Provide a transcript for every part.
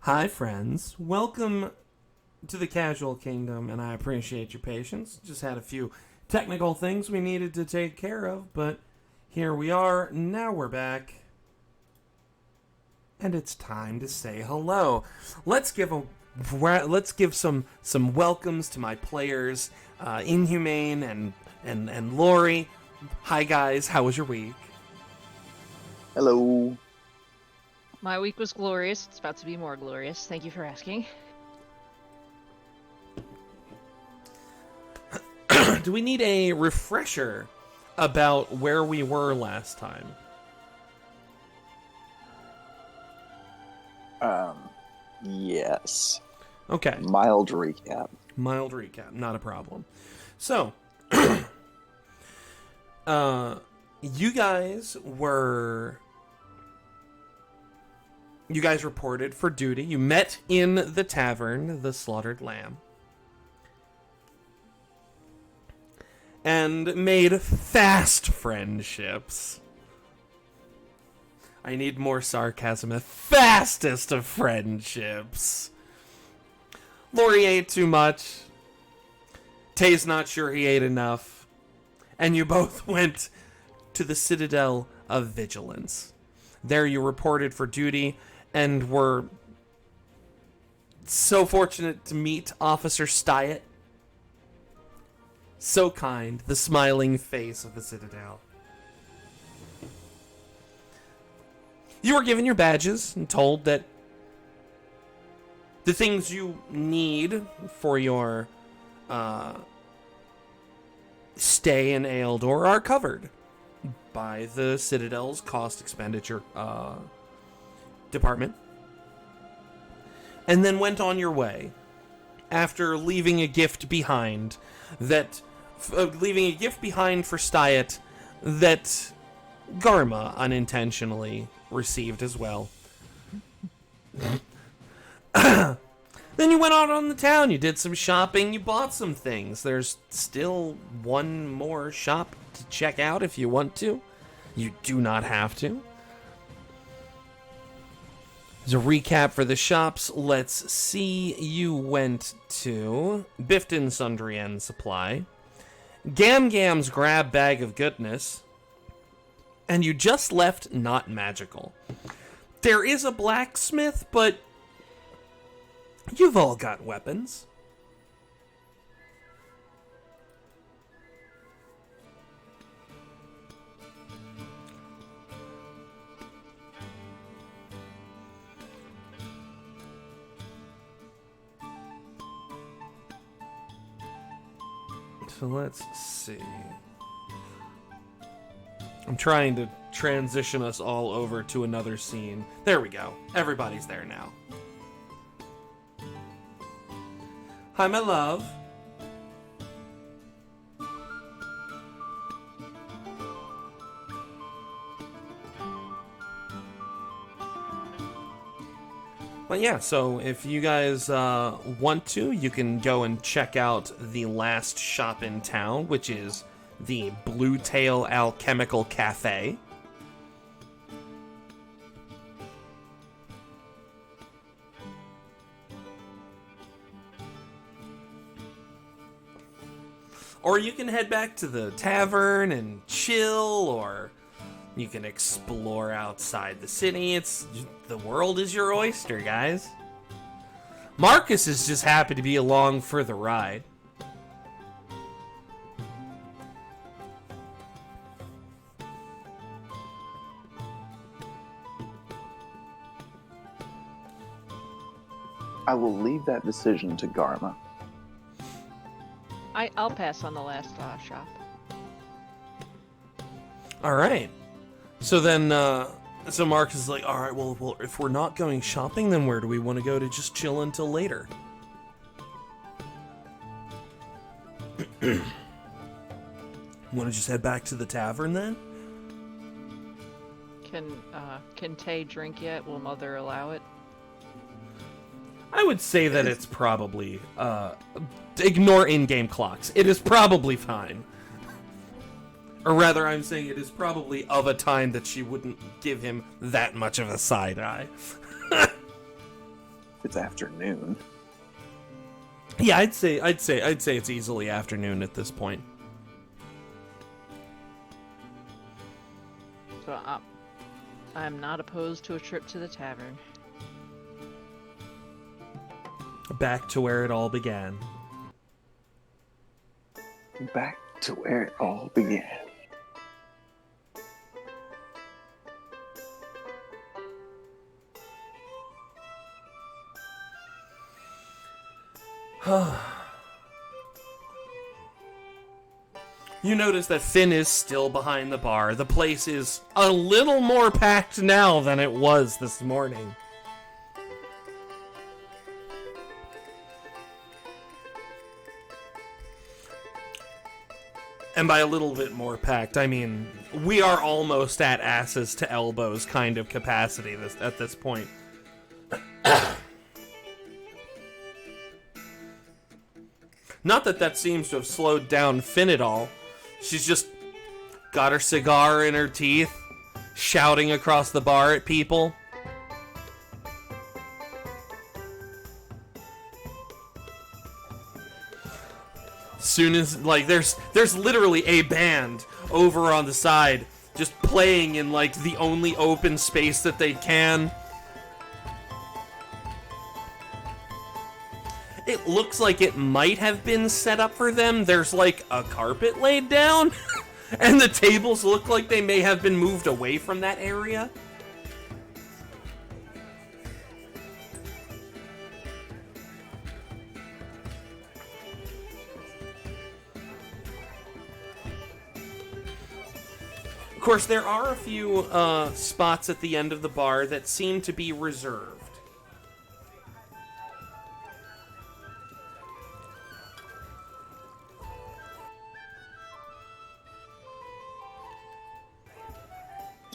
Hi, friends. Welcome to the Casual Kingdom, and I appreciate your patience. Just had a few technical things we needed to take care of, but here we are. Now we're back. And it's time to say hello. Let's give some welcomes to my players, Inhumane and Lori. Hi guys, how was your week? Hello. My week was glorious. It's about to be more glorious. Thank you for asking. Do we need a refresher about where we were last time? Yes. Okay. Mild recap. Mild recap, not a problem. So, you guys reported for duty. You met in the tavern, the Slaughtered Lamb, and made fast friendships. I need more sarcasm. The fastest of friendships. Lori ate too much. Tay's not sure he ate enough. And you both went to the Citadel of Vigilance. There you reported for duty and were so fortunate to meet Officer Styatt. So kind, the smiling face of the Citadel. You were given your badges and told that the things you need for your stay in Aeldor are covered by the Citadel's cost expenditure department. And then went on your way after leaving a gift behind leaving a gift behind for Styatt that Garma unintentionally received as well. Then you went out on the town, you did some shopping, you bought some things. There's still one more shop to check out if you want to. You do not have to. As a recap for the shops, let's see. You went to Bifton Sundry and Supply, Gam Gam's Grab Bag of Goodness, and you just left Not Magical. There is a blacksmith, but you've all got weapons. So let's see. I'm trying to transition us all over to another scene. There we go. Everybody's there now. Hi, my love. But yeah, so if you guys want to, you can go and check out the last shop in town, which is the Blue Tail Alchemical Cafe. Or you can head back to the tavern and chill, or you can explore outside the city. The world is your oyster, guys. Marcus is just happy to be along for the ride. I will leave that decision to Garma. I'll pass on the last shop. All right. So then, so Marcus is like, all right, well, if we're not going shopping, then where do we want to go to just chill until later? Want to just head back to the tavern then? Can Tay drink yet? Will Mother allow it? I would say that it's probably, ignore in-game clocks. It is probably fine. Or rather, I'm saying it is probably of a time that she wouldn't give him that much of a side eye. It's afternoon. Yeah, I'd say it's easily afternoon at this point. So I'm not opposed to a trip to the tavern. Back to where it all began. Back to where it all began. You notice that Finn is still behind the bar. The place is a little more packed now than it was this morning. And by a little bit more packed, I mean, we are almost at asses to elbows kind of capacity at this point. Not that seems to have slowed down Finn at all. She's just got her cigar in her teeth, shouting across the bar at people. Soon as, like, there's literally a band over on the side just playing in like the only open space that they can. It looks like it might have been set up for them. There's like a carpet laid down, and the tables look like they may have been moved away from that area. Of course, there are a few spots at the end of the bar that seem to be reserved.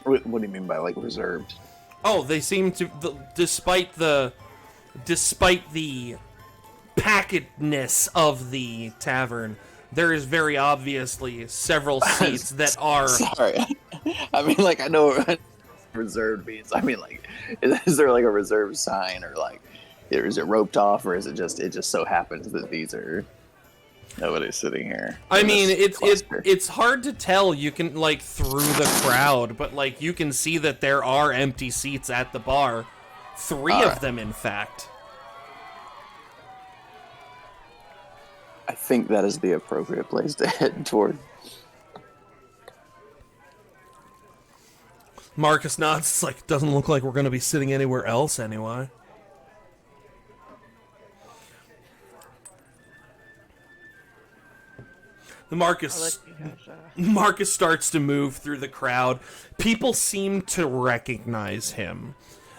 What do you mean by, like, reserved? Oh, they seem to, despite the packedness of the tavern, there is very obviously several seats that are... Sorry. I mean, like, I know what reserved means. I mean, like, is there, like, a reserved sign, or, like, is it roped off, or is it just so happens that these are... Nobody's sitting here. I mean, it's hard to tell. You can, like, through the crowd, but, like, you can see that there are empty seats at the bar. 3 of them, in fact. I think that is the appropriate place to head toward. Marcus nods. It's like, doesn't look like we're going to be sitting anywhere else anyway. Marcus starts to move through the crowd. People seem to recognize him.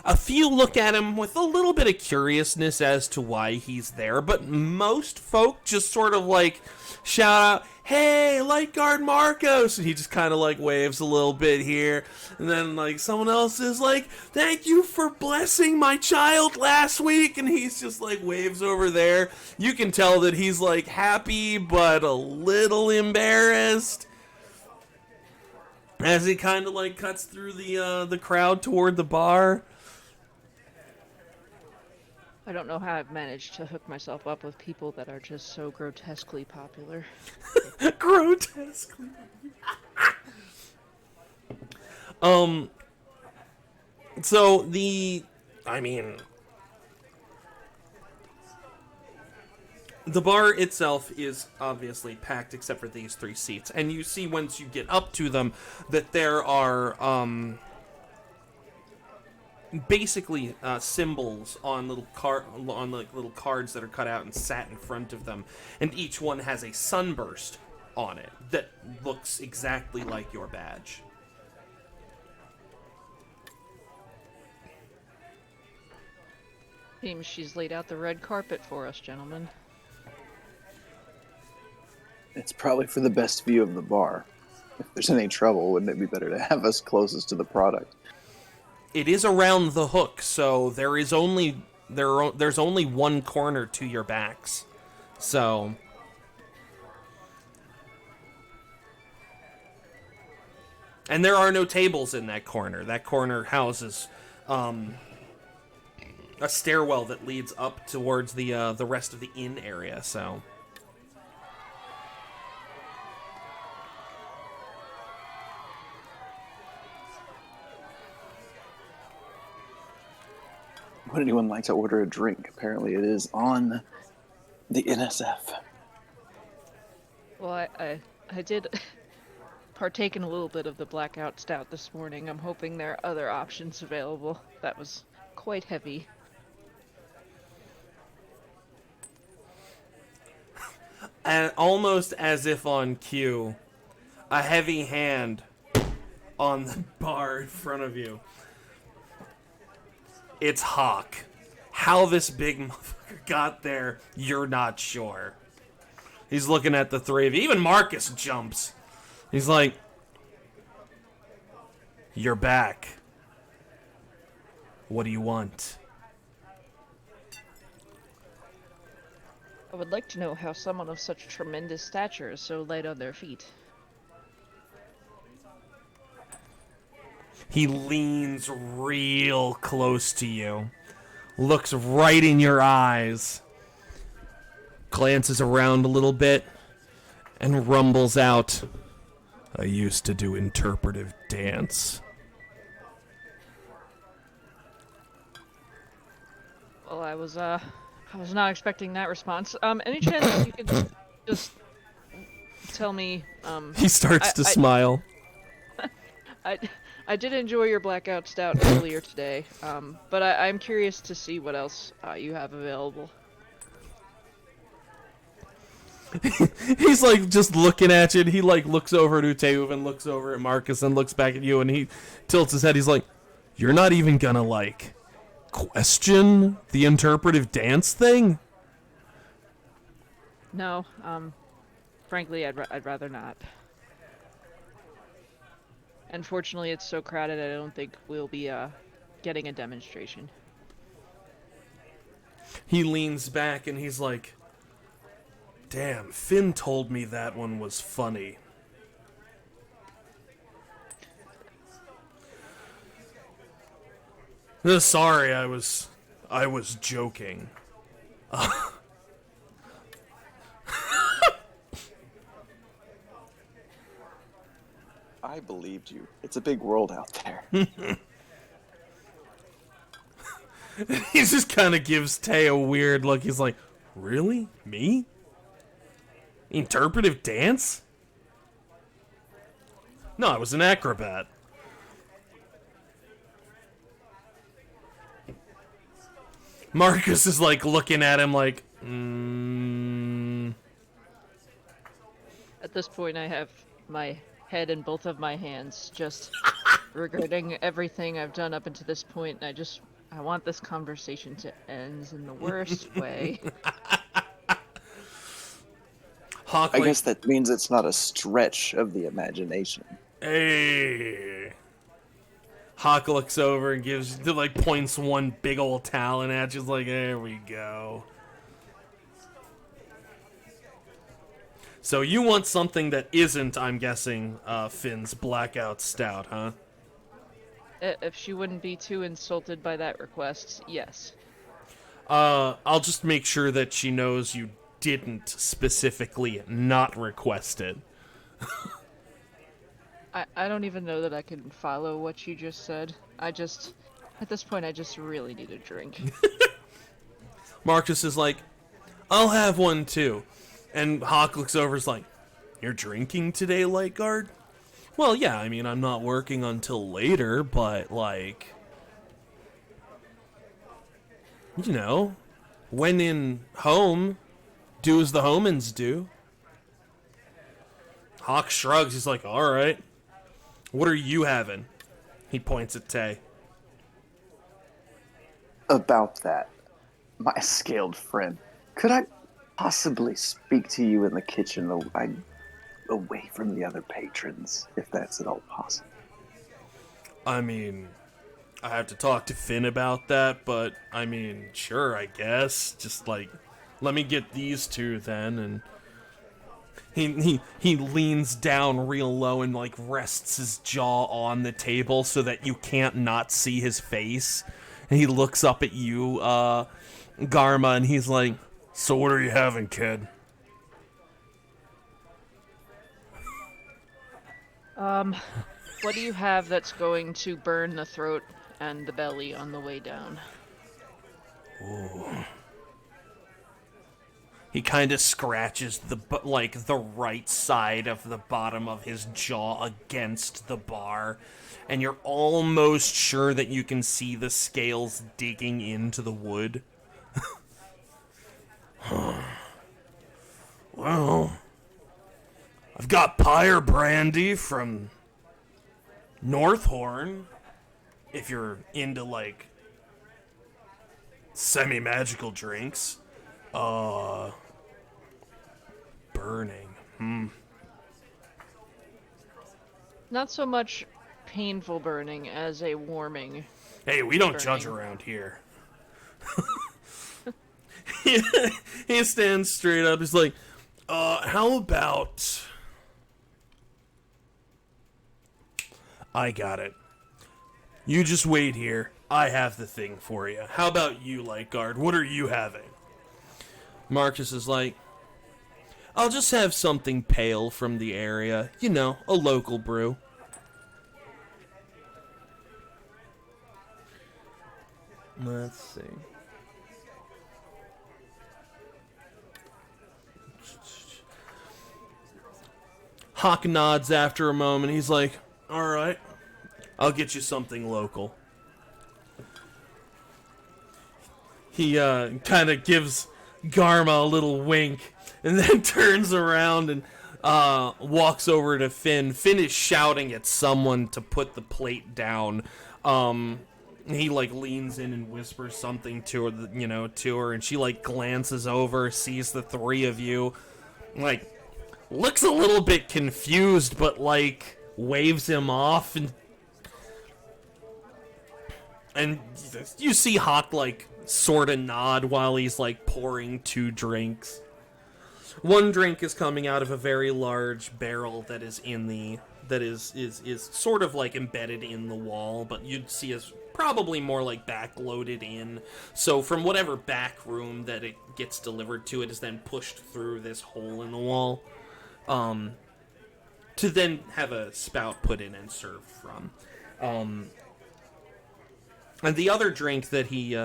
A few look at him with a little bit of curiousness as to why he's there, but most folk just sort of like shout out, "Hey, Lightguard Marcos!" And he just kind of like waves a little bit here. And then like someone else is like, "Thank you for blessing my child last week." And he's just like waves over there. You can tell that he's like happy, but a little embarrassed. As he kind of like cuts through the crowd toward the bar. I don't know how I've managed to hook myself up with people that are just so grotesquely popular. Grotesquely. So the bar itself is obviously packed except for these 3 seats, and you see once you get up to them that there are basically symbols on little little cards that are cut out and sat in front of them, and each one has a sunburst on it that looks exactly like your badge. Seems she's laid out the red carpet for us, gentlemen. It's probably for the best view of the bar. If there's any trouble, wouldn't it be better to have us closest to the product? It is around the hook, so there's only one corner to your backs. So and there are no tables in that corner. That corner houses a stairwell that leads up towards the rest of the inn area, so Would anyone like to order a drink? Apparently it is on the NSF. Well, I did partake in a little bit of the blackout stout this morning. I'm hoping there are other options available. That was quite heavy. And almost as if on cue, a heavy hand on the bar in front of you. It's Hawk. How this big motherfucker got there, you're not sure. He's looking at the 3 of you. Even Marcus jumps. He's like, "You're back. What do you want?" I would like to know how someone of such tremendous stature is so light on their feet. He leans real close to you, looks right in your eyes, glances around a little bit, and rumbles out, I used to do interpretive dance. Well, I was not expecting that response. Any chance you could just tell me, He starts to I- smile. I, I did enjoy your blackout stout earlier today, but I'm curious to see what else you have available. He's like just looking at you, and he like looks over at Uteuv and looks over at Marcus and looks back at you, and he tilts his head. He's like, "You're not even gonna like question the interpretive dance thing?" No, frankly, I'd rather not. Unfortunately, it's so crowded. I don't think we'll be getting a demonstration. He leans back and he's like, "Damn, Finn told me that one was funny." Sorry, I was joking. I believed you. It's a big world out there. He just kind of gives Tay a weird look. He's like, "Really? Me? Interpretive dance? No, I was an acrobat." Marcus is like looking at him like, At this point, I have my head in both of my hands, just regretting everything I've done up until this point, and I want this conversation to end in the worst way. Hawk, I like, guess that means it's not a stretch of the imagination. "Hey." Hawk looks over and points one big old talon at you. He's like, "There we go." So you want something that isn't, I'm guessing, Finn's blackout stout, huh? If she wouldn't be too insulted by that request, yes. I'll just make sure that she knows you didn't specifically not request it. I don't even know that I can follow what you just said. At this point, I just really need a drink. Marcus is like, "I'll have one too." And Hawk looks over and is like, "You're drinking today, Lightguard?" "Well, yeah, I mean, I'm not working until later, but, like, you know, when in home, do as the homins do." Hawk shrugs. He's like, "All right. What are you having?" He points at Tay. About that, my scaled friend, could I possibly speak to you in the kitchen away from the other patrons, if that's at all possible? I mean, I have to talk to Finn about that, but, I mean, sure, I guess. Just, like, let me get these two then, and he leans down real low and, like, rests his jaw on the table so that you can't not see his face. And he looks up at you, Garma, and he's like, "So what are you having, kid?" What do you have that's going to burn the throat and the belly on the way down? Ooh. He kind of scratches the right side of the bottom of his jaw against the bar, and you're almost sure that you can see the scales digging into the wood. Well, I've got Pyre Brandy from Northhorn, if you're into, like, semi-magical drinks. Burning. Not so much painful burning as a warming. Hey, we don't Burning. judge around here. He stands straight up. He's like, how about... I got it. You just wait here. I have the thing for you. How about you, Lightguard? What are you having? Marcus is like, I'll just have something pale from the area. You know, a local brew. Let's see. Hawk nods after a moment. He's like, alright, I'll get you something local. He kind of gives Garma a little wink and then turns around and walks over to Finn. Finn is shouting at someone to put the plate down. He like leans in and whispers something to her, to her, and she like glances over, sees the three of you, like looks a little bit confused, but like waves him off, and you see Hawk like sort of nod while he's like pouring 2 drinks. One drink is coming out of a very large barrel that is is sort of like embedded in the wall, but you'd see as probably more like backloaded in. So from whatever back room that it gets delivered to, it is then pushed through this hole in the wall, to then have a spout put in and served from. And the other drink that he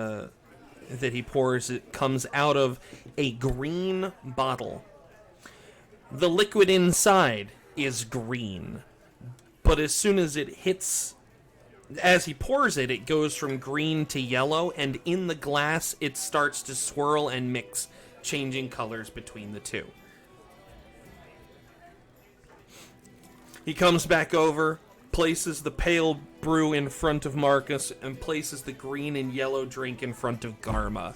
pours, it comes out of a green bottle. The liquid inside is green, but as soon as it hits, as he pours it, it goes from green to yellow, and in the glass it starts to swirl and mix, changing colors between the two. He comes back over, places the pale brew in front of Marcus, and places the green and yellow drink in front of Garma.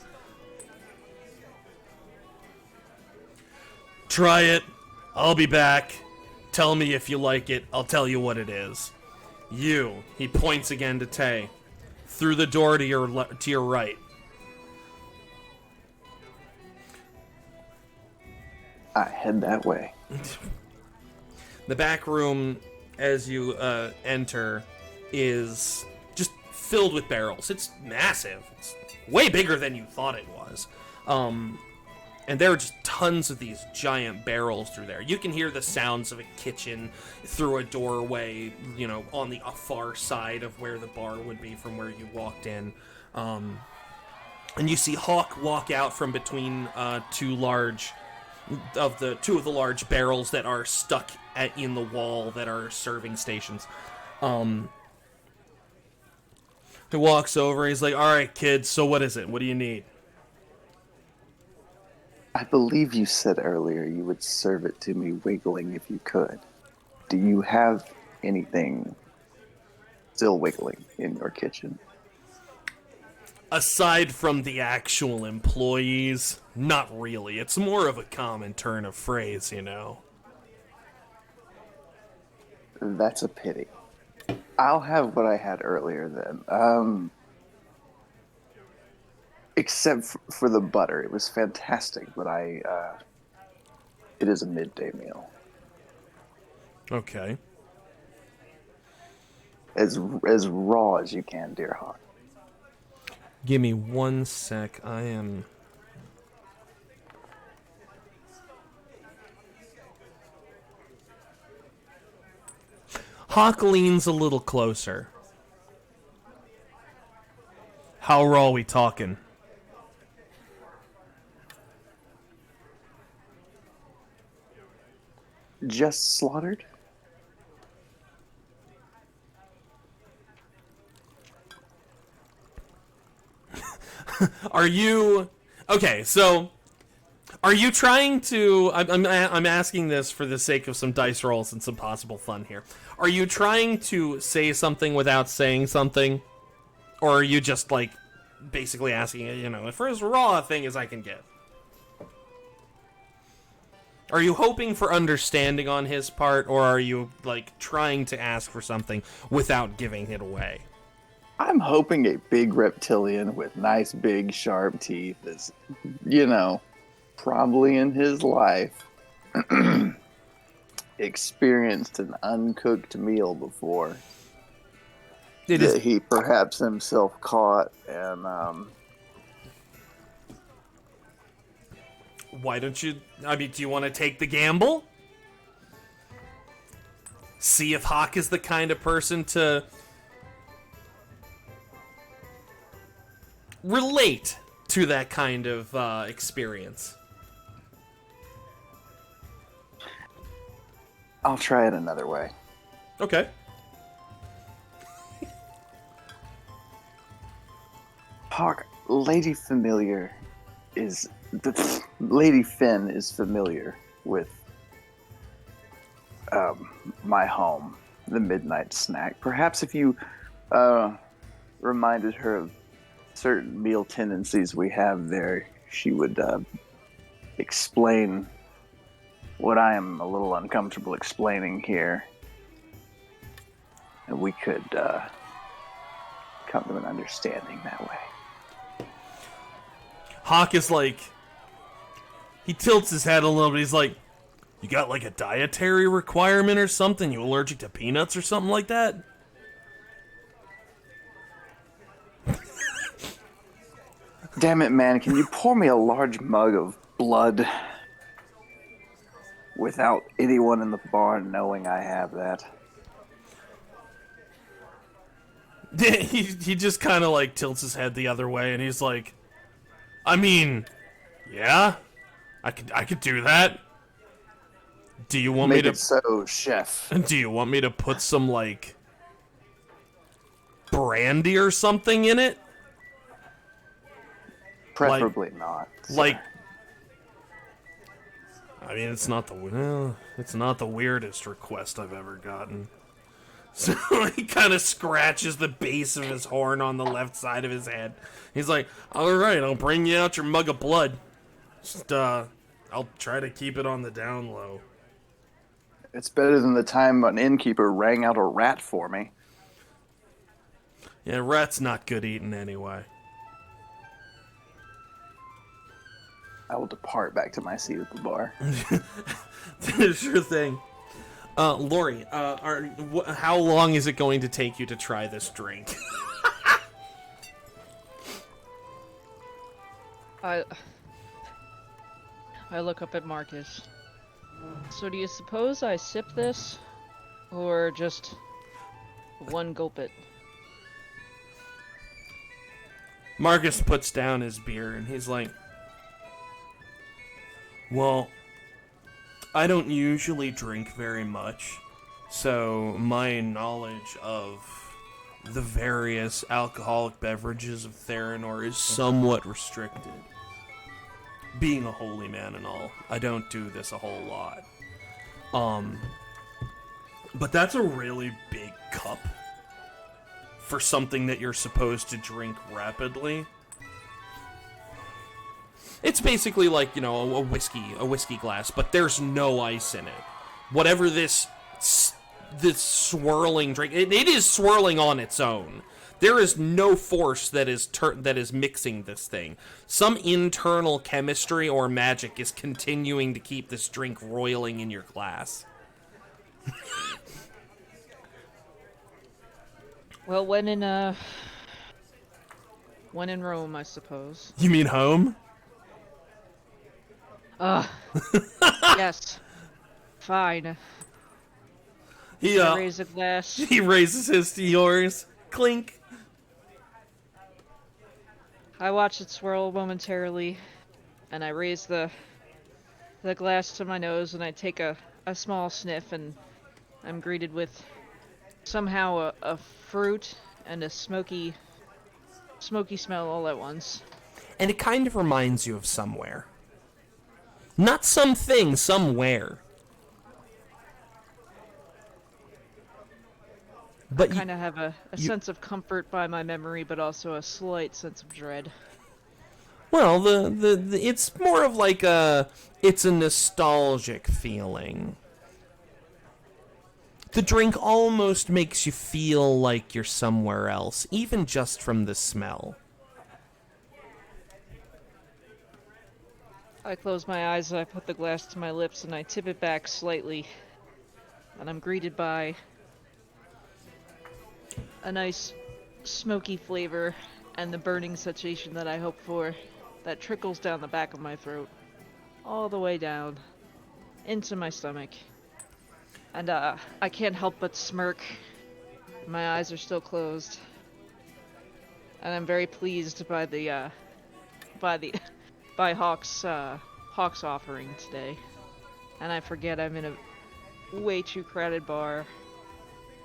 Try it. I'll be back. Tell me if you like it. I'll tell you what it is. You, he points again to Tay, through the door to your right. I head that way. The back room, as you enter, is just filled with barrels. It's massive. It's way bigger than you thought it was. And there are just tons of these giant barrels through there. You can hear the sounds of a kitchen through a doorway, on the far side of where the bar would be from where you walked in. And you see Hawk walk out from between two of the large barrels that are stuck in the wall that are serving stations. He walks over, he's like, alright kids, so what is it? What do you need? I believe you said earlier you would serve it to me wiggling if you could. Do you have anything still wiggling in your kitchen? Aside from the actual employees, not really. It's more of a common turn of phrase, That's a pity. I'll have what I had earlier then. Except for the butter. It was fantastic, but it is a midday meal. Okay. As raw as you can, dear Hawk. Give me 1 sec. I am... Hawk leans a little closer. How raw are we talking? Just slaughtered? Are you... Okay, so... Are you trying to... I'm asking this for the sake of some dice rolls and some possible fun here. Are you trying to say something without saying something? Or are you just, basically asking, for as raw a thing as I can get? Are you hoping for understanding on his part, or are you, trying to ask for something without giving it away? I'm hoping a big reptilian with nice, big, sharp teeth is, probably in his life experienced an uncooked meal before. That he perhaps himself caught and why don't you? I mean, do you want to take the gamble? See if Hawk is the kind of person to relate to that kind of experience. I'll try it another way. Okay. Hawk, Lady Lady Finn is familiar with my home, the Midnight Snack. Perhaps if you reminded her of certain meal tendencies we have there, she would explain what I am a little uncomfortable explaining here. And we could come to an understanding that way. Hawk is like, he tilts his head a little bit. He's like, you got like a dietary requirement or something? You allergic to peanuts or something like that? Damn it, man. Can you pour me a large mug of blood without anyone in the bar knowing I have that? he just kind of like tilts his head the other way and he's like, I mean, yeah, I could do that. Do you want Make me it so, chef. Do you want me to put some like brandy or something in it? Preferably not. Like, I mean, it's not the weirdest request I've ever gotten. So he kind of scratches the base of his horn on the left side of his head. He's like, all right, I'll bring you out your mug of blood. Just, I'll try to keep it on the down low. It's better than the time an innkeeper rang out a rat for me. Yeah, rat's not good eating anyway. I will depart back to my seat at the bar. Sure thing. Lori, how long is it going to take you to try this drink? I look up at Marcus. So do you suppose I sip this? Or just one gulp it? Marcus puts down his beer and he's like, well, I don't usually drink very much, so my knowledge of the various alcoholic beverages of Theranor is somewhat restricted. Being a holy man and all, I don't do this a whole lot. But that's a really big cup for something that you're supposed to drink rapidly. It's basically like, you know, a whiskey glass, but there's no ice in it. Whatever this swirling drink, it is swirling on its own. There is no force that is mixing this thing. Some internal chemistry or magic is continuing to keep this drink roiling in your glass. Well, when in Rome, I suppose. You mean home? Yes. Fine. He I raise a glass. he raises his to yours. Clink. I watch it swirl momentarily, and I raise the glass to my nose, and I take a small sniff, and I'm greeted with somehow a fruit and a smoky smell all at once. And it kind of reminds you of somewhere. Not something, somewhere. But I kind of have a sense of comfort by my memory, but also a slight sense of dread. Well, the it's more of like it's a nostalgic feeling. The drink almost makes you feel like you're somewhere else, even just from the smell. I close my eyes and I put the glass to my lips and I tip it back slightly. And I'm greeted by a nice smoky flavor and the burning sensation that I hope for that trickles down the back of my throat. all the way down into my stomach. And I can't help but smirk. My eyes are still closed. And I'm very pleased by the by the by Hawk's offering today. And I forget I'm in a way too crowded bar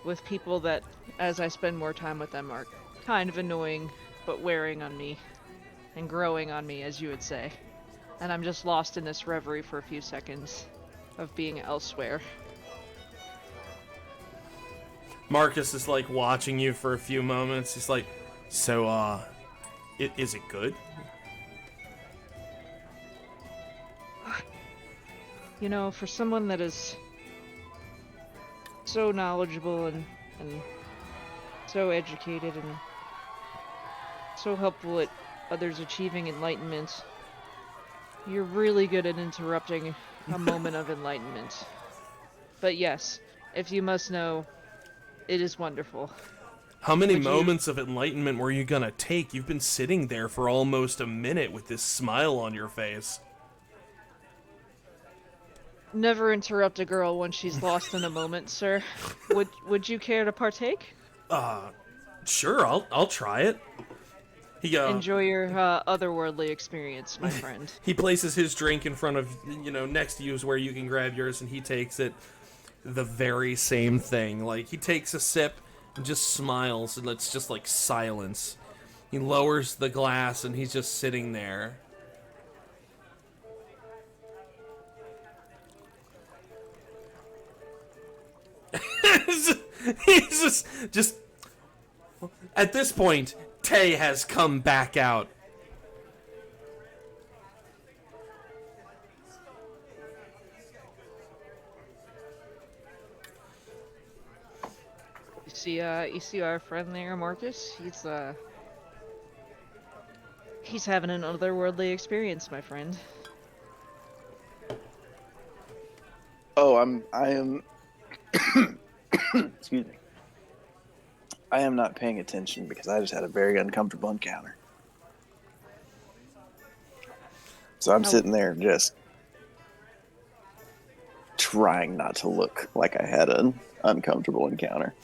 with people that, as I spend more time with them, are kind of annoying, but wearing on me and growing on me, as you would say. And I'm just lost in this reverie for a few seconds of being elsewhere. Marcus is like watching you for a few moments. He's like, so, is it good? You know, for someone that is so knowledgeable and so educated and so helpful at others achieving enlightenment, you're really good at interrupting a moment of enlightenment. But yes, if you must know, it is wonderful. How many Would you- moments of enlightenment were you gonna take? You've been sitting there for almost a minute with this smile on your face. Never interrupt a girl when she's lost in a moment, sir. Would you care to partake? Sure, I'll try it. He Enjoy your otherworldly experience, my friend. he places his drink in front of, next to you is where you can grab yours, and he takes it. The very same thing. Like, he takes a sip and just smiles, and it's just like silence. He lowers the glass, and he's just sitting there. He's just at this point, Tay has come back out. You see our friend there, Marcus? He's having an otherworldly experience, my friend. Oh, I am. Excuse me. I am not paying attention because I just had a very uncomfortable encounter. So I'm sitting there just trying not to look like I had an uncomfortable encounter.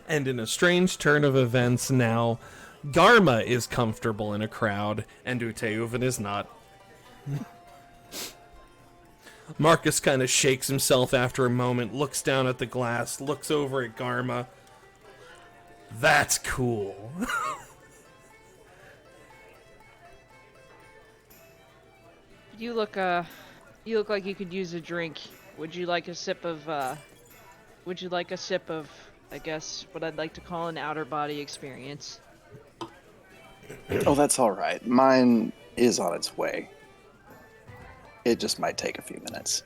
And in a strange turn of events now, Garma is comfortable in a crowd, and Uteuven is not. Marcus kind of shakes himself after a moment, looks down at the glass, looks over at Garma. That's cool. You look like you could use a drink. Would you like a sip of, I guess, what I'd like to call an outer body experience? Oh, that's all right. Mine is on its way. It just might take a few minutes.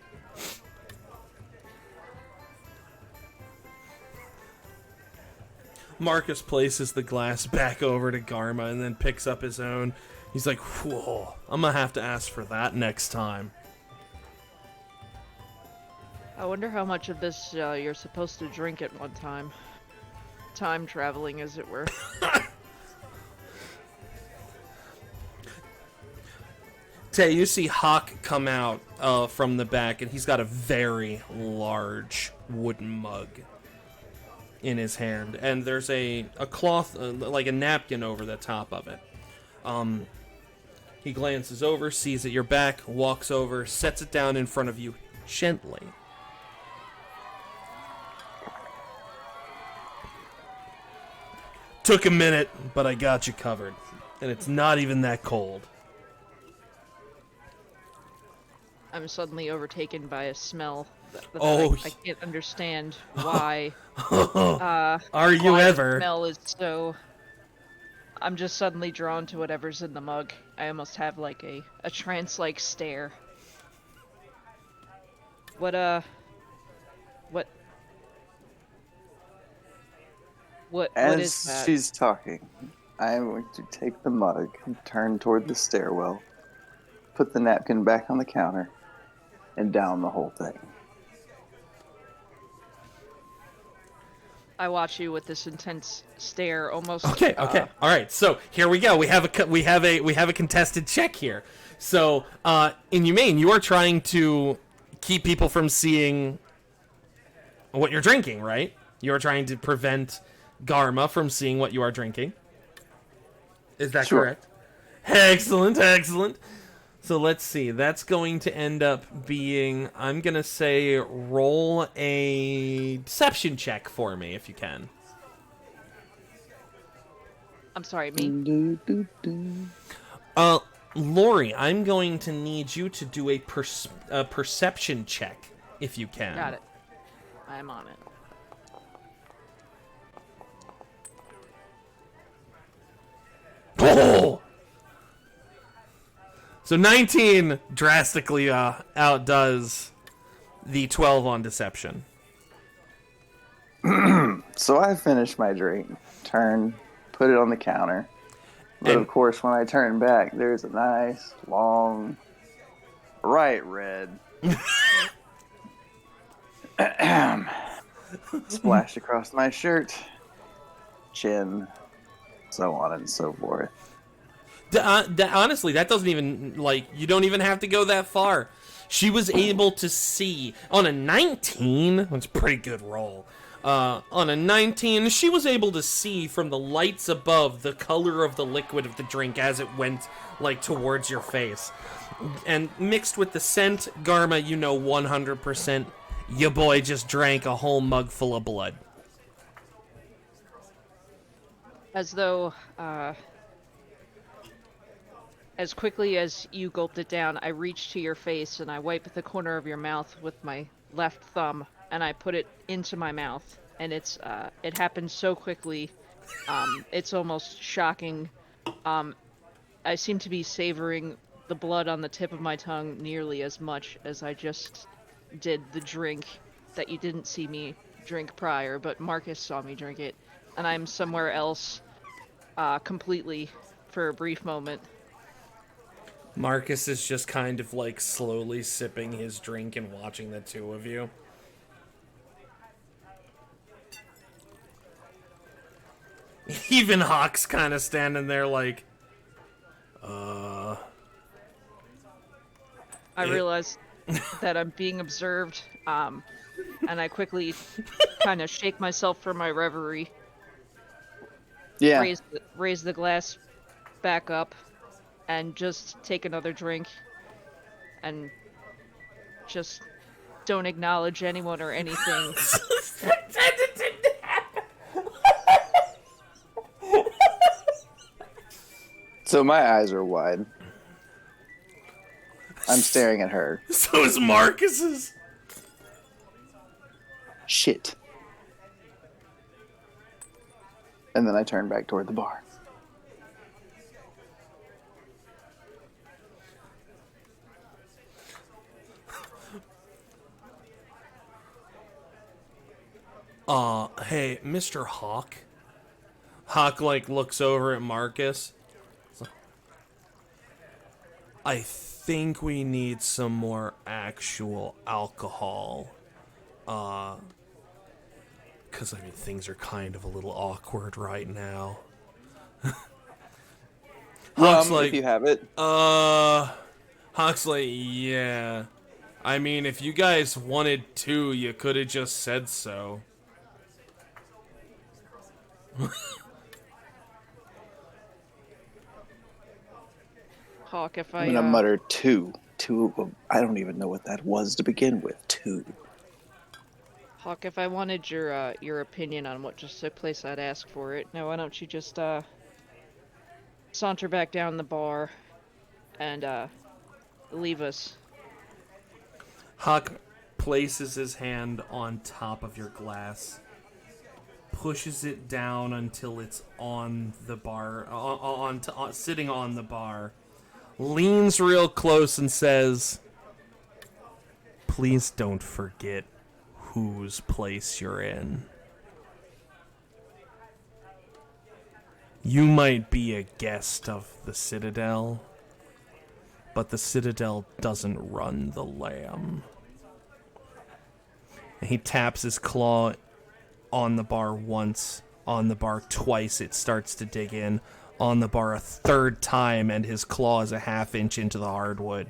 Marcus places the glass back over to Garma and then picks up his own. He's like, whoa, I'm gonna have to ask for that next time. I wonder how much of this you're supposed to drink at one time. Time traveling, as it were. Tay, you see Hawk come out from the back, and he's got a very large wooden mug in his hand, and there's a cloth, like a napkin over the top of it. He glances over, sees that you're back, walks over, sets it down in front of you gently. Took a minute, but I got you covered. And it's not even that cold. I'm suddenly overtaken by a smell that Oh, I can't understand why. Are you why ever? The smell is so. I'm just suddenly drawn to whatever's in the mug. I almost have like a trance-like stare. What is As that? she's talking, I am going to take the mug and turn toward the stairwell, put the napkin back on the counter, and down the whole thing. I watch you with this intense stare, almost. Okay. All right. So here we go. We have a contested check here. So, Inhumane, you are trying to keep people from seeing what you're drinking, right? You are trying to prevent Garma from seeing what you are drinking. Is that Sure. correct? Excellent. So let's see. That's going to end up being, I'm going to say, roll a deception check for me, if you can. I'm sorry, me. Lori, I'm going to need you to do a perception check, if you can. Got it. I'm on it. Oh! So 19 drastically outdoes the 12 on deception. So I finished my drink, turned, put it on the counter. But And- of course, when I turn back, there's a nice, long, bright red splashed across my shirt, chin, so on and so forth. Honestly, that doesn't even, you don't even have to go that far. She was able to see, on a 19, that's a pretty good roll. On a 19, she was able to see from the lights above the color of the liquid of the drink as it went, towards your face. And mixed with the scent, Garma, 100%, your boy just drank a whole mug full of blood. As though, as quickly as you gulped it down, I reach to your face and I wipe the corner of your mouth with my left thumb, and I put it into my mouth. And it happened so quickly, it's almost shocking. I seem to be savoring the blood on the tip of my tongue nearly as much as I just did the drink that you didn't see me drink prior, but Marcus saw me drink it. And I'm somewhere else, completely, for a brief moment. Marcus is just kind of slowly sipping his drink and watching the two of you. Even Hawk's kind of standing there I realize that I'm being observed, and I quickly kind of shake myself from my reverie, Yeah. raise the glass back up, and just take another drink, and just don't acknowledge anyone or anything. So my eyes are wide. I'm staring at her. So is Marcus's. Shit. And then I turn back toward the bar. Hey, Mr. Hawk. Hawk looks over at Marcus. I think we need some more actual alcohol. Cause things are kind of a little awkward right now. Hawk's If you have it. Hawk's yeah. I mean, if you guys wanted to, you could have just said so. Hawk, if I'm gonna mutter two. I don't even know what that was to begin with. Two. Hawk, if I wanted your opinion on what just took place, I'd ask for it. Now, why don't you just saunter back down the bar and leave us? Hawk places his hand on top of your glass, pushes it down until it's on the bar, sitting on the bar, leans real close and says, "Please don't forget whose place you're in. You might be a guest of the Citadel, but the Citadel doesn't run the Lamb." And he taps his claw On the bar once, on the bar twice, it starts to dig in. On the bar a third time, and his claw is a half-inch into the hardwood.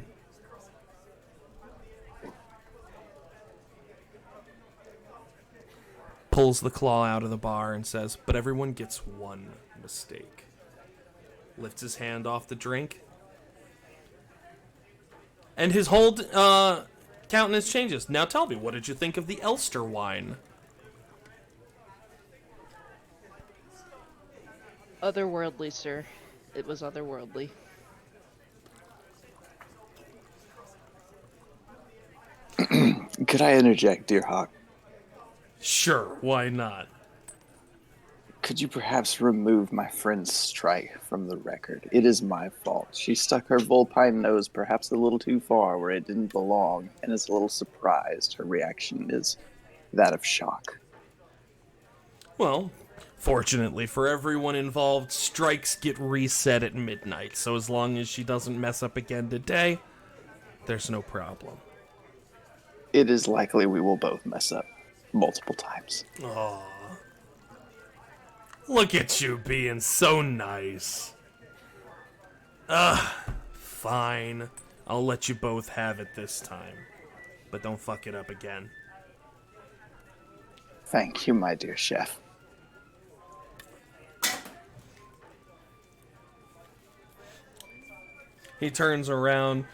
Pulls the claw out of the bar and says, "But everyone gets one mistake." Lifts his hand off the drink. And his whole countenance changes. "Now tell me, what did you think of the Elster wine?" Otherworldly, sir. It was otherworldly. Could I interject, dear Hawk? Sure, why not? Could you perhaps remove my friend's strike from the record? It is my fault. She stuck her vulpine nose perhaps a little too far where it didn't belong, and is a little surprised. Her reaction is that of shock. Well, fortunately for everyone involved, strikes get reset at midnight, so as long as she doesn't mess up again today, there's no problem. It is likely we will both mess up multiple times. Aww. Look at you being so nice. Fine. I'll let you both have it this time. But don't fuck it up again. Thank you, my dear chef. He turns around.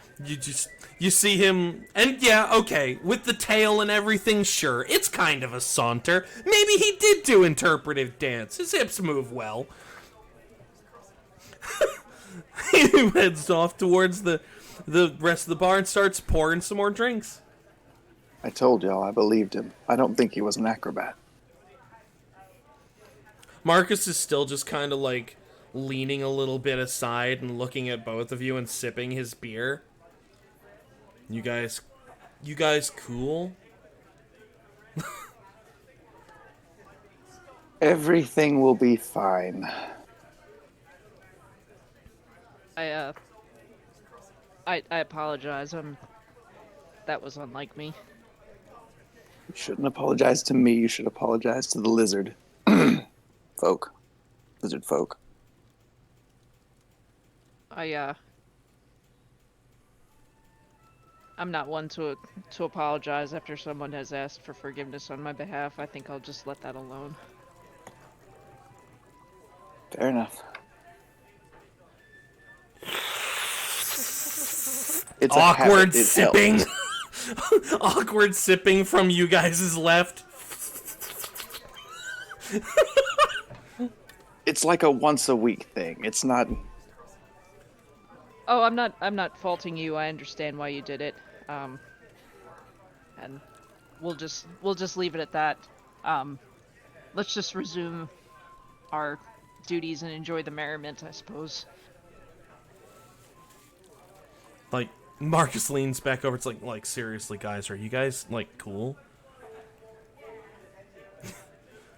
You see him, and yeah, okay, with the tail and everything, sure, it's kind of a saunter. Maybe he did do interpretive dance. His hips move well. He heads off towards the rest of the bar and starts pouring some more drinks. I told y'all I believed him. I don't think he was an acrobat. Marcus is still just kind of like leaning a little bit aside and looking at both of you and sipping his beer. You guys cool? Everything will be fine. I apologize. That was unlike me. You shouldn't apologize to me. You should apologize to the lizard folk. Lizard folk. I'm not one to apologize after someone has asked for forgiveness on my behalf. I think I'll just let that alone. Fair enough. It's awkward sipping. Awkward sipping from you guys' left. It's like a once a week thing. It's not. Oh, I'm not faulting you. I understand why you did it. And we'll just leave it at that. Let's just resume our duties and enjoy the merriment, I suppose. Like, Marcus leans back over. It's like seriously, guys, are you guys like cool?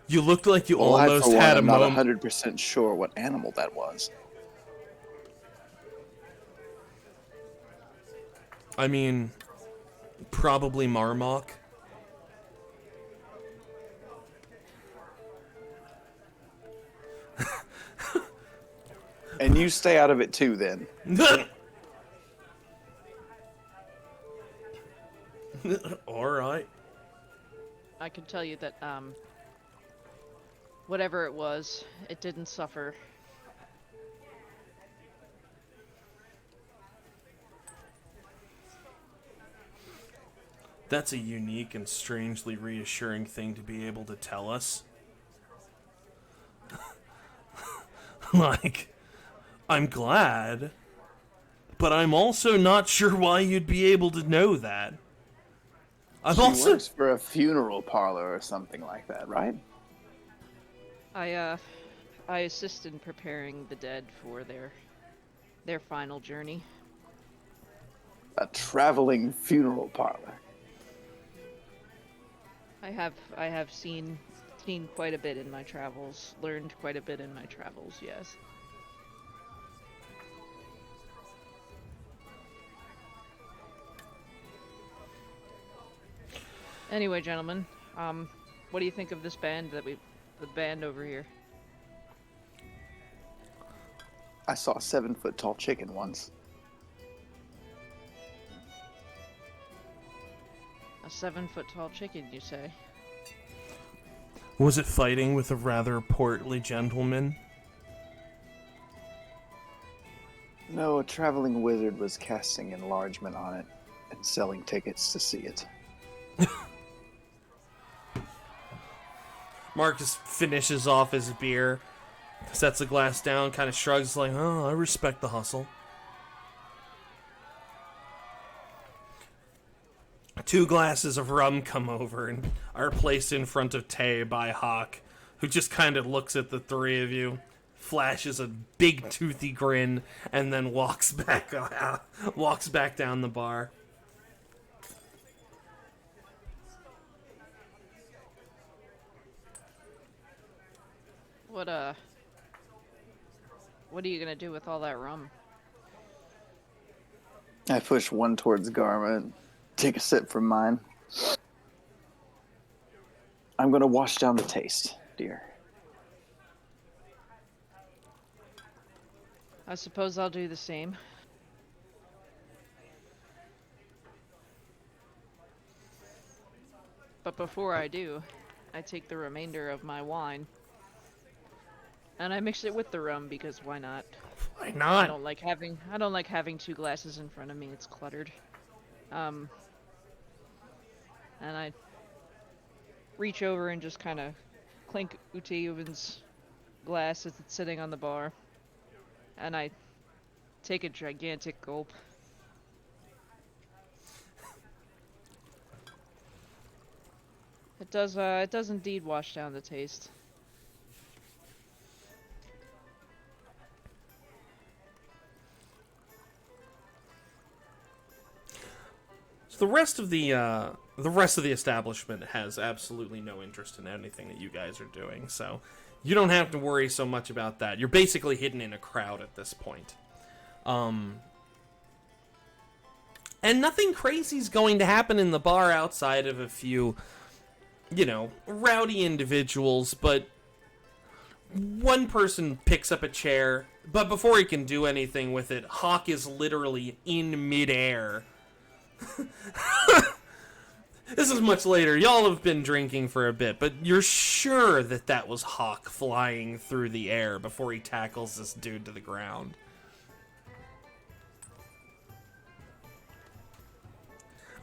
You looked like you almost had a moment. I'm not 100% sure what animal that was. I mean, probably Marmok. And you stay out of it too, then. All right. I can tell you that whatever it was, it didn't suffer. That's a unique and strangely reassuring thing to be able to tell us. Like, I'm glad, but I'm also not sure why you'd be able to know that. She works for a funeral parlor or something like that, right? I assist in preparing the dead for their final journey. A traveling funeral parlor. I have seen quite a bit in my travels, learned quite a bit in my travels, yes. Anyway, gentlemen, what do you think of this band the band over here? I saw a 7-foot tall chicken once. A 7-foot tall chicken, you say? Was it fighting with a rather portly gentleman? No, a traveling wizard was casting enlargement on it and selling tickets to see it. Marcus finishes off his beer, sets the glass down, kind of shrugs like, oh, I respect the hustle. 2 glasses of rum come over and are placed in front of Tay by Hawk, who just kind of looks at the 3 of you, flashes a big toothy grin, and then walks back down the bar. What are you gonna do with all that rum? I push one towards Garma and take a sip from mine. I'm going to wash down the taste, dear. I suppose I'll do the same. But before I do, I take the remainder of my wine and I mix it with the rum because why not? Why I not? don't like having 2 glasses in front of me. It's cluttered. And I reach over and just kind of clink Uteuven's glass as it's sitting on the bar, and I take a gigantic gulp. It does indeed wash down the taste. So the rest of the establishment has absolutely no interest in anything that you guys are doing, so you don't have to worry so much about that. You're basically hidden in a crowd at this point. And nothing crazy's going to happen in the bar outside of a few, rowdy individuals, but one person picks up a chair, but before he can do anything with it, Hawk is literally in midair. This is much later. Y'all have been drinking for a bit, but you're sure that was Hawk flying through the air before he tackles this dude to the ground.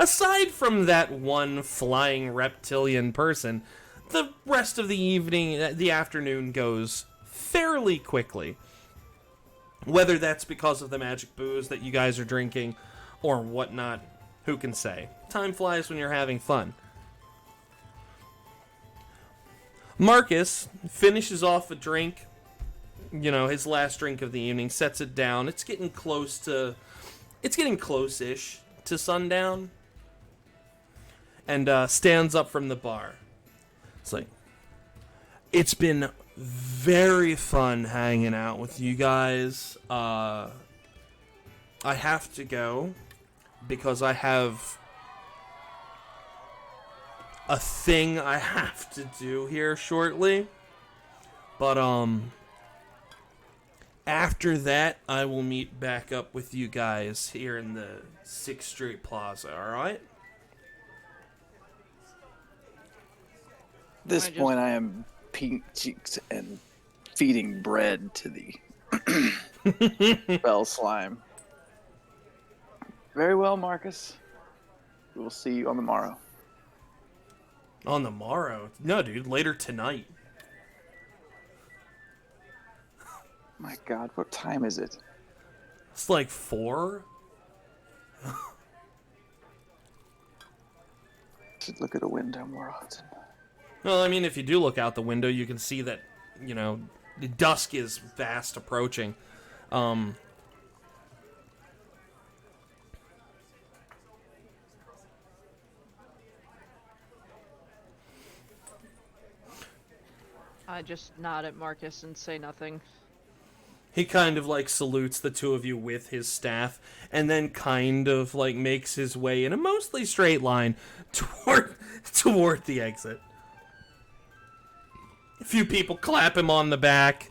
Aside from that one flying reptilian person, the rest of the afternoon goes fairly quickly. Whether that's because of the magic booze that you guys are drinking or whatnot, who can say? Time flies when you're having fun. Marcus finishes off a drink, his last drink of the evening, sets it down. It's getting close-ish to sundown. And stands up from the bar. It's like, it's been very fun hanging out with you guys. I have to go because I have a thing I have to do here shortly. But after that, I will meet back up with you guys here in the 6th Street Plaza, alright? At this point, I am pink-cheeked and feeding bread to the fell slime. Very well, Marcus. We will see you on the morrow. On the morrow? No, dude, later tonight. My God, what time is it? It's like 4? Should look at a window more often. Well, I mean, if you do look out the window, you can see that, the dusk is fast approaching. I just nod at Marcus and say nothing. He kind of, salutes the 2 of you with his staff, and then kind of, makes his way in a mostly straight line toward the exit. A few people clap him on the back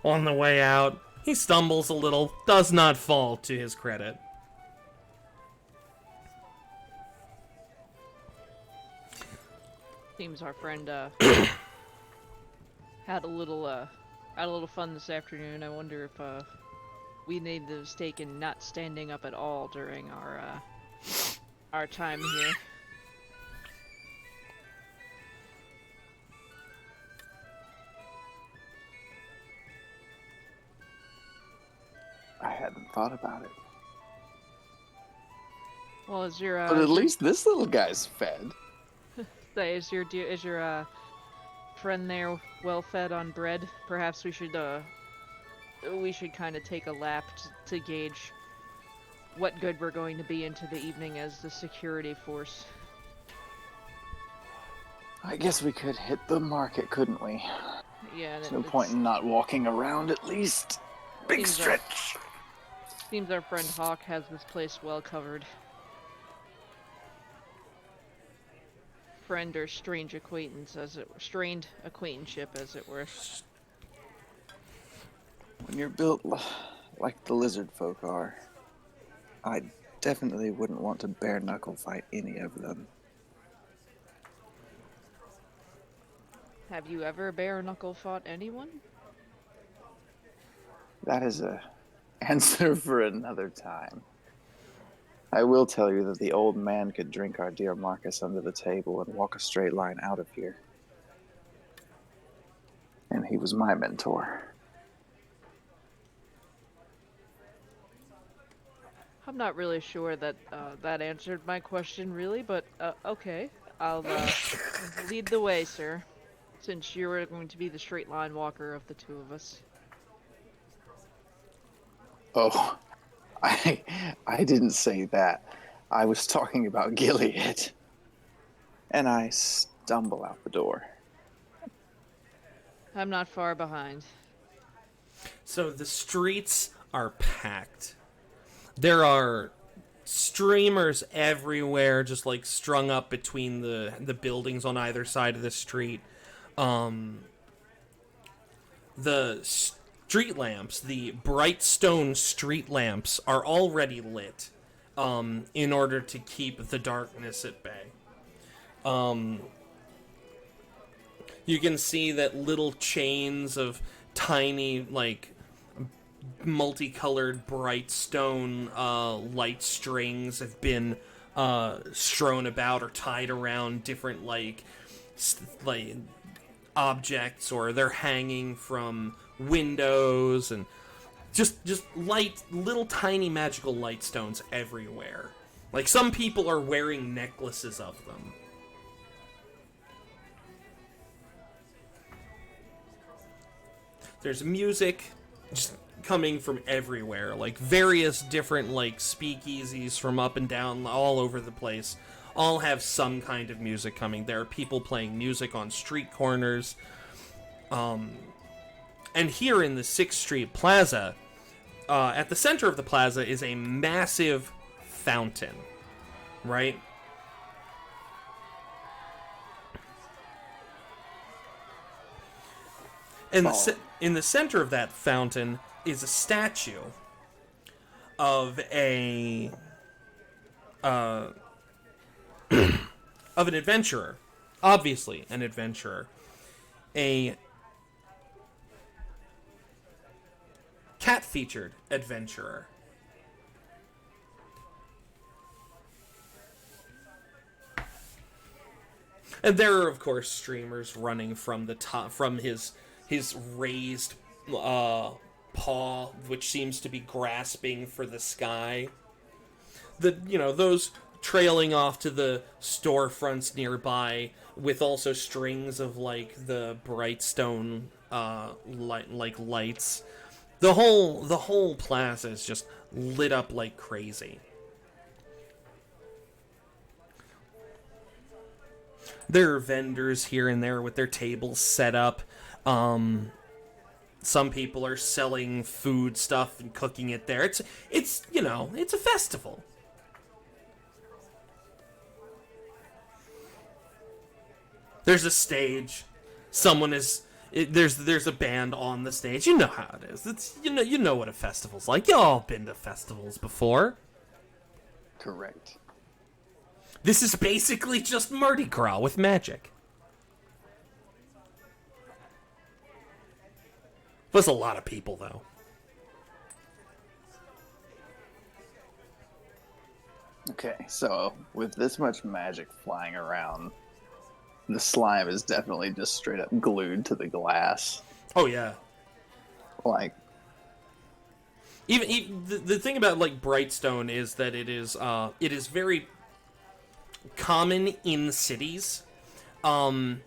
on the way out. He stumbles a little, does not fall to his credit. Seems our friend had a little fun this afternoon. I wonder if we made the mistake in not standing up at all during our time here. I hadn't thought about it. Well, is your But at least this little guy's fed. is your friend there well fed on bread? Perhaps we should kind of take a lap to gauge what good we're going to be into the evening as the security force. I guess we could hit the market, couldn't we? Yeah. There's no point in not walking around at least. Big Seems stretch. Seems our friend Hawk has this place well covered. Friend or strange acquaintance, strained acquaintanceship, as it were. When you're built like the lizard folk are, I definitely wouldn't want to bare knuckle fight any of them. Have you ever bare knuckle fought anyone? That is a answer for another time. I will tell you that the old man could drink our dear Marcus under the table and walk a straight line out of here. And he was my mentor. I'm not really sure that that answered my question, really, but okay. I'll lead the way, sir, since you are going to be the straight line walker of the two of us. Oh, I didn't say that. I was talking about Gilead. And I stumble out the door. I'm not far behind. So the streets are packed. There are streamers everywhere, just like strung up between the buildings on either side of the street. The street lamps, the bright stone street lamps, are already lit in order to keep the darkness at bay. You can see that little chains of tiny, like, multicolored bright stone light strings have been strewn about or tied around different like objects, or they're hanging from windows, and just light, little tiny magical light stones everywhere. Like, some people are wearing necklaces of them. There's music just coming from everywhere, like various different like speakeasies from up and down all over the place all have some kind of music coming. There are people playing music on street corners, and here in the 6th Street Plaza, at the center of the plaza is a massive fountain, right? And in the center of that fountain is a statue of of an adventurer, obviously an adventurer, a cat-featured adventurer. And there are, of course, streamers running from the top, from his raised paw, which seems to be grasping for the sky. Those trailing off to the storefronts nearby, with also strings of like the bright stone lights. The whole plaza is just lit up like crazy. There are vendors here and there with their tables set up. Some people are selling food stuff and cooking it there. It's a festival. There's a stage. Someone is there's a band on the stage. You know how it is. It's you know what a festival's like. Y'all been to festivals before. Correct. This is basically just Mardi Gras with magic. Was a lot of people though. Okay, so with this much magic flying around, the slime is definitely just straight up glued to the glass. Oh yeah. Like, Even the thing about like Brightstone is that it is very common in cities, and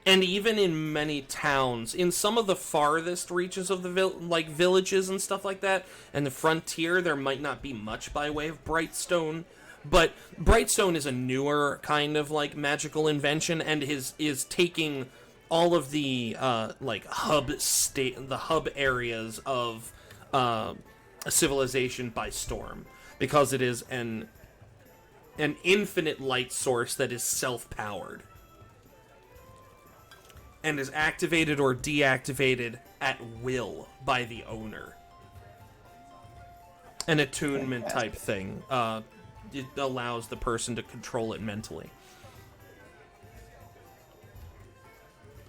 even in many towns. In some of the farthest reaches of the villages and stuff like that, and the frontier, there might not be much by way of Brightstone. But Brightstone is a newer kind of like magical invention, and is taking all of the hub areas of a civilization by storm, because it is an infinite light source that is self-powered and is activated or deactivated at will by the owner. An attunement type thing. It allows the person to control it mentally.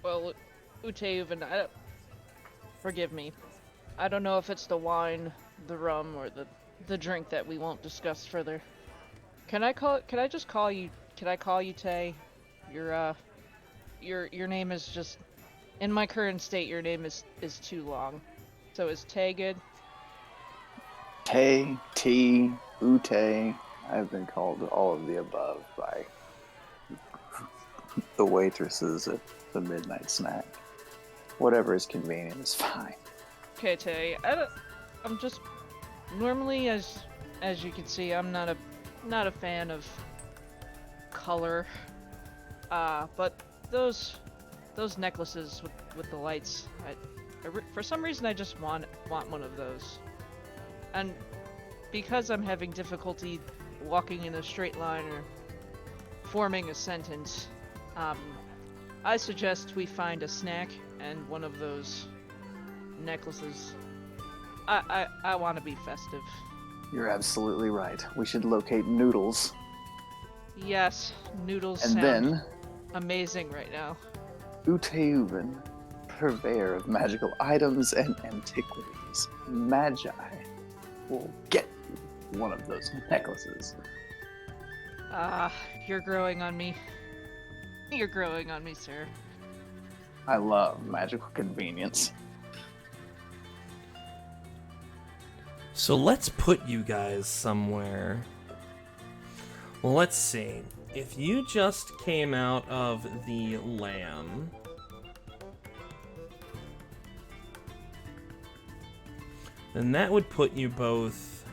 Well, Uteuven, forgive me. I don't know if it's the wine, the rum, or the drink that we won't discuss further. Can I just call you Tay? Your name is just, in my current state, your name is too long. So is Tay good? Tay, Tea, Ute. I've been called all of the above by the waitresses at the midnight snack. Whatever is convenient is fine. Okay, Tay. I'm just normally, as you can see, I'm not a fan of color. But those necklaces with the lights, for some reason I just want one of those. And because I'm having difficulty walking in a straight line or forming a sentence, I suggest we find a snack and one of those necklaces. I want to be festive. You're absolutely right. We should locate Noodles. Yes, noodles And sound then amazing right now. Uteuven, purveyor of magical items and antiquities, Magi, will get you one of those necklaces. You're growing on me. You're growing on me, sir. I love magical convenience. So let's put you guys somewhere. Well, let's see. If you just came out of the Lamb, then that would put you both...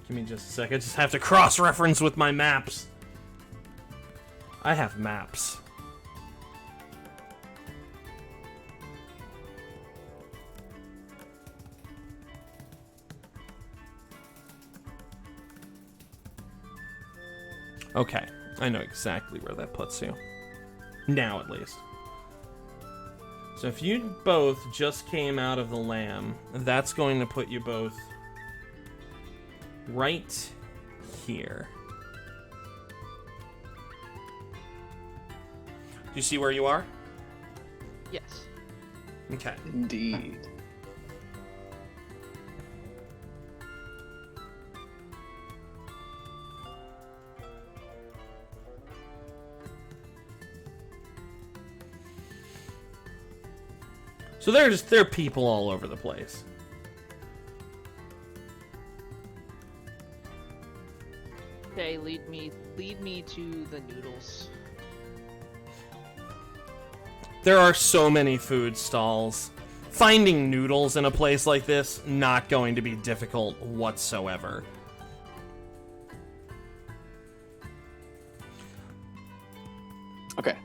Give me just a sec. I just have to cross-reference with my maps. I have maps. Okay, I know exactly where that puts you. Now, at least. So if you both just came out of the Lamb, that's going to put you both right here. Do you see where you are? Yes. Okay. Indeed. So there are people all over the place. Okay, lead me to the noodles. There are so many food stalls. Finding noodles in a place like this, not going to be difficult whatsoever. Okay.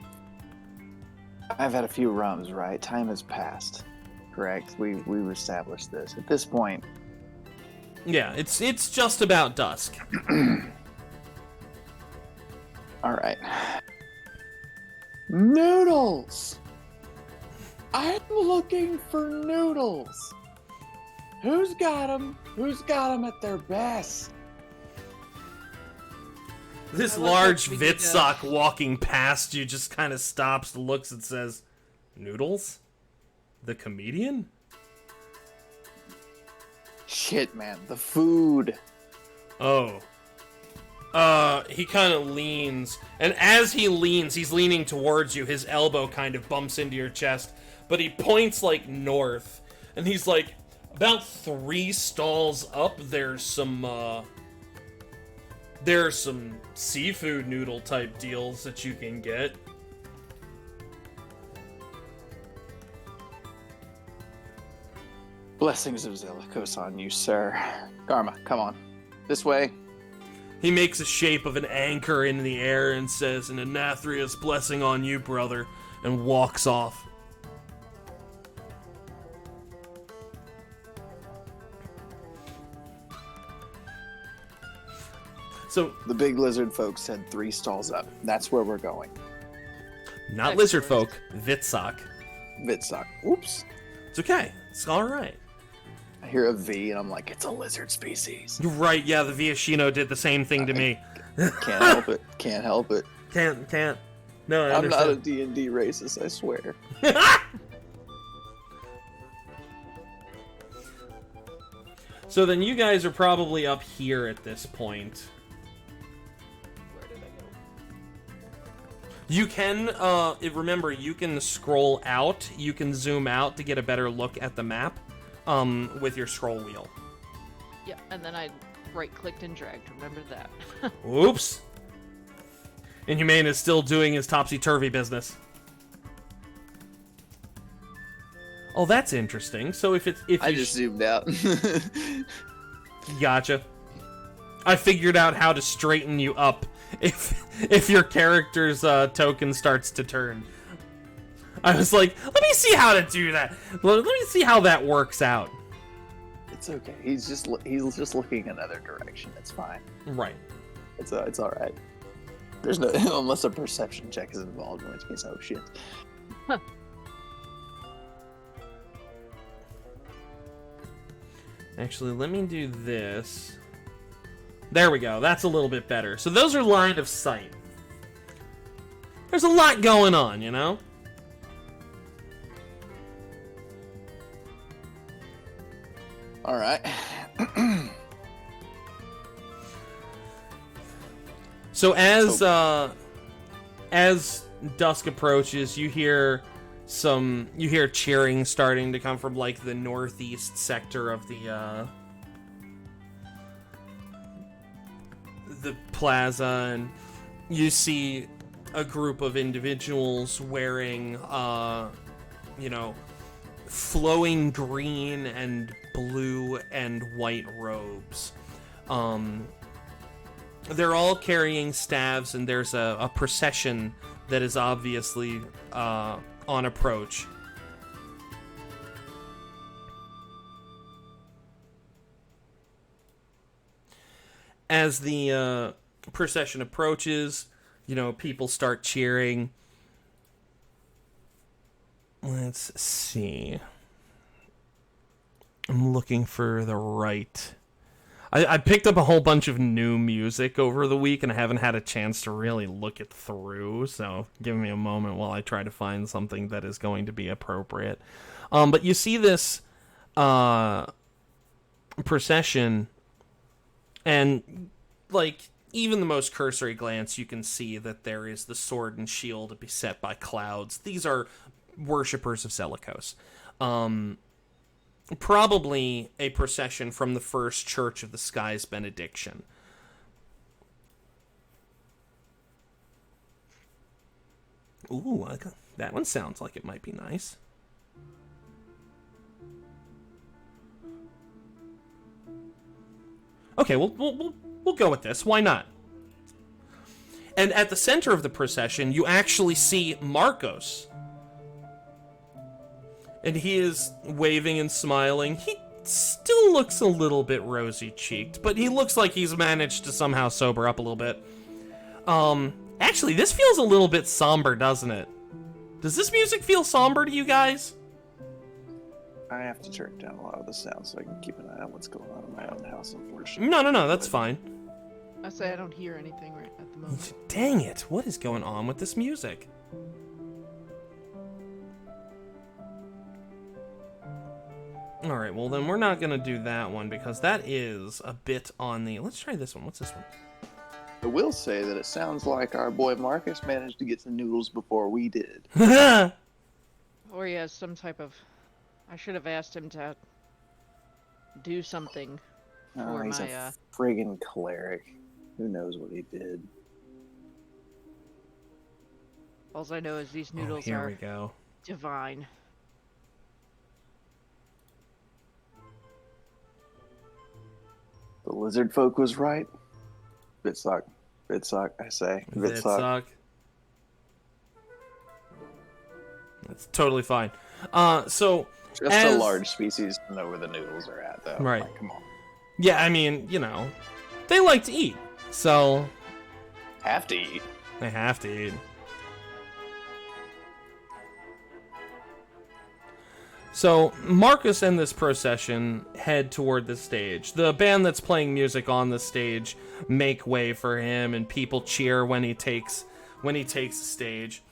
I've had a few rums, right? Time has passed. Correct? We've established this. At this point... Yeah, it's just about dusk. Alright. Noodles! I'm looking for noodles! Who's got them? Who's got them at their best? This I like large what we did, Vitsock walking past you just kind of stops, looks, and says, Noodles? The comedian? Shit, man, the food. Oh. He kind of leans, and as he leans, he's leaning towards you, his elbow kind of bumps into your chest, but he points, like, north, and he's like, about 3 stalls up, there's some seafood noodle type deals that you can get. Blessings of Zelikos on you, sir. Karma, come on. This way. He makes a shape of an anchor in the air and says, an Anathria's blessing on you, brother, and walks off. So, The big lizard folks said 3 stalls up. That's where we're going. not Excellent. lizard folk, Vitsock. Vitsock. Oops. It's okay. It's alright. I hear a V and I'm like, it's a lizard species. You're right, yeah, the Viashino did the same thing to me. Can't help it. Can't help it. Can't. No, I I'm not a understand. D&D racist, I swear. So then you guys are probably up here at this point. Where did I go? You can, remember, you can scroll out, you can zoom out to get a better look at the map, with your scroll wheel. Yeah, and then I right-clicked and dragged. Remember that. Oops! Inhumane is still doing his topsy-turvy business. Oh, that's interesting. So if I you just zoomed out. Gotcha. I figured out how to straighten you up if your character's token starts to turn. I was like, let me see how to do that. Let me see how that works out. It's okay. He's just looking another direction. It's fine. Right. It's all right. There's no unless a perception check is involved, in which case, oh shit. Actually, let me do this. There we go. That's a little bit better. So those are line of sight. There's a lot going on, you know? All right. So as dusk approaches, you hear cheering starting to come from like the northeast sector of the plaza, and you see a group of individuals wearing flowing green and blue and white robes. They're all carrying staves, and there's a procession that is obviously on approach. As the procession approaches, people start cheering. Let's see. I'm looking for the right... I picked up a whole bunch of new music over the week, and I haven't had a chance to really look it through, so give me a moment while I try to find something that is going to be appropriate. But you see this procession, and, like, even the most cursory glance, you can see that there is the sword and shield beset by clouds. These are worshippers of Zelikos. Probably a procession from the First Church of the Sky's Benediction. Ooh, that one sounds like it might be nice. Okay, we'll go with this. Why not? And at the center of the procession, you actually see Marcos. And he is waving and smiling. He still looks a little bit rosy-cheeked, but he looks like he's managed to somehow sober up a little bit. Actually, this feels a little bit somber, doesn't it? Does this music feel somber to you guys? I have to turn down a lot of the sound so I can keep an eye on what's going on in my own house, unfortunately. No, that's fine. I say I don't hear anything right at the moment. Dang it, what is going on with this music? Alright, well then we're not gonna do that one because that is a bit on the... Let's try this one. What's this one? I will say that it sounds like our boy Marcus managed to get some noodles before we did. Or he has some type of... I should have asked him to do something Oh, for he's my, a friggin' cleric. Who knows what he did? All I know is these Oh, noodles here are we go. divine. The lizard folk was right. Vitsock, I say. Vitsock. That's totally fine. So... Just as... a large species to know where the noodles are at, though. Right. Like, come on. Yeah, I mean, you know, they like to eat, so... Have to eat. They have to eat. So, Marcus and this procession head toward the stage. The band that's playing music on the stage make way for him, and people cheer when he takes the stage.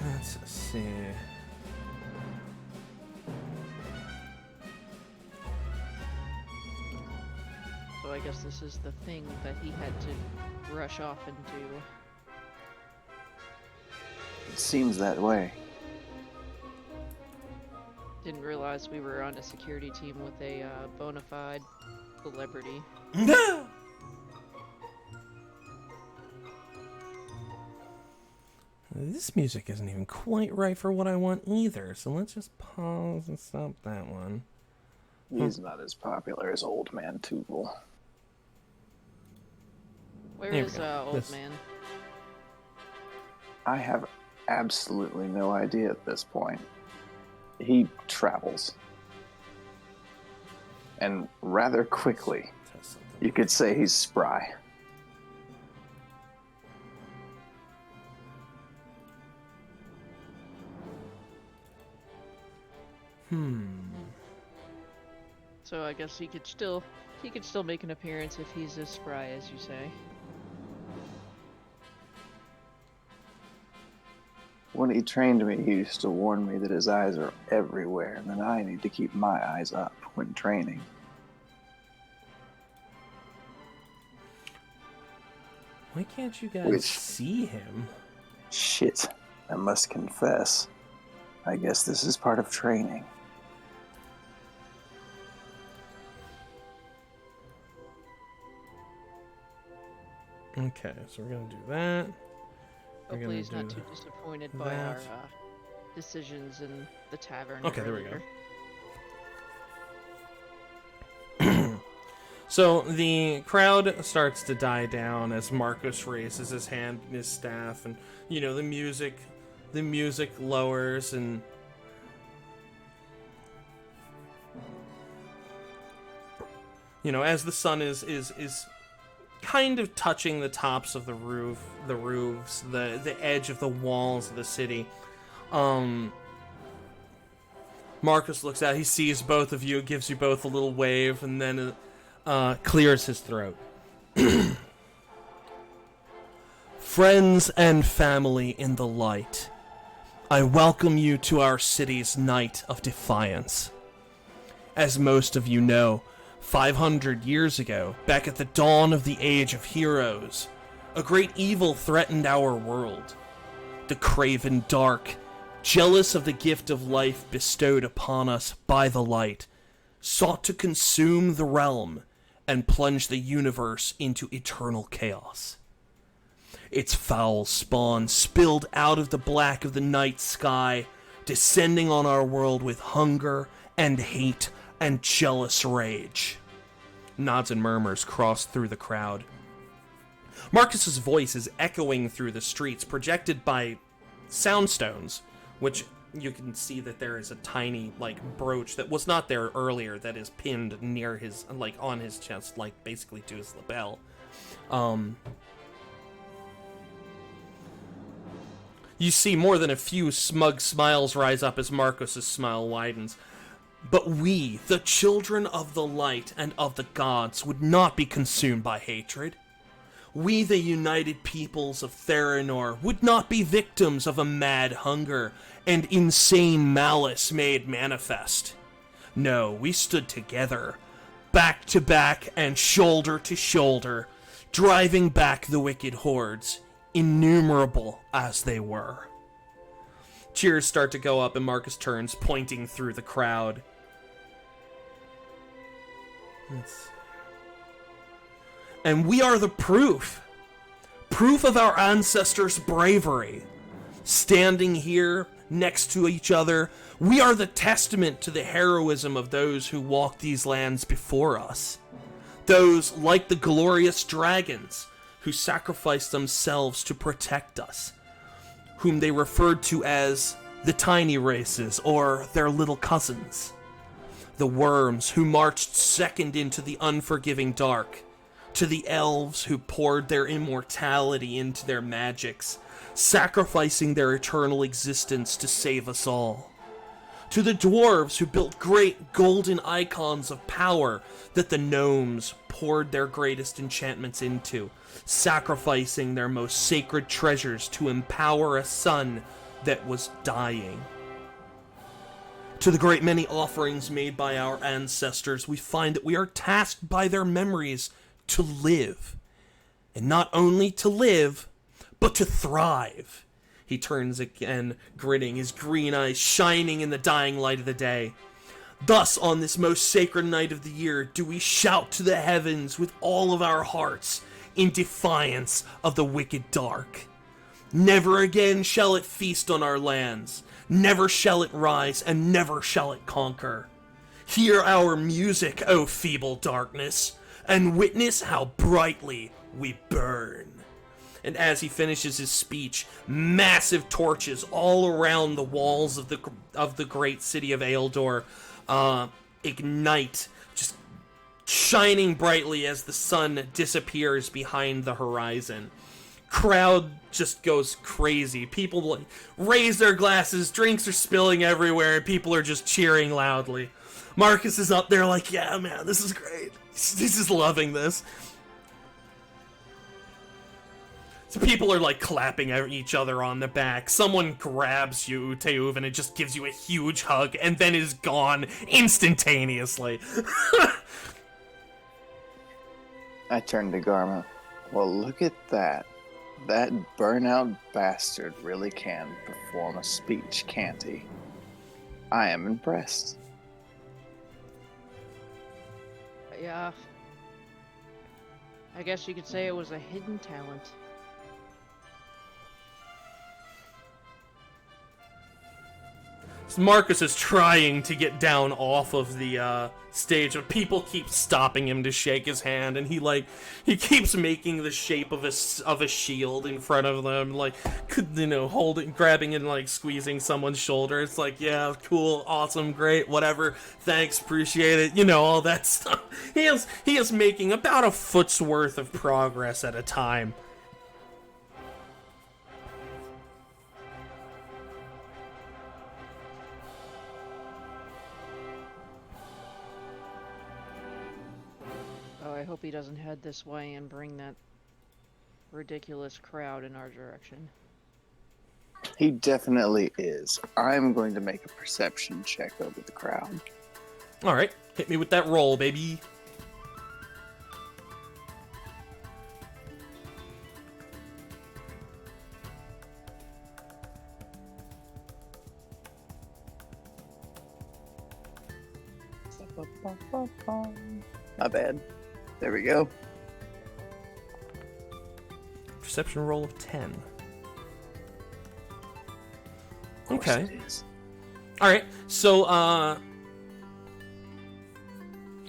Let's see. So I guess this is the thing that he had to rush off and do. It seems that way. Didn't realize we were on a security team with a bona fide celebrity. This music isn't even quite right for what I want either, so let's just pause and stop that one. He's not as popular as Old Man Tootle. Where There we is go. old This- man? I have absolutely no idea at this point. He travels. And rather quickly. Test something. You could say he's spry. So I guess he could still make an appearance if he's as spry as you say. When he trained me, he used to warn me that his eyes are everywhere, and that I need to keep my eyes up when training. Why can't you guys Which- see him? Shit, I must confess. I guess this is part of training. Okay, so we're gonna do that. We're Hopefully gonna he's not do too disappointed by our that. decisions in the tavern. Okay, there we go. earlier. So the crowd starts to die down as Marcus raises his hand and his staff, and you know the music lowers, and you know as the sun is kind of touching the tops of the roofs, the edge of the walls of the city. Marcus looks out. He sees both of you, gives you both a little wave, and then clears his throat. Friends and family in the light, I welcome you to our city's night of defiance. As most of you know, 500 years ago, back at the dawn of the Age of Heroes, a great evil threatened our world. The craven dark, jealous of the gift of life bestowed upon us by the light, sought to consume the realm and plunge the universe into eternal chaos. Its foul spawn spilled out of the black of the night sky, descending on our world with hunger and hate and jealous rage. Nods and murmurs cross through the crowd. Marcus's voice is echoing through the streets, projected by soundstones, which you can see that there is a tiny, like, brooch that was not there earlier that is pinned near his, like, on his chest, like, basically to his lapel. You see more than a few smug smiles rise up as Marcus's smile widens. But we, the children of the light and of the gods, would not be consumed by hatred. We, the united peoples of Theranor, would not be victims of a mad hunger and insane malice made manifest. No, we stood together, back to back and shoulder to shoulder, driving back the wicked hordes, innumerable as they were. Cheers start to go up and Marcus turns, pointing through the crowd. And we are the proof of our ancestors' bravery. Standing here next to each other, we are the testament to the heroism of those who walked these lands before us. Those, like the glorious dragons, who sacrificed themselves to protect us, whom they referred to as the tiny races or their little cousins. The worms who marched second into the unforgiving dark, to the elves who poured their immortality into their magics, sacrificing their eternal existence to save us all. To the dwarves who built great golden icons of power that the gnomes poured their greatest enchantments into, sacrificing their most sacred treasures to empower a sun that was dying. To the great many offerings made by our ancestors, we find that we are tasked by their memories to live. And not only to live, but to thrive. He turns again, grinning, his green eyes shining in the dying light of the day. Thus, on this most sacred night of the year, do we shout to the heavens with all of our hearts, in defiance of the wicked dark. Never again shall it feast on our lands. Never shall it rise, and never shall it conquer. Hear our music, O feeble darkness, and witness how brightly we burn. And as he finishes his speech, massive torches all around the walls of the great city of Aeldor ignite, just shining brightly as the sun disappears behind the horizon. Crowd just goes crazy. People like raise their glasses, drinks are spilling everywhere, and people are just cheering loudly. Marcus is up there like, yeah, man, this is great. He's just loving this. So people are like clapping each other on the back. Someone grabs you, Teuv, and it just gives you a huge hug, and then is gone instantaneously. I turned to Garma. Well, look at that. That burnout bastard really can perform a speech, can't he? I am impressed. Yeah. I guess you could say it was a hidden talent. Marcus is trying to get down off of the stage, but people keep stopping him to shake his hand, and he keeps making the shape of a shield in front of them, like, holding, grabbing and like squeezing someone's shoulder. It's like, yeah, cool, awesome, great, whatever, thanks, appreciate it, all that stuff. He is making about a foot's worth of progress at a time. I hope he doesn't head this way and bring that ridiculous crowd in our direction. He definitely is. I'm going to make a perception check over the crowd. Alright, hit me with that roll, baby. My bad. There we go. Perception roll of 10. Okay. Alright, so,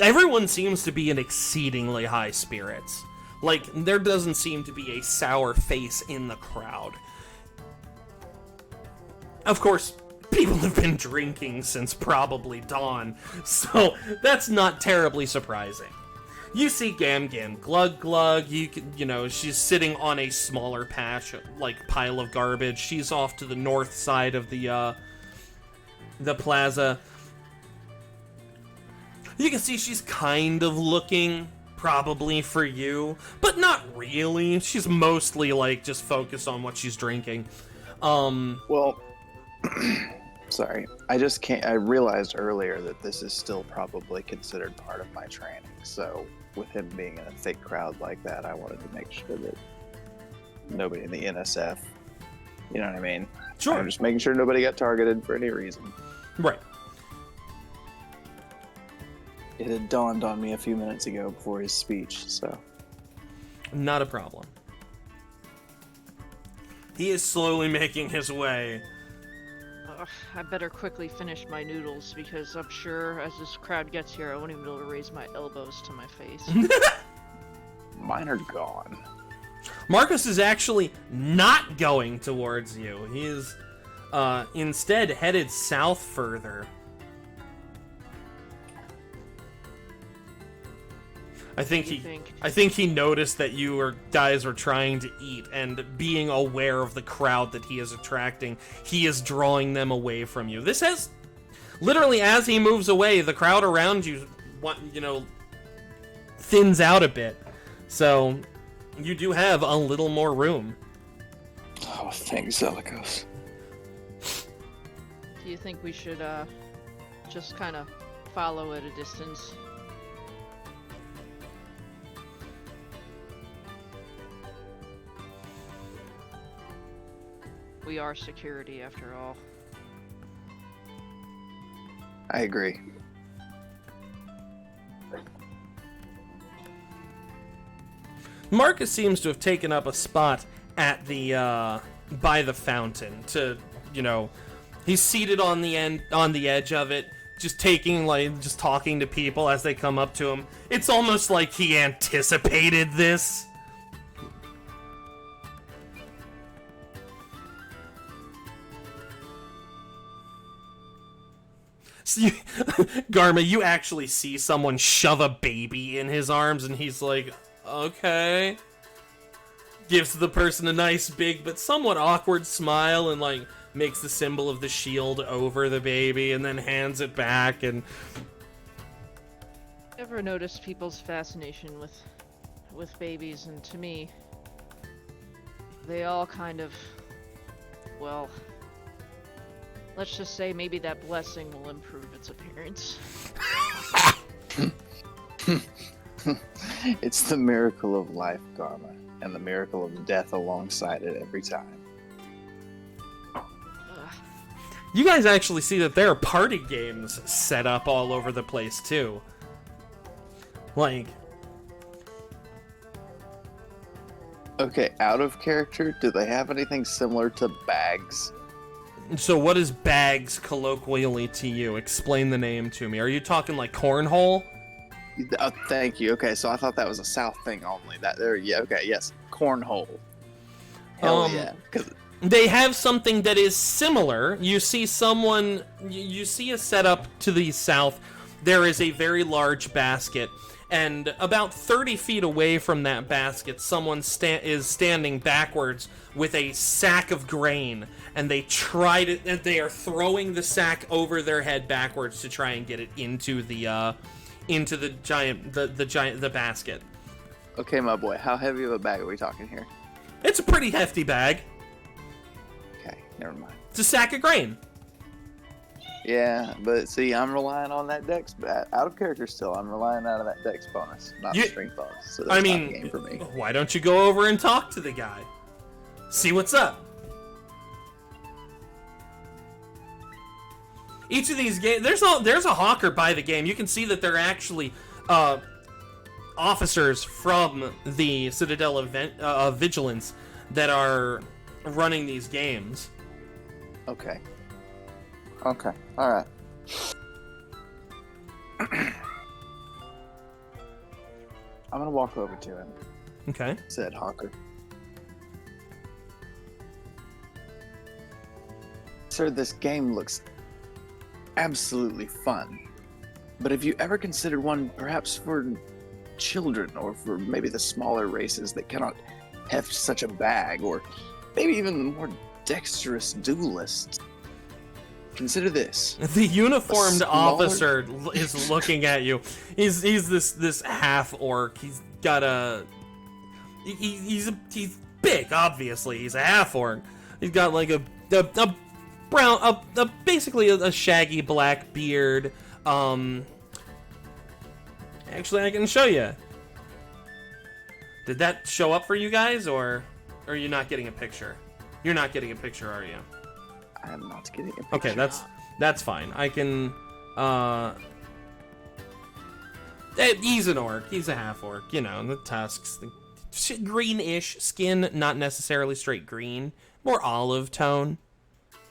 everyone seems to be in exceedingly high spirits. Like, there doesn't seem to be a sour face in the crowd. Of course, people have been drinking since probably dawn, so that's not terribly surprising. You see Gam Gam Glug Glug. She's sitting on a smaller pile of garbage. She's off to the north side of the plaza. You can see she's kind of looking probably for you, but not really. She's mostly just focused on what she's drinking. Well, sorry. I realized earlier that this is still probably considered part of my training. So with him being in a thick crowd like that, I wanted to make sure that nobody in the NSF, you know what I mean? Sure. I'm just making sure nobody got targeted for any reason. Right. It had dawned on me a few minutes ago before his speech, so. Not a problem. He is slowly making his way. I better quickly finish my noodles because I'm sure as this crowd gets here, I won't even be able to raise my elbows to my face. Mine are gone. Marcus is actually not going towards you. He is instead headed south further. I think he noticed that you guys were trying to eat, and being aware of the crowd that he is attracting, he is drawing them away from you. This has literally, as he moves away, the crowd around you, thins out a bit. So you do have a little more room. Oh, thanks, Zelikos. Do you think we should just kind of follow at a distance? We are security, after all. I agree. Marcus seems to have taken up a spot at the by the fountain to, he's seated on the edge of it, just talking to people as they come up to him. It's almost like he anticipated this. Garma, you actually see someone shove a baby in his arms, and he's like, okay. Gives the person a nice big but somewhat awkward smile and makes the symbol of the shield over the baby and then hands it back. And ever noticed people's fascination with babies? And to me, they all kind of, well, let's just say maybe that blessing will improve its appearance. It's the miracle of life, Garma, and the miracle of death alongside it every time. you guys actually see that there are party games set up all over the place, too. Okay, out of character, do they have anything similar to bags? So what is bags colloquially to you? Explain the name to me. Are you talking cornhole? Thank you. Okay, so I thought that was a South thing only. Yes, cornhole. Hell yeah. 'Cause they have something that is similar. You see you see a setup to the south. There is a very large basket, and about 30 feet away from that basket, someone is standing backwards with a sack of grain, and they are throwing the sack over their head backwards to try and get it into the basket. Okay, my boy, how heavy of a bag are we talking here? It's a pretty hefty bag. Okay, never mind. It's a sack of grain. Yeah, but see, I'm relying on that dex, out of character still. I'm relying on that dex bonus, not the strength bonus. So that's not the game for me. Why don't you go over and talk to the guy? See what's up. Each of these games, there's a hawker by the game. You can see that they're actually officers from the Citadel of Vigilance that are running these games. Okay, all right. I'm gonna walk over to him. Okay. Said Hawker. sir, this game looks absolutely fun. But have you ever considered one perhaps for children, or for maybe the smaller races that cannot heft such a bag, or maybe even the more dexterous duelists? Consider this. The uniformed smaller- officer is looking at you. He's this half orc. He's got a he's big. Obviously, he's a half orc. He's got like a brown basically a shaggy black beard. Actually, I can show you. Did that show up for you guys, or are you not getting a picture? You're not getting a picture, are you? I'm not getting a picture. Okay, that's fine. I can. He's an orc. He's a half orc. You know, the tusks, the greenish skin, not necessarily straight green, more olive tone,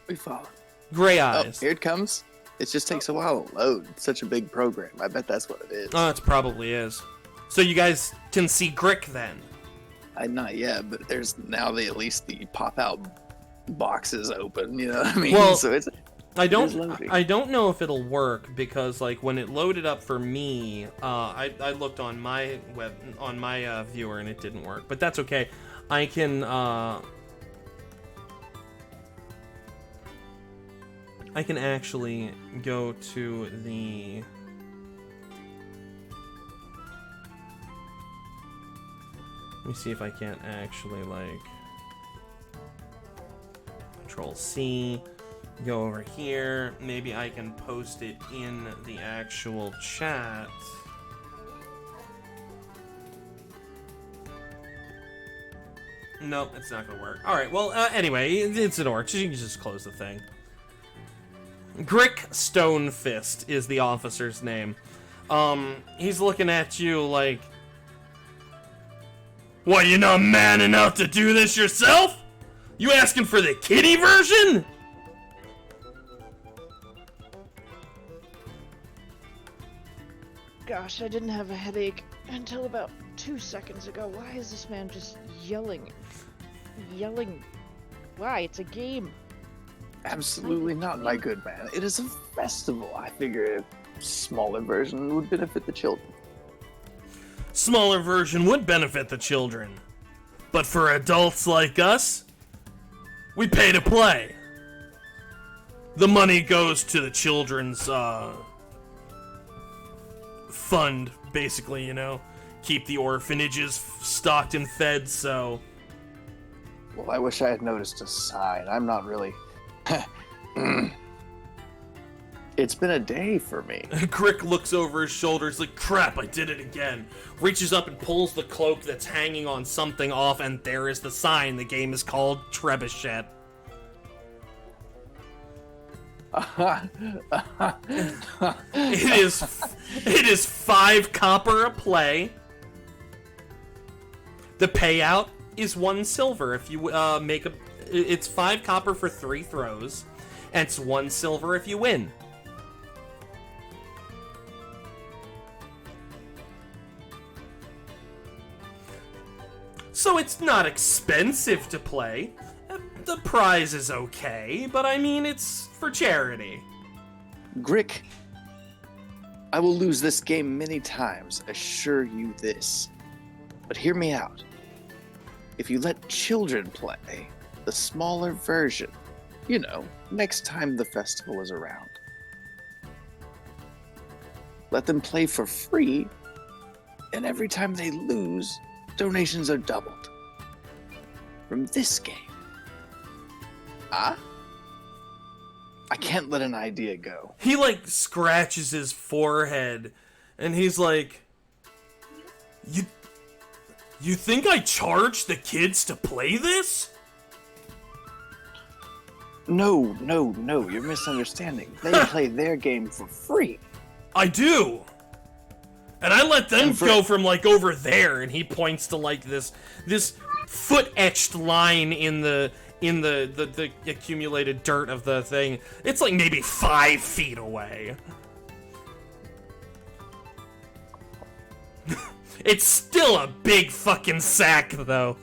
We follow. gray Oh, eyes. here it comes. It just takes a while to load. It's such a big program. I bet that's what it is. Oh, it probably is. So you guys can see Grick then. Not yet, but there's now at least the pop-out boxes open. You know what I mean? Well, so it's I is don't. loading. I don't know if it'll work because, like, when it loaded up for me, I looked on my viewer and it didn't work. But that's okay. I can. I can actually go to the. Let me see if I can't actually like. Control C. Go over here. Maybe I can post it in the actual chat. Nope, it's not gonna work. Alright, well, anyway, it's an orc. You can just close the thing. Grick Stonefist is the officer's name. He's looking at you like... What, you not man enough to do this yourself? You asking for the kiddie version? Gosh, I didn't have a headache until about 2 seconds ago. Why is this man just yelling? Yelling. Why? It's a game. absolutely not, my good man. It is a festival. I figure a smaller version would benefit the children. Smaller version would benefit the children. But for adults like us, we pay to play. The money goes to the children's, fund, basically, you know. Keep the orphanages stocked and fed, so... Well, I wish I had noticed a sign. I'm not really... It's been a day for me. Crick looks over his shoulders like, crap, I did it again. Reaches up and pulls the cloak that's hanging on something off, and there is the sign. The game is called Trebuchet. It is 5 copper a play. The payout is 1 silver if you make a. It's 5 copper for 3 throws, and it's 1 silver if you win. So it's not expensive to play. The prize is okay, but I mean, it's for charity. Grick, I will lose this game many times, assure you this. But hear me out. If you let children play, the smaller version, you know, next time the festival is around, let them play for free, and every time they lose, donations are doubled. From this game. Ah? I can't let an idea go. He like scratches his forehead and he's like, You think I charge the kids to play this? No, you're misunderstanding. They play their game for free. I do. And I let them go from like over there, and he points to like this foot etched line in the accumulated dirt of the thing. It's like maybe 5 feet away. It's still a big fucking sack, though.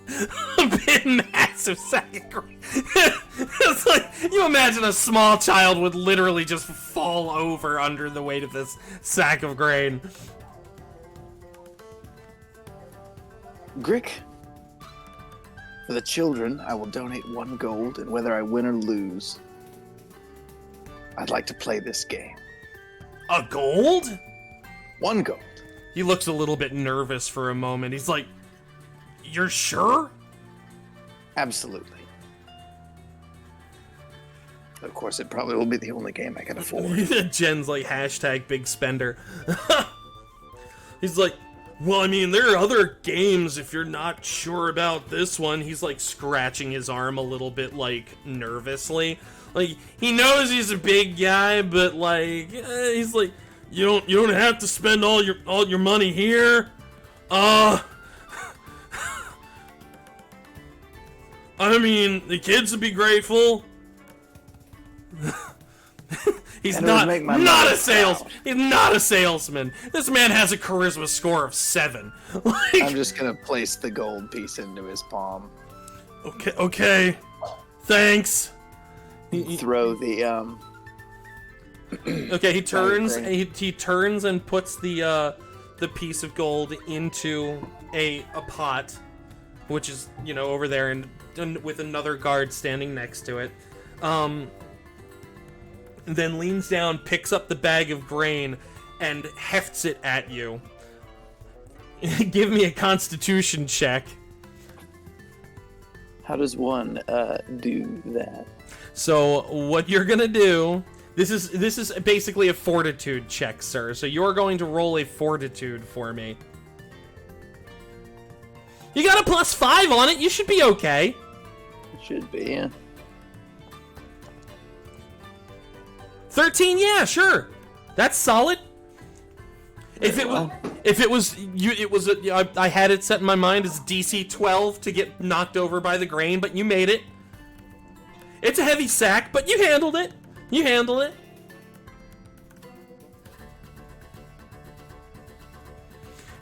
A big, massive sack of grain. It's like, you imagine a small child would literally just fall over under the weight of this sack of grain. Grick, for the children, I will donate 1 gold, and whether I win or lose, I'd like to play this game. A gold? 1 gold. He looks a little bit nervous for a moment. He's like, "You're sure?" Absolutely. Of course, it probably will be the only game I can afford. Jen's like, hashtag big spender. He's like, "Well, I mean, there are other games if you're not sure about this one." He's like scratching his arm a little bit, like, nervously. Like, he knows he's a big guy, but like, he's like, you don't have to spend all your money here. I mean, the kids would be grateful. He's not a salesman. He's not a salesman. This man has a charisma score of 7. Like, I'm just gonna place the gold piece into his palm. Okay. Thanks. Throw the Okay, he turns. Sorry, He turns and puts the piece of gold into a pot, which is, you know, over there, and with another guard standing next to it. Then leans down, picks up the bag of grain, and hefts it at you. Give me a Constitution check. How does one do that? So what you're gonna do? This is basically a fortitude check, sir. So you're going to roll a fortitude for me. You got a +5 on it. You should be okay. It should be, yeah. 13, yeah, sure. That's solid. If it was I had it set in my mind as DC 12 to get knocked over by the grain, but you made it. It's a heavy sack, but you handled it. You handled it.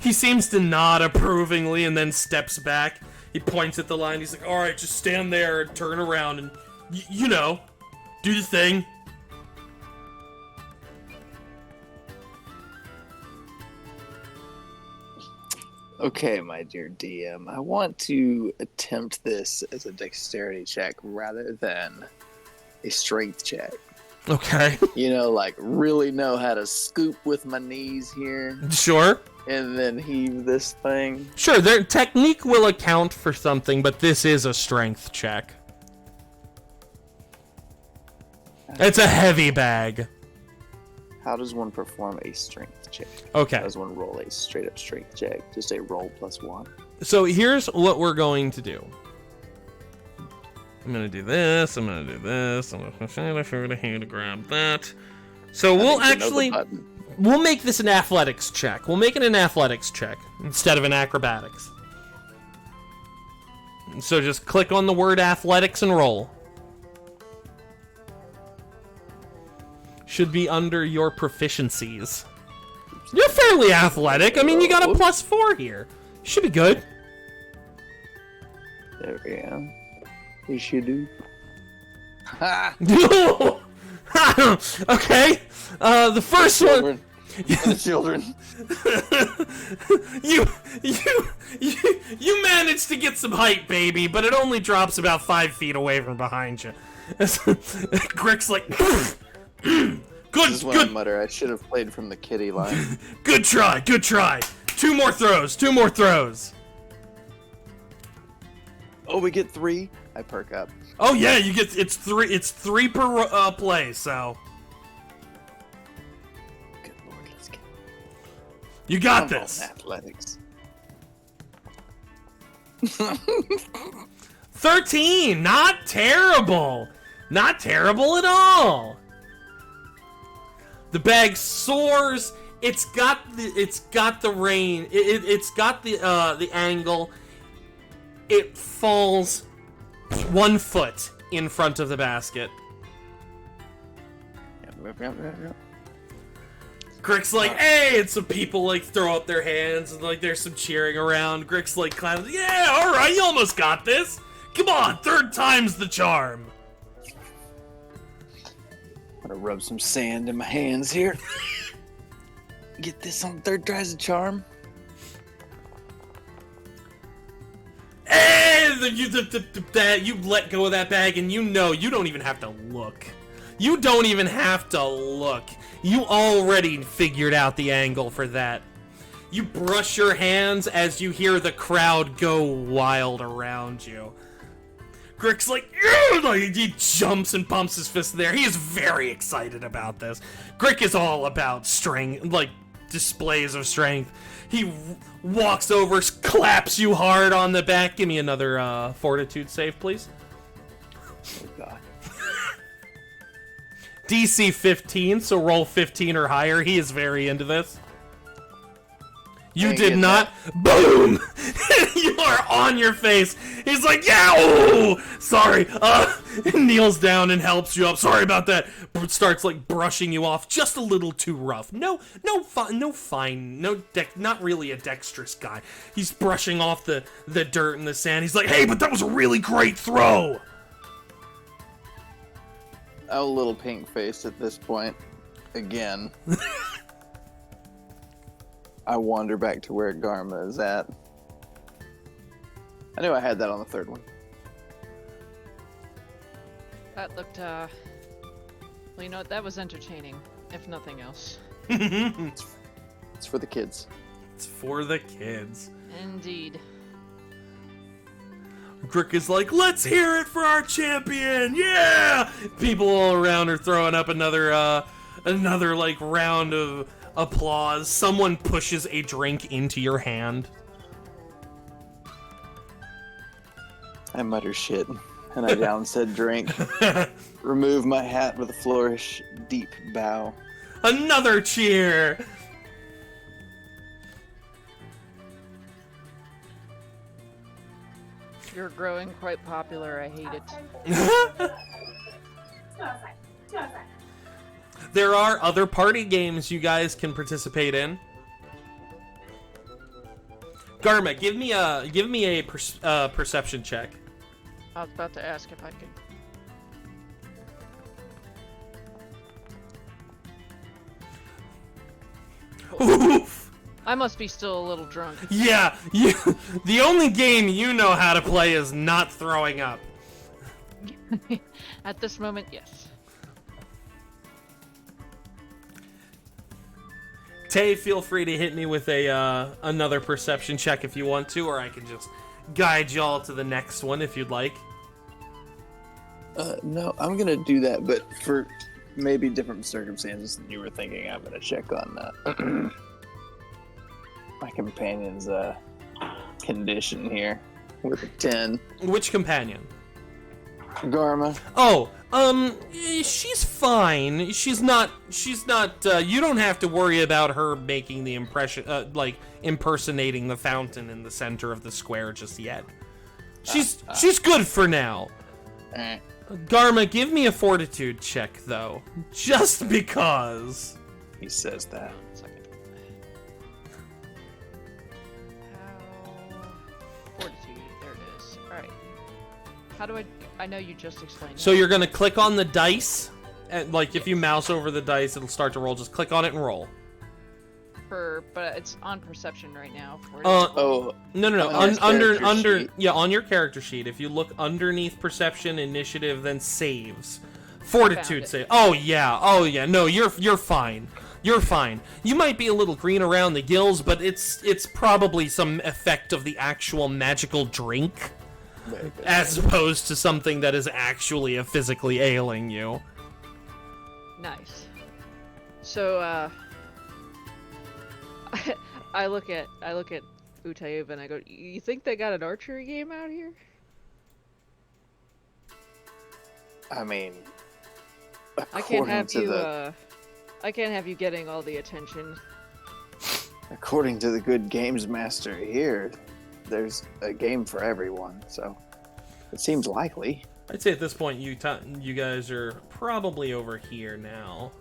He seems to nod approvingly and then steps back. He points at the line. He's like, "All right, just stand there and turn around and you know, do the thing." Okay, my dear DM, I want to attempt this as a dexterity check rather than a strength check. Okay. You know, like really know how to scoop with my knees here Sure. and then heave this thing. Sure, their technique will account for something, but this is a strength check. It's a heavy bag. How does one perform a strength check? Okay. How does one roll a straight up strength check? Just a roll +1. So here's what we're going to do. I'm gonna do this. I'm gonna do this. I'm gonna here to grab that. So we'll make this an athletics check. We'll make it an athletics check instead of an acrobatics. So just click on the word athletics and roll. Should be under your proficiencies. You're fairly athletic. I mean, you got a +4 here. Should be good. There we go. You should do. Ha! Okay. The first one. The children. You managed to get some height, baby, but it only drops about 5 feet away from behind you. Grick's like, This is when I good, mutter, I should have played from the kitty line. good try, good try. 2 more throws, 2 more throws. Oh, we get 3? I perk up. Oh yeah, you get it's three per play, so Good lord, let's get. you got I'm this. on athletics. 13, not terrible. Not terrible at all. The bag soars. It's got the rain. It's got the angle. It falls 1 foot in front of the basket. Yep. Grick's like, hey, and some people like throw up their hands and like there's some cheering around. Grick's like claps, yeah, all right, you almost got this. Come on, third time's the charm. I'm gonna rub some sand in my hands here. Get this on third try's a charm. And you let go of that bag, and you know you don't even have to look. You don't even have to look. You already figured out the angle for that. You brush your hands as you hear the crowd go wild around you. Grick's like, yeah! Like, he jumps and pumps his fist in there. He is very excited about this. Grick is all about strength, like displays of strength. He walks over, claps you hard on the back. Give me another fortitude save, please. Oh god. DC 15, so roll 15 or higher. He is very into this. You Dang did it, not. Boom! You are on your face. He's like, yeah, oh, sorry. Kneels down and helps you up. Sorry about that. Starts like brushing you off just a little too rough. Not really a dexterous guy. He's brushing off the dirt and the sand. He's like, hey, but that was a really great throw. I'm a little pink-faced at this point. Again. I wander back to where Garma is at. I knew I had that on the third one. That looked, well, you know what? That was entertaining, if nothing else. It's for the kids. It's for the kids. Indeed. Grick is like, let's hear it for our champion, yeah! People all around are throwing up another like round of applause. Someone pushes a drink into your hand. I mutter shit, and I down said drink. Remove my hat with a flourish, deep bow. Another cheer! You're growing quite popular. I hate it. There are other party games you guys can participate in. Garma, give me a perception check. I was about to ask if I could. Oof. I must be still a little drunk. Yeah, the only game you know how to play is not throwing up. At this moment, yes. Tay, feel free to hit me with a another perception check if you want to, or I can just guide y'all to the next one if you'd like. No, I'm gonna do that, but for maybe different circumstances than you were thinking. I'm gonna check on my companion's condition here with a 10. Which companion? Garma. Oh, she's fine. She's not, you don't have to worry about her making the impression, like, impersonating the fountain in the center of the square just yet. She's good for now. Garma, give me a fortitude check, though. Just because. He says that. Fortitude, there it is. Alright. How do I know you just explained So that. you're gonna click on the dice, and, like, if you mouse over the dice, it'll start to roll. Just click on it and roll. But it's on perception right now. Oh, No. On his character sheet. Yeah, on your character sheet. If you look underneath perception, initiative, then saves, fortitude it. save. Oh yeah. No, you're fine. You're fine. You might be a little green around the gills, but it's probably some effect of the actual magical drink, as opposed to something that is actually physically ailing you. Nice. So, I look at Utayuba and I go, you think they got an archery game out here? I mean, I can't have to you, the I can't have you getting all the attention. according to the good games master here, there's a game for everyone. So it seems likely. I'd say at this point you guys are probably over here now.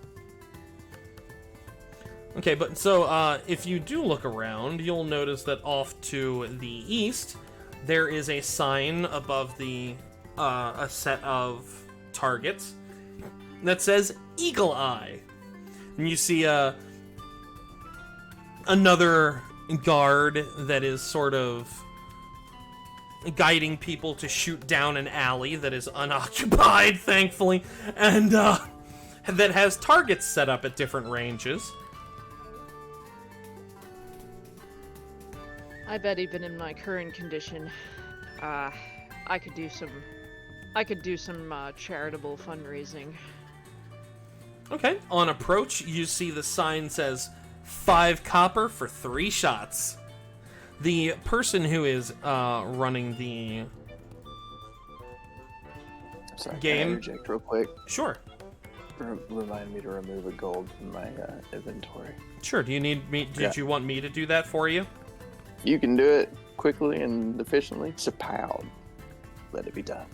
Okay, but so if you do look around, you'll notice that off to the east, there is a sign above the a set of targets that says Eagle Eye. And you see another guard that is sort of guiding people to shoot down an alley that is unoccupied, thankfully, and that has targets set up at different ranges. I bet even in my current condition, I could do some charitable fundraising. Okay. On approach, you see the sign says 5 copper for 3 shots. The person who is running the Sorry, game. Can I interject real quick? Sure. Remind me to remove a gold from my inventory. Sure. Do you need me? Did Yeah. you want me to do that for you? You can do it quickly and efficiently. Chapow. Let it be done.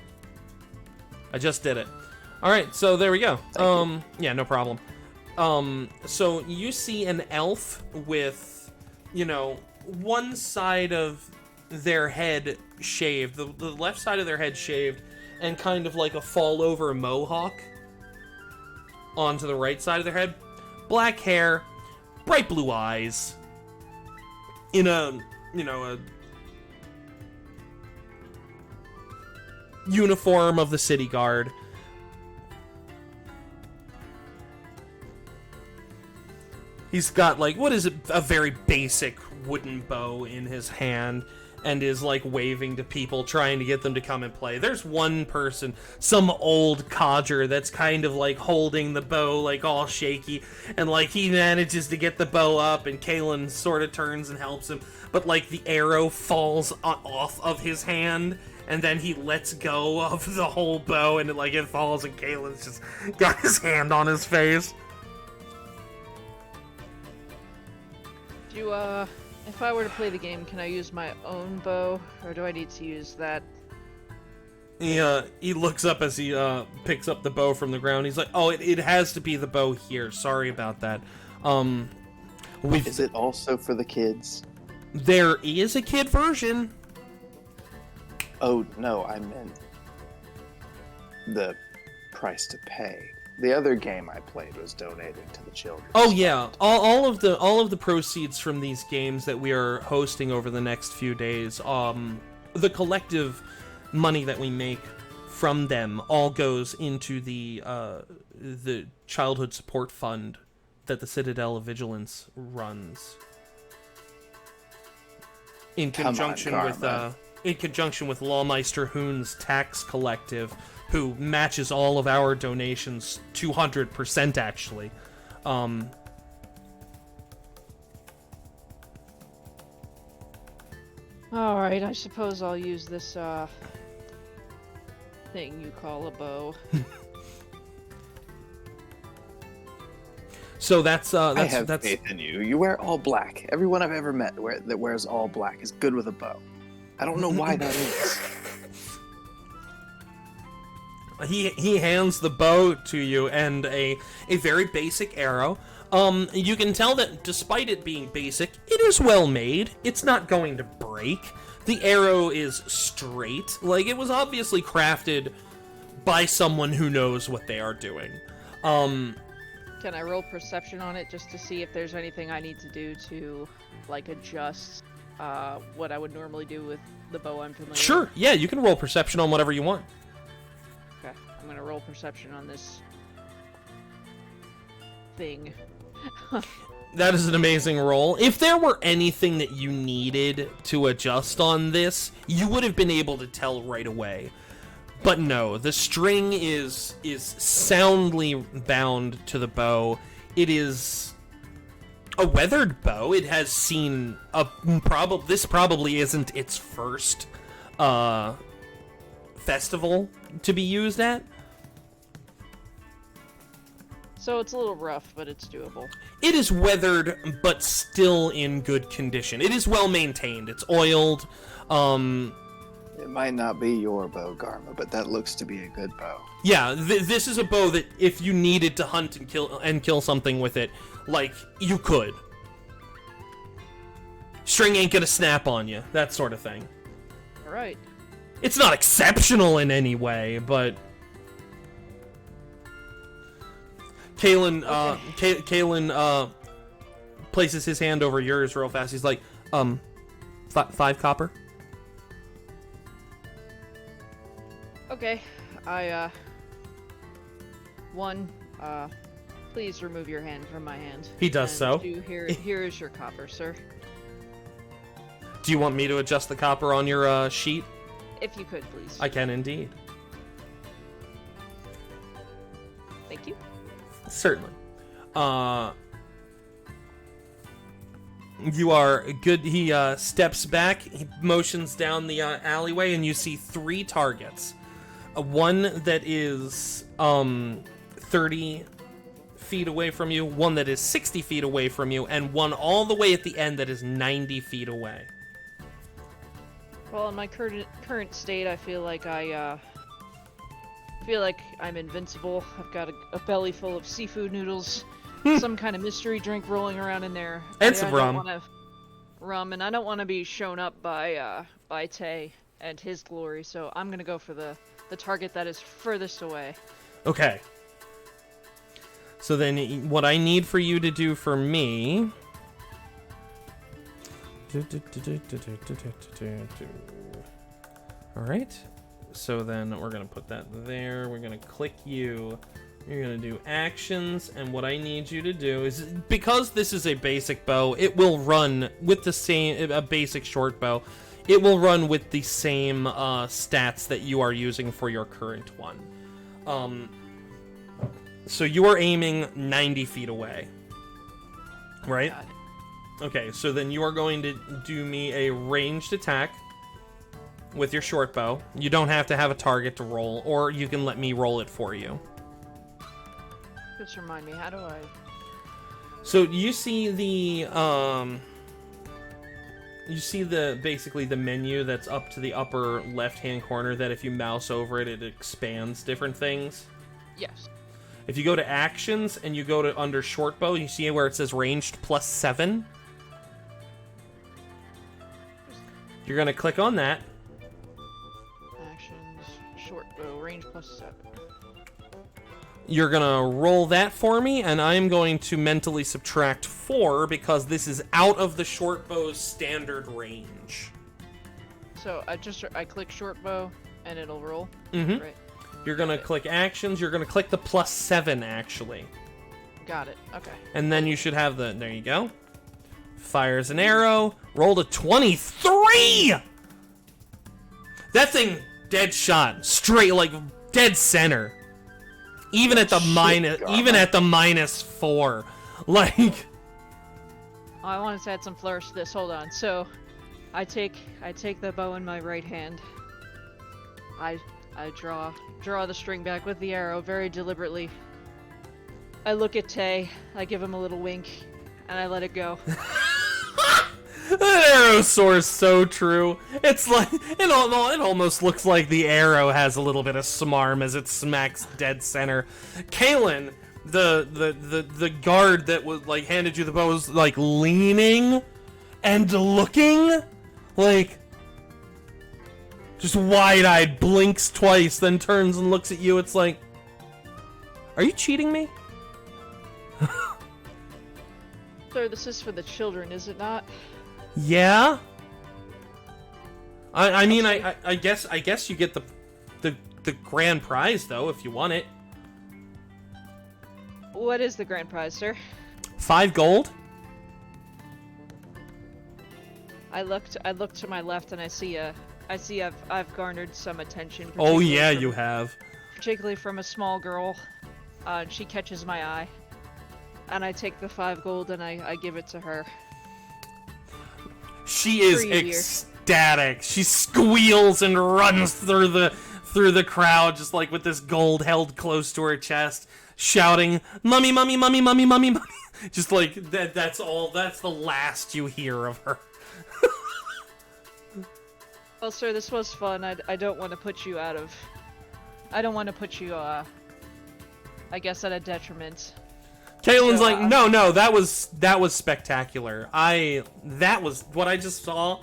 I just did it. All right. So there we go. Thank you. Yeah, no problem. So you see an elf with, one side of their head shaved, the left side of their head shaved, and kind of like a fall over mohawk onto the right side of their head. Black hair, bright blue eyes, in a uniform of the city guard. He's got, like, what is it? A very basic wooden bow in his hand, and is, like, waving to people, trying to get them to come and play. There's one person, some old codger, that's kind of, like, holding the bow, like, all shaky, and, like, he manages to get the bow up, and Kalen sort of turns and helps him, but, like, the arrow falls off of his hand, and then he lets go of the whole bow, and, it falls, and Kalen's just got his hand on his face. If I were to play the game, can I use my own bow, or do I need to use that? He looks up as he picks up the bow from the ground. He's like, "Oh, it has to be the bow here. Sorry about that." Is it also for the kids? There is a kid version. Oh, no, I meant the price to pay. The other game I played was donating to the children. Oh yeah, all of the proceeds from these games that we are hosting over the next few days, the collective money that we make from them all goes into the childhood support fund that the Citadel of Vigilance runs. In conjunction with Lawmeister Hoon's tax collective, who matches all of our donations 200% actually. Alright, I suppose I'll use this, thing you call a bow. So that's I have faith in you. You wear all black. Everyone I've ever met that wears all black is good with a bow. I don't know why that is. He hands the bow to you and a very basic arrow. You can tell that despite it being basic, it is well made. It's not going to break. The arrow is straight. Like, it was obviously crafted by someone who knows what they are doing. Can I roll perception on it just to see if there's anything I need to do to, like, adjust what I would normally do with the bow I'm familiar with? Sure, yeah, you can roll perception on whatever you want. Okay, I'm gonna roll perception on this thing. That is an amazing roll. If there were anything that you needed to adjust on this, you would have been able to tell right away. But no, the string is soundly bound to the bow. It is a weathered bow. It has seen this probably isn't its first festival to be used at. So it's a little rough, but it's doable. It is weathered, but still in good condition. It is well maintained. It's oiled. It might not be your bow, Garma, but that looks to be a good bow. Yeah, this is a bow that if you needed to hunt and kill something with it, Like, you could. String ain't gonna snap on you, that sort of thing. Alright. It's not exceptional in any way, but... Kalen, Kalen, places his hand over yours real fast. He's like, 5 copper? Okay. Please remove your hand from my hand. He does And so. Here is your copper, sir. Do you want me to adjust the copper on your, sheet? If you could, please. I can indeed. Thank you. Certainly. You are good. He steps back, he motions down the alleyway, and you see 3 targets. One that is 30 feet away from you, one that is 60 feet away from you, and one all the way at the end that is 90 feet away. Well, in my current state, I feel like I'm invincible. I've got a belly full of seafood noodles, some kind of mystery drink rolling around in there. And some rum. Rum, and I don't want to be shown up by Tay and his glory, so I'm gonna go for the target that is furthest away. Okay. So then what I need for you to do for me... Alright. So then we're going to put that there. We're going to click you. You're going to do actions. And what I need you to do is, because this is a basic bow, it will run with the same, a basic short bow. It will run with the same stats that you are using for your current one. So you are aiming 90 feet away. Right? Got it. Okay, so then you are going to do me a ranged attack with your short bow. You don't have to have a target to roll, or you can let me roll it for you. Just remind me, how do I... So you see basically the menu that's up to the upper left-hand corner, that if you mouse over it, it expands different things. Yes. If you go to actions and you go to under short bow, you see where it says ranged +7. You're gonna click on that. Actions, short bow, range +7. You're gonna roll that for me, and I'm going to mentally subtract 4 because this is out of the short bow's standard range. So I click short bow and it'll roll. Mm-hmm. Right. You're gonna click actions. You're gonna click the +7 actually, Got it. Okay. and then you should have the. There you go. Fires an arrow. Rolled a 23. That thing dead shot, straight like dead center. Even at the -4, like. Oh, I wanted to add some flourish to this. Hold on. So, I take the bow in my right hand. I draw the string back with the arrow very deliberately. I look at Tay. I give him a little wink, and I let it go. That arrow soars so true. It's like it almost looks like the arrow has a little bit of smarm as it smacks dead center. Kalen, the guard that was like handed you the bow, was like leaning and looking, like just wide-eyed, blinks twice, then turns and looks at you. It's like, are you cheating me? Sir, this is for the children, is it not? Yeah. I mean, I guess you get the grand prize though if you want it. What is the grand prize, sir? 5 gold. I look to my left and I see I've garnered some attention. Oh yeah, particularly you have. particularly from a small girl. She catches my eye, and I take the 5 gold and I give it to her. She is For you, dear. ecstatic. She squeals and runs through the crowd, just like with this gold held close to her chest, shouting, "Mummy, mummy, mummy, mummy, mummy, mummy!" Just like that. That's all. That's the last you hear of her. Well, sir, this was fun. I don't want to put you out of... I don't want to put you, I guess, at a detriment. Caitlin's So, like, no, that was spectacular. That was what I just saw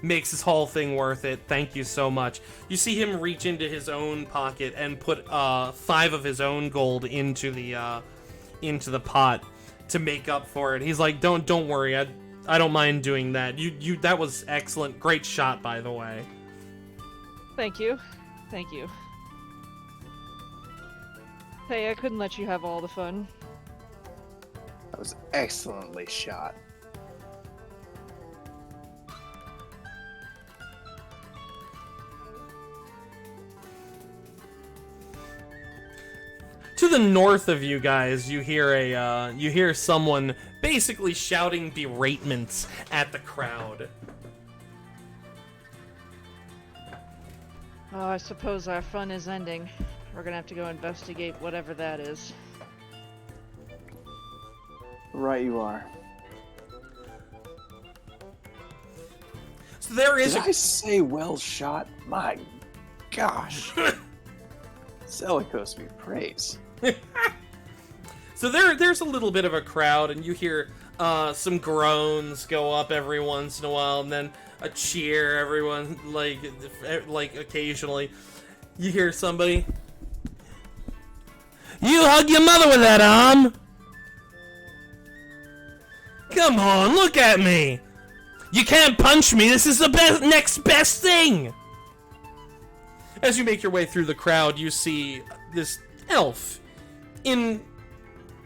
makes this whole thing worth it. Thank you so much. You see him reach into his own pocket and put 5 of his own gold into the pot to make up for it. He's like, don't worry, I don't mind doing that. You that was excellent. Great shot, by the way. Thank you. Thank you. Hey, I couldn't let you have all the fun. That was excellently shot. To the north of you guys, you hear someone basically shouting beratements at the crowd. Oh, I suppose our fun is ending. We're gonna have to go investigate whatever that is. Right, you are. So there is Did I say well shot? My gosh. Zelikos be praised. So there's a little bit of a crowd, and you hear some groans go up every once in a while, and then a cheer. Everyone like occasionally, you hear somebody. You hug your mother with that arm. Come on, look at me. You can't punch me. This is the next best thing. As you make your way through the crowd, you see this elf in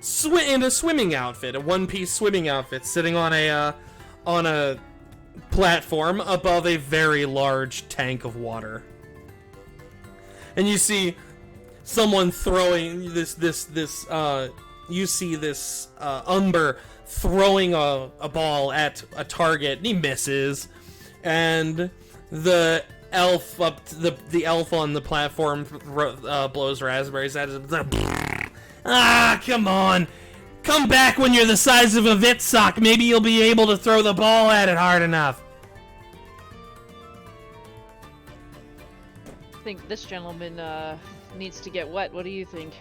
a swimming outfit, a one-piece swimming outfit, sitting on a platform above a very large tank of water. And you see someone throwing you see this Umber throwing a ball at a target, and he misses, and the elf the elf on the platform blows raspberries at him. Ah, come on. Come back when you're the size of a Vitsock. Maybe you'll be able to throw the ball at it hard enough. I think this gentleman needs to get wet. What do you think?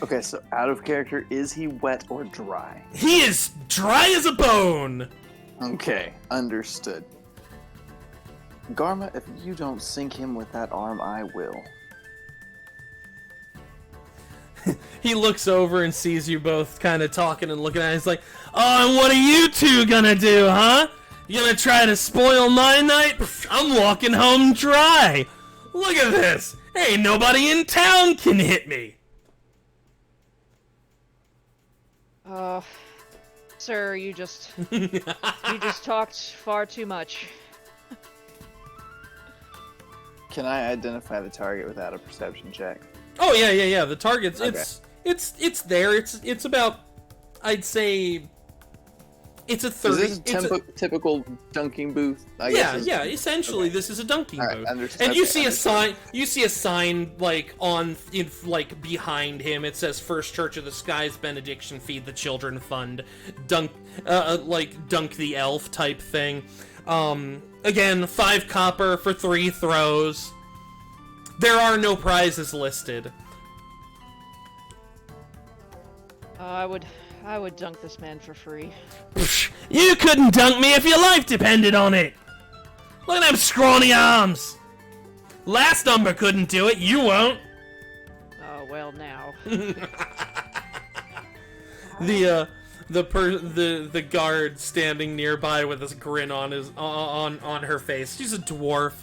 Okay, so out of character, is he wet or dry? He is dry as a bone. Okay, understood. Garma, if you don't sink him with that arm, I will. He looks over and sees you both kind of talking and looking at it. He's like, oh, and what are you two gonna do, huh? You gonna try to spoil my night? Pff, I'm walking home dry. Look at this. Ain't nobody in town can hit me. Sir, you just talked far too much. Can I identify the target without a perception check? Oh yeah. The target's Okay. it's there. It's about, I'd say, it's a 30. Is this a typical dunking booth? I guess Yeah. Essentially, this is a dunking All right, booth, understood. and you Okay, see a understood. sign. You see a sign like behind him. It says First Church of the Skies Benediction Feed the Children Fund. Dunk the elf type thing. Again, 5 copper for 3 throws. There are no prizes listed. I would dunk this man for free. Psh, you couldn't dunk me if your life depended on it. Look at them scrawny arms. Last Umber couldn't do it. You won't. Oh well, now. The guard standing nearby with this grin on her face. She's a dwarf.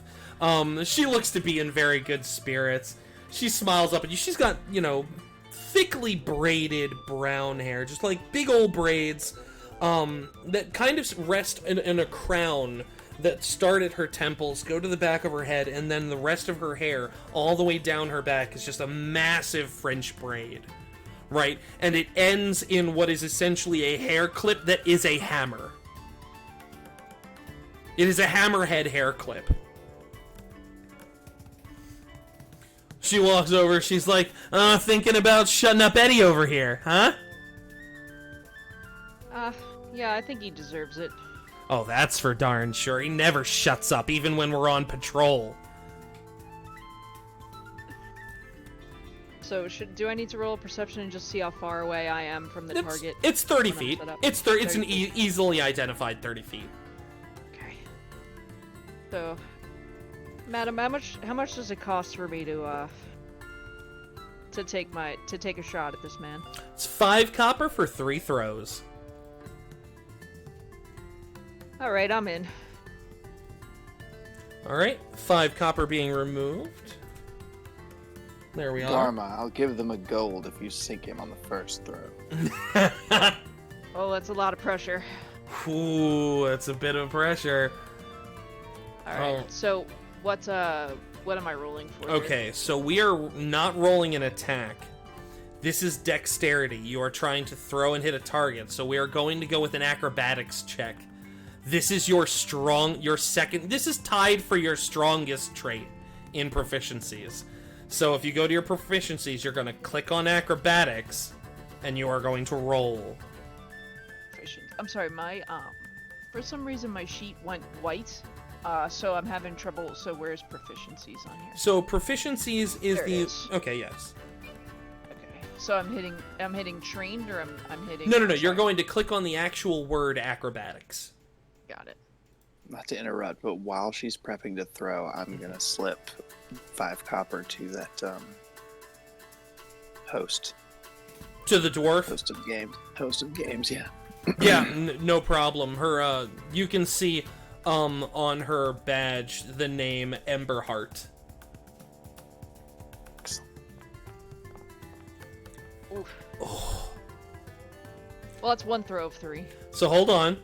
She looks to be in very good spirits. She smiles up at you. She's got, thickly braided brown hair, just like big old braids, that kind of rest in a crown that start at her temples, go to the back of her head, and then the rest of her hair all the way down her back is just a massive French braid. Right? And it ends in what is essentially a hair clip that is a hammer. It is a hammerhead hair clip. She walks over, she's like, thinking about shutting up Eddie over here, huh? Yeah, I think he deserves it. Oh, that's for darn sure. He never shuts up, even when we're on patrol. So do I need to roll a perception and just see how far away I am from the target? It's 30 when I'm feet. set up? It's an 30 feet. easily identified 30 feet. Okay. So, madam, how much does it cost for me to take a shot at this man? It's 5 copper for 3 throws. All right, I'm in. All right, 5 copper being removed. There we are. Dharma, I'll give them a gold if you sink him on the first throw. Oh, that's a lot of pressure. Ooh, that's a bit of pressure. All right. Oh. So, what am I rolling for? here? Okay, so we are not rolling an attack. This is dexterity. You are trying to throw and hit a target, so we are going to go with an acrobatics check. This is your second. This is tied for your strongest trait in proficiencies. So if you go to your proficiencies, you're going to click on acrobatics, and you are going to roll. I'm sorry, for some reason my sheet went white, so I'm having trouble. So where's proficiencies on here? So proficiencies is There it the is. okay, yes. Okay, so I'm hitting trained, or I'm hitting. No. You're sorry. going to click on the actual word acrobatics. Got it. Not to interrupt, but while she's prepping to throw, I'm gonna slip 5 copper to that host To the dwarf. host of games. Yeah. Yeah, no problem. Her, you can see, on her badge the name Emberheart. Oof. Well, that's 1 throw of 3. So hold on.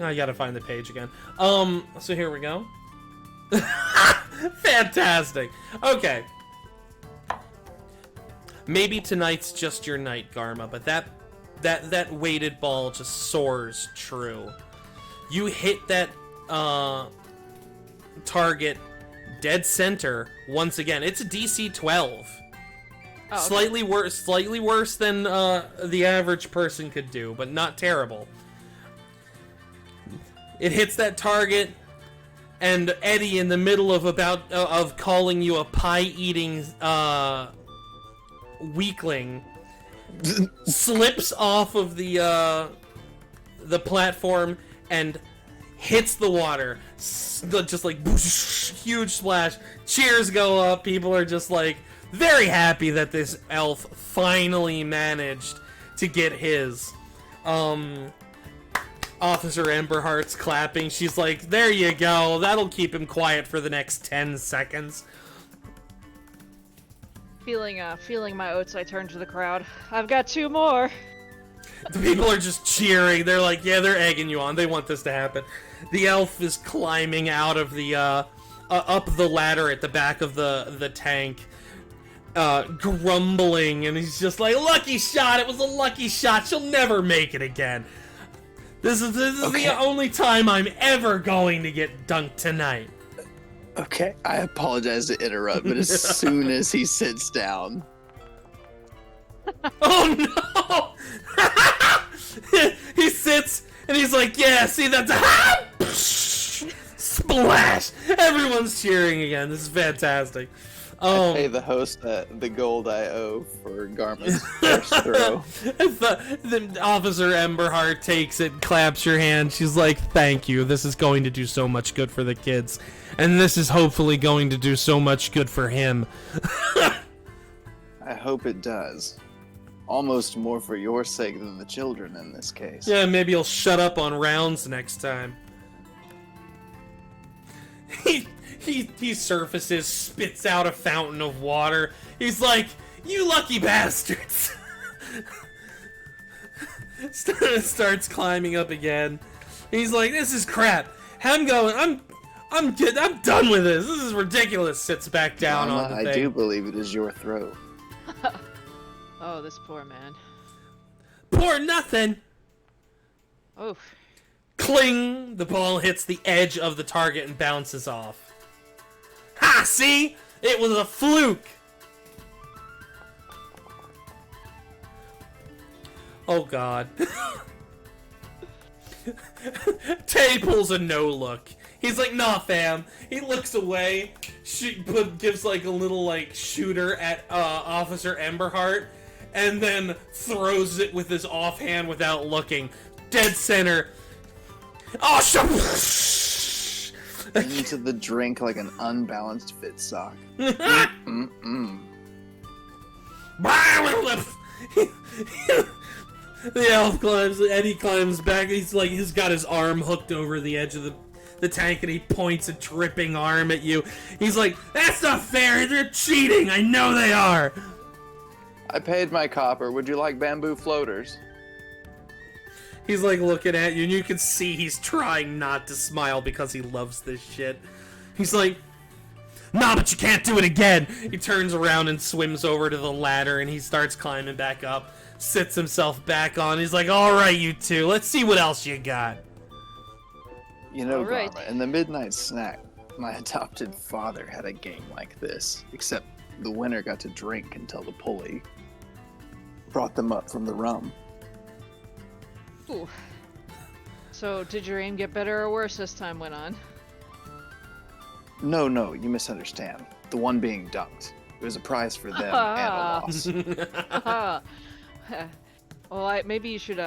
I gotta find the page again. So here we go. Fantastic. Okay. Maybe tonight's just your night, Garma, but that weighted ball just soars true. You hit that target dead center once again. It's a DC 12. Oh, okay. Slightly worse than the average person could do, but not terrible. It hits that target, and Eddie, in the middle of calling you a pie-eating weakling, slips off of the platform and hits the water. Just like boosh, huge splash. Cheers go up. People are just like very happy that this elf finally managed to get his. Officer Emberheart's clapping. She's like, there you go. That'll keep him quiet for the next 10 seconds. Feeling my oats, I turn to the crowd. I've got 2 more. The people are just cheering. They're like, yeah, they're egging you on. They want this to happen. The elf is climbing out of the, up the ladder at the back of the tank, grumbling, and he's just like, lucky shot. It was a lucky shot. She'll never make it again. This is Okay. the only time I'm ever going to get dunked tonight. Okay, I apologize to interrupt, but as soon as he sits down, Oh no! He sits and he's like, yeah, see that's splash! Everyone's cheering again. This is fantastic. I pay the host the gold I owe for Garma's first throw. the Officer Emberheart takes it, claps your hand. She's like, thank you. This is going to do so much good for the kids. And this is hopefully going to do so much good for him. I hope it does. Almost more for your sake than the children in this case. Yeah, maybe he'll shut up on rounds next time. He surfaces, spits out a fountain of water. He's like, you lucky bastards! Starts climbing up again. He's like, this is crap. I'm done with this. This is ridiculous. Sits back down Garma, on the I thing. do believe it is your throw. Oh, this poor man. Poor nothing. Oof. Cling! The ball hits the edge of the target and bounces off. Ha! See? It was a fluke! Oh god. Tay pulls a no look. He's like, nah, fam. He looks away, gives like a little like shooter at Officer Emberheart, and then throws it with his offhand without looking. Dead center. Oh, Into the drink like an unbalanced fit sock. Mm-mm. The elf climbs, Eddie climbs back. He's got his arm hooked over the edge of the tank, and he points a dripping arm at you. He's like, that's not fair, they're cheating, I know they are. I paid my copper. Would you like bamboo floaters? He's like looking at you, and you can see he's trying not to smile because he loves this shit. He's like, nah, but you can't do it again. He turns around and swims over to the ladder, and he starts climbing back up, sits himself back on. He's like, all right, you two, let's see what else you got. You know, All right. Garma, in the midnight snack, my adopted father had a game like this, except the winner got to drink until the pulley brought them up from the rum. Ooh. So, did your aim get better or worse as time went on? No, you misunderstand. The one being dunked. It was a prize for them and a loss. Well, maybe you should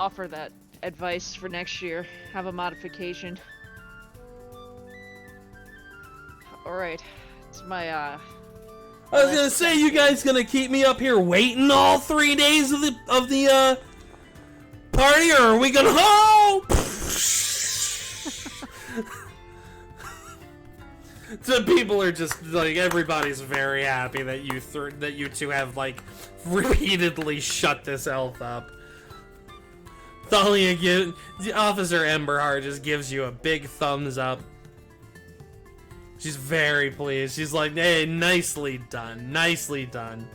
offer that advice for next year. Have a modification. All right, it's my I was gonna say, you guys gonna keep me up here waiting all 3 days of the party, or are we gonna The people are just like, everybody's very happy that you two have like repeatedly shut this elf up. Thalia Officer Emberheart just gives you a big thumbs up. She's very pleased. She's like, hey, nicely done. Nicely done.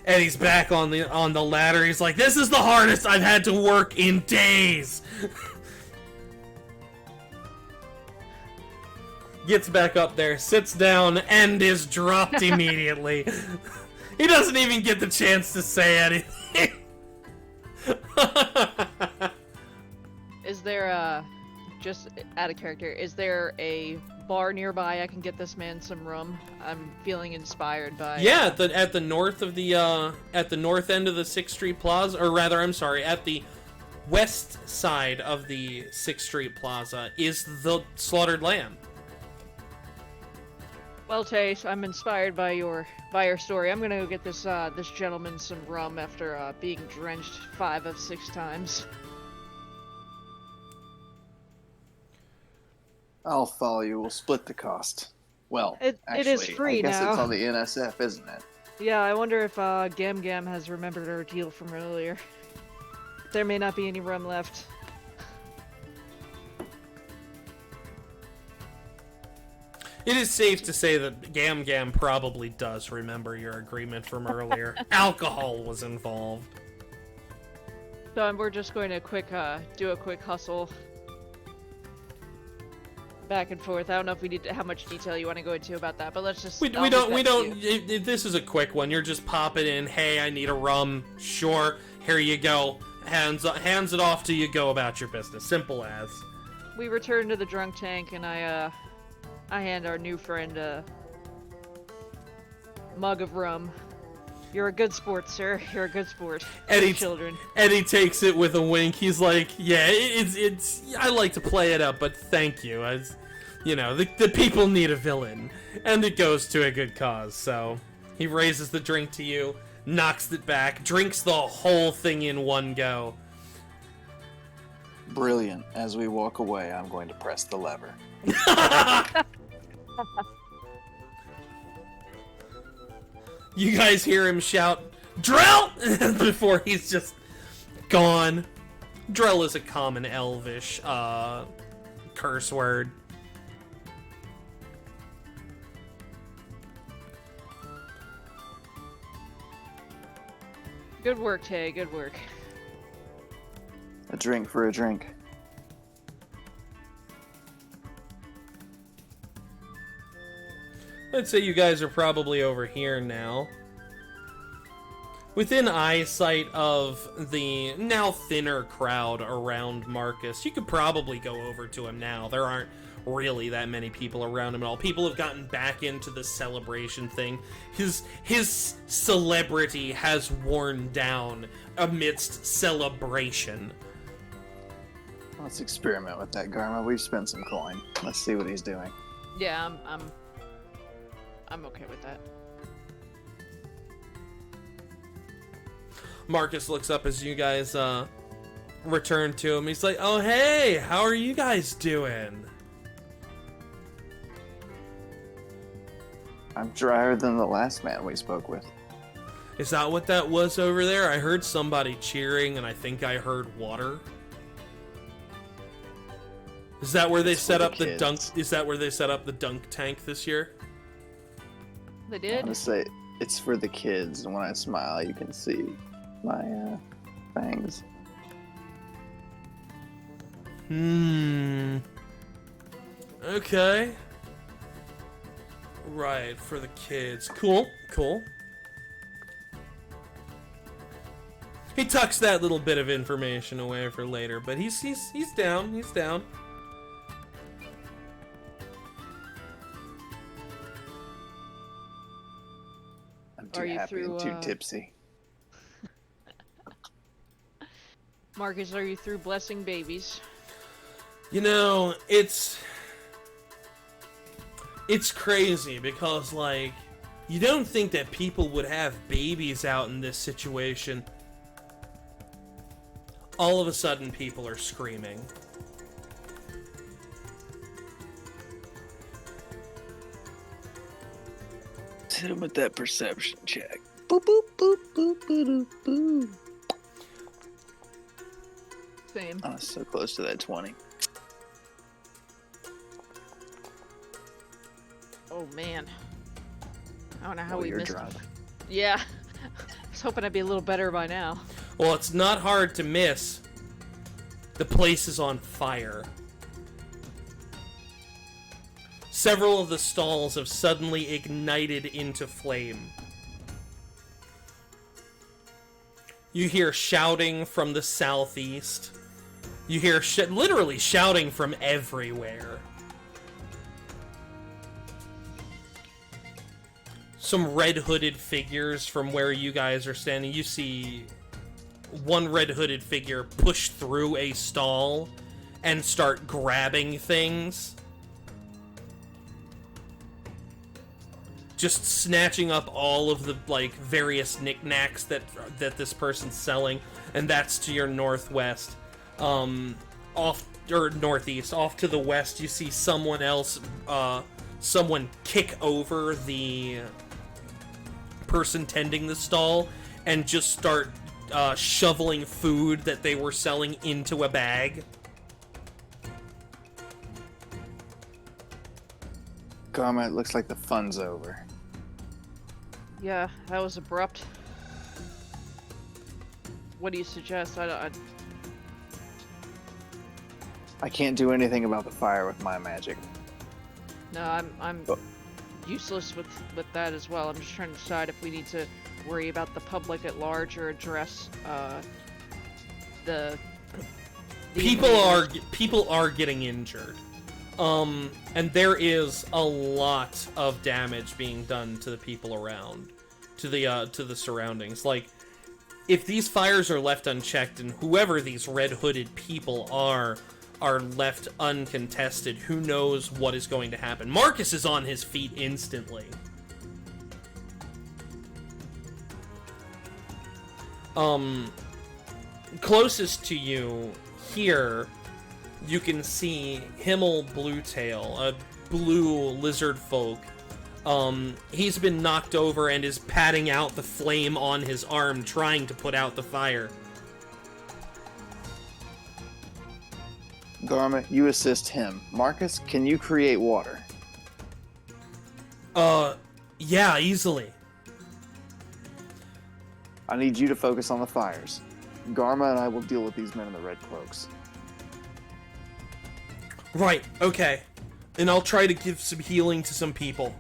Eddie's back on the ladder. He's like, this is the hardest I've had to work in days. Gets back up there, sits down, and is dropped immediately. He doesn't even get the chance to say anything. Is there just out of character, is there a bar nearby I can get this man some rum? I'm feeling inspired by Yeah, at the north of the at the north end of the 6th Street Plaza, or rather, I'm sorry, at the west side of the 6th Street Plaza is the Slaughtered Lamb. Well, Tay, I'm inspired by your story. I'm gonna go get this this gentleman some rum after being drenched 5 of 6 times. I'll follow you. We'll split the cost. Well, It actually, is free I guess now. it's on the NSF, isn't it? Yeah, I wonder if Gam Gam has remembered our deal from earlier. There may not be any rum left. It is safe to say that Gam Gam probably does remember your agreement from earlier. Alcohol was involved. So we're just going to do a quick hustle. Back and forth. I don't know if we need how much detail you want to go into about that, but let's just. We don't. This is a quick one. You're just popping in. Hey, I need a rum. Sure. Here you go. Hands it off till you go about your business. Simple as. We return to the drunk tank, and I hand our new friend a mug of rum. You're a good sport, sir. You're a good sport. Eddie, Children. Eddie takes it with a wink. He's like, yeah, it's. I like to play it up, but thank you. As you know, the people need a villain, and it goes to a good cause. So he raises the drink to you, knocks it back, drinks the whole thing in one go. Brilliant. As we walk away, I'm going to press the lever. You guys hear him shout, Drell! before he's just gone. Drell is a common elvish curse word. Good work, Tay. Good work. A drink for a drink. I'd say you guys are probably over here now. Within eyesight of the now thinner crowd around Marcus, you could probably go over to him now. There aren't really that many people around him at all. People have gotten back into the celebration thing. His celebrity has worn down amidst celebration. Let's experiment with that, Garma. We've spent some coin. Let's see what he's doing. Yeah, I'm okay with that. Marcus looks up as you guys return to him. He's like, "Oh hey, how are you guys doing?" I'm drier than the last man we spoke with. Is that what that was over there? I heard somebody cheering, and I think I heard water. Is that where they It's for set the up the dunk? kids. Is that where they set up the dunk tank this year? They I'm did? gonna say it's for the kids, and when I smile, you can see my fangs. Okay. Right, for the kids. Cool, cool. He tucks that little bit of information away for later, but he's down. He's down. I'm too Are you happy and through, too tipsy. Marcus, are you through blessing babies? You know, it's crazy because, like, you don't think that people would have babies out in this situation. All of a sudden, people are screaming. Let's hit him with that perception check. Boop, boop, boop, boop, boop, boop, boop. Same. Oh, so close to that 20. Oh man. I don't know how Oh, we you're missed drunk. it. Yeah. I was hoping I'd be a little better by now. Well, it's not hard to miss. The place is on fire. Several of the stalls have suddenly ignited into flame. You hear shouting from the southeast. You hear literally shouting from everywhere. Some red-hooded figures from where you guys are standing. You see one red-hooded figure push through a stall and start grabbing things. Just snatching up all of the, like, various knickknacks that this person's selling, and that's to your northwest. Northeast. Off to the west, you see someone else, someone kick over the person tending the stall and just start shoveling food that they were selling into a bag. Garma, it looks like the fun's over. Yeah, that was abrupt. What do you suggest? I can't do anything about the fire with my magic. No, I'm Oh. useless with that as well. I'm just trying to decide if we need to worry about the public at large or address the People are getting injured. And there is a lot of damage being done to the people around, to the surroundings. Like, if these fires are left unchecked and whoever these red-hooded people are left uncontested, who knows what is going to happen. Marcus is on his feet instantly. Closest to you here, you can see Himmel Bluetail, a blue lizard folk. He's been knocked over and is patting out the flame on his arm, trying to put out the fire. Garma, you assist him. Marcus, can you create water? Yeah, easily. I need you to focus on the fires. Garma and I will deal with these men in the red cloaks. Right, okay. And I'll try to give some healing to some people.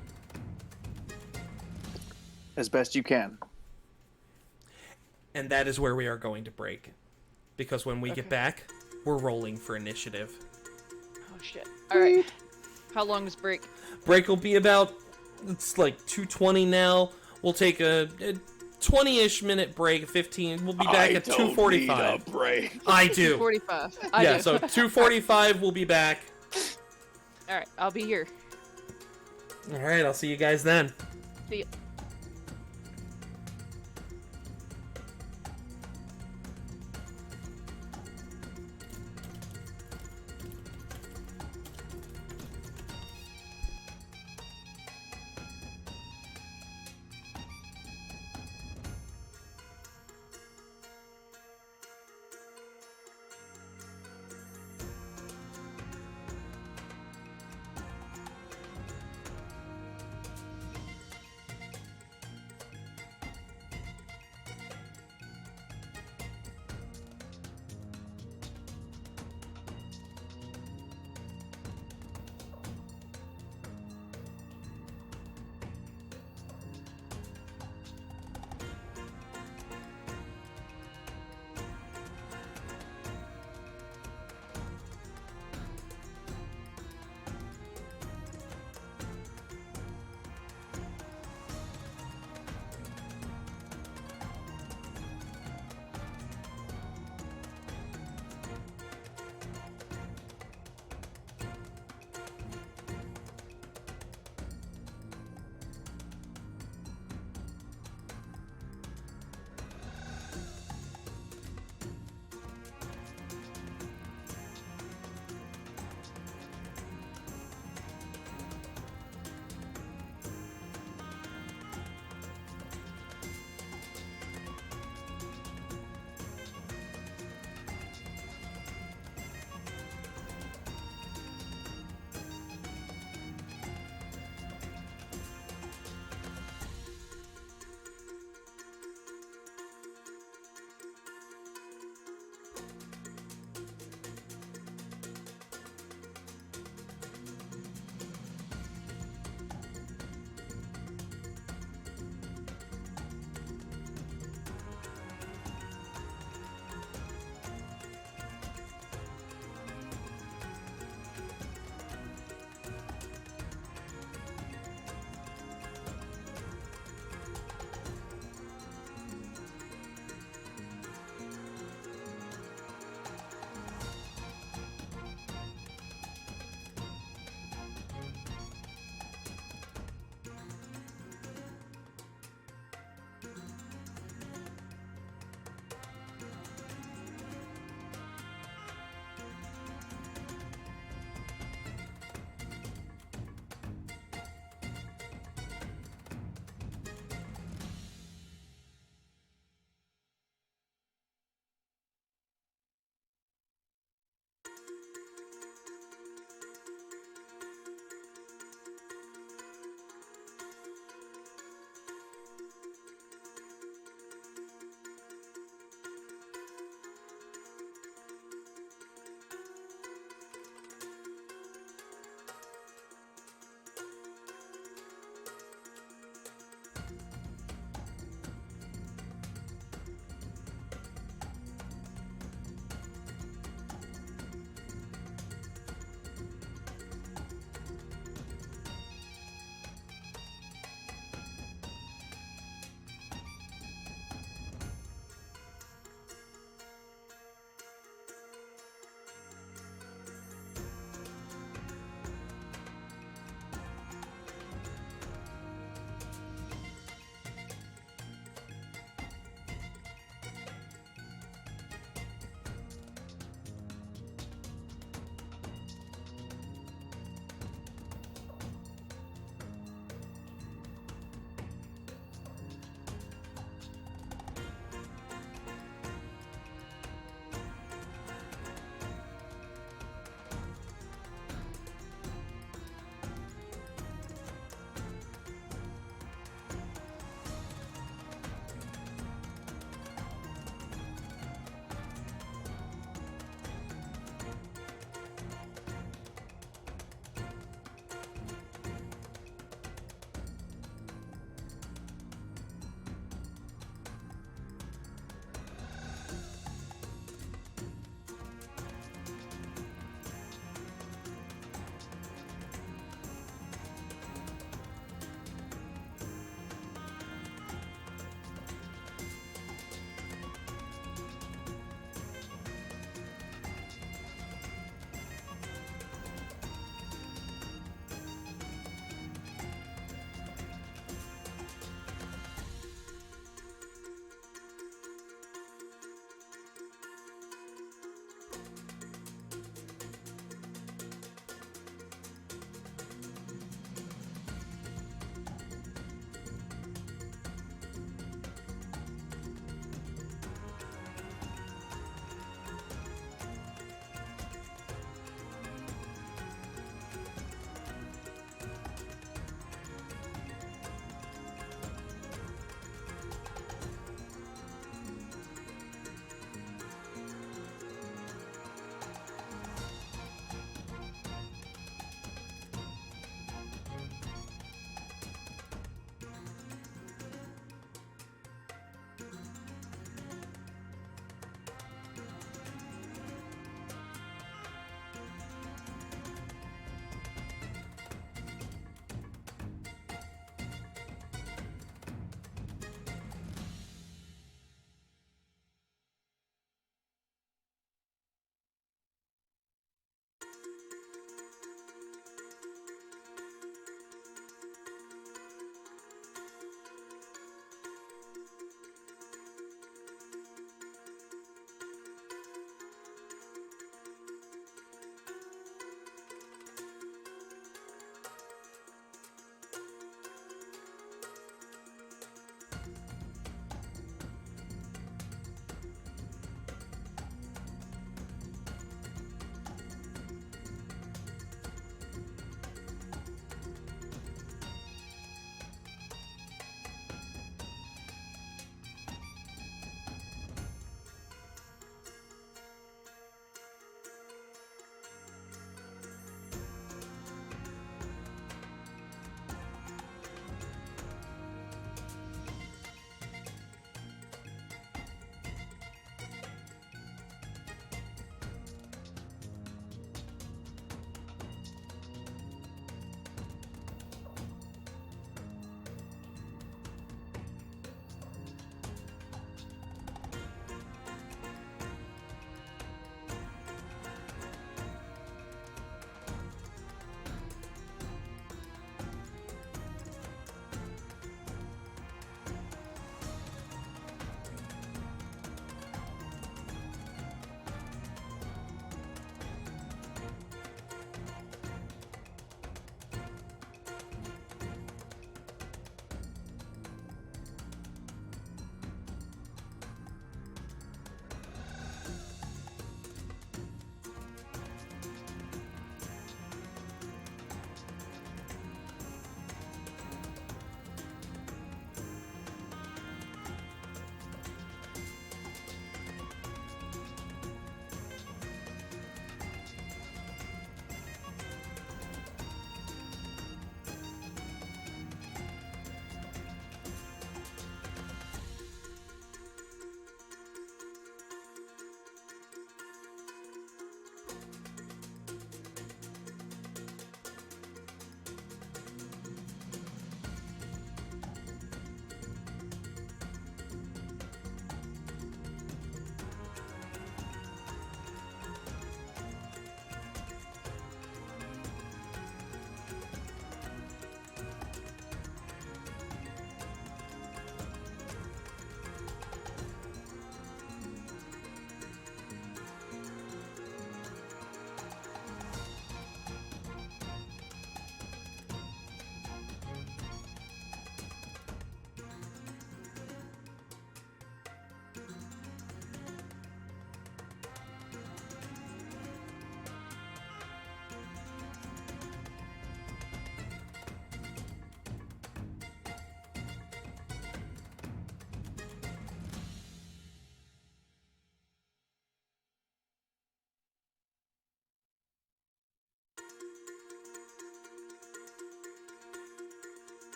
as best you can. And that is where we are going to break. Because when we get Okay. back, we're rolling for initiative. Oh shit. Alright. How long is break? Break will be about, it's like 2:20 now. We'll take a 20-ish minute break, 15. We'll be back at 2:45. break. I do. 45. Yeah, do. so 2:45 we'll be back. Alright, I'll be here. All right, I'll see you guys then. See ya.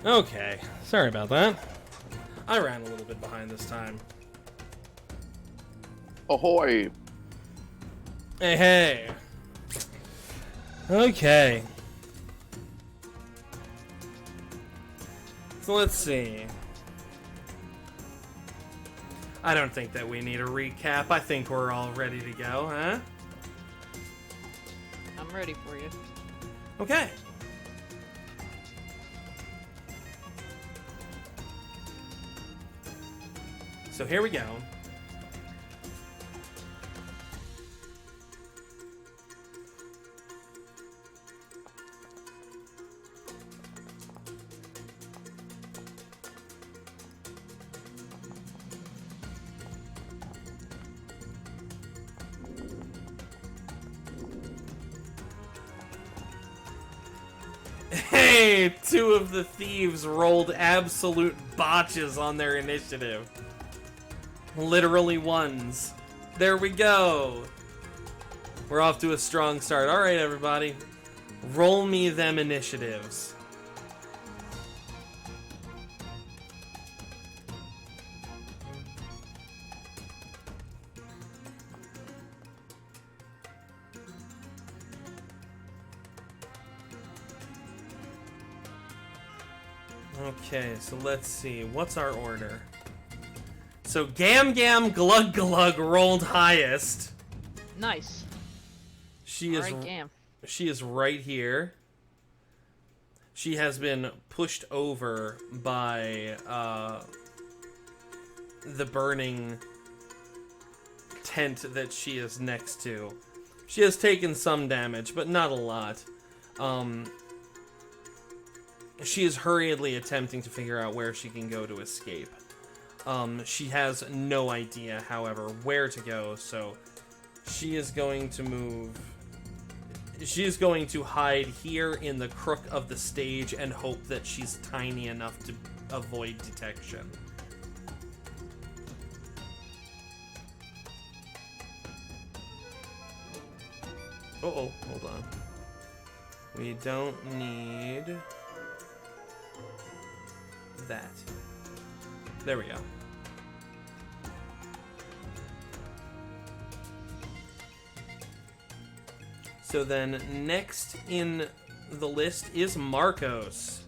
Okay, sorry about that. I ran a little bit behind this time. Ahoy! Hey, hey. Okay. So let's see. I don't think that we need a recap. I think we're all ready to go, huh? I'm ready for you. Okay. So here we go. Hey, two of the thieves rolled absolute botches on their initiative. Literally ones. There we go. We're off to a strong start. All right, everybody. Roll me them initiatives. Okay, so let's see. What's our order? So Gam Gam Glug Glug rolled highest. Nice. She is Alright, Gam. she is right here. She has been pushed over by the burning tent that she is next to. She has taken some damage, but not a lot. She is hurriedly attempting to figure out where she can go to escape. She has no idea, however, where to go, so she is going to move. She is going to hide here in the crook of the stage and hope that she's tiny enough to avoid detection. Uh-oh, hold on. We don't need that. There we go. So then next in the list is Marcos.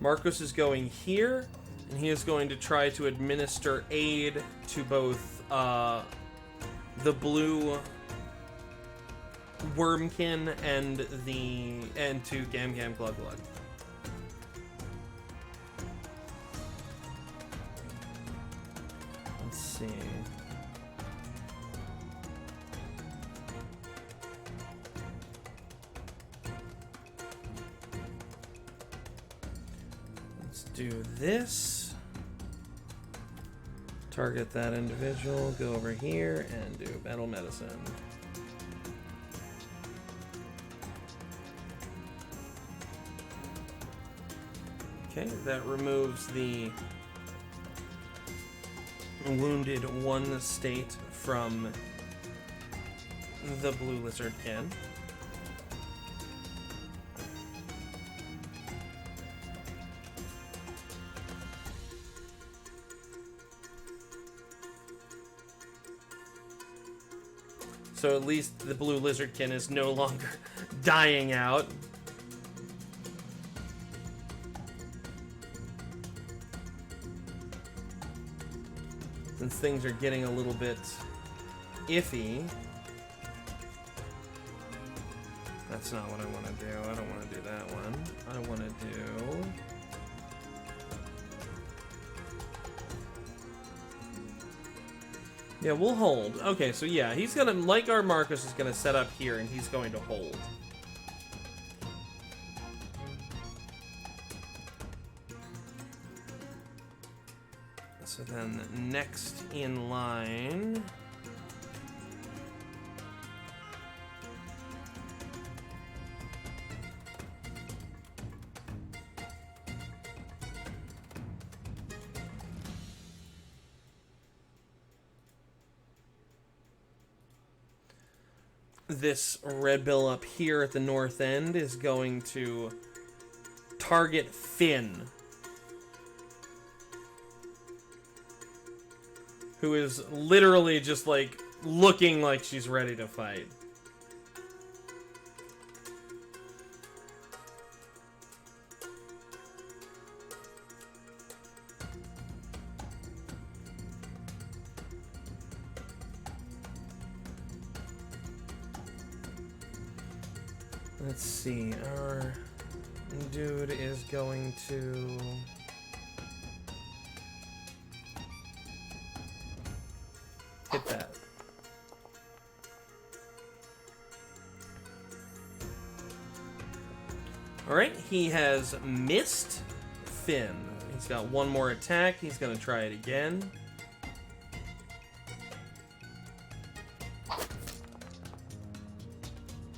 Marcos is going here, and he is going to try to administer aid to both the blue Wormkin and to Gam Gam Glug Glug. Let's see. Let's do this. Target that individual, go over here and do battle medicine. Okay, that removes the wounded one state from the blue lizardkin. So at least the blue lizardkin is no longer dying out. Since things are getting a little bit iffy. That's not what I want to do. I don't want to do that one. I want to do... Yeah, we'll hold. Okay, so yeah, he's gonna, like our Marcus is gonna set up here and he's going to hold. So then next in line... this red bill up here at the north end is going to target Finn, who is literally just like looking like she's ready to fight. Let's see, our dude is going to... hit that. Alright, he has missed Finn. He's got one more attack. He's going to try it again.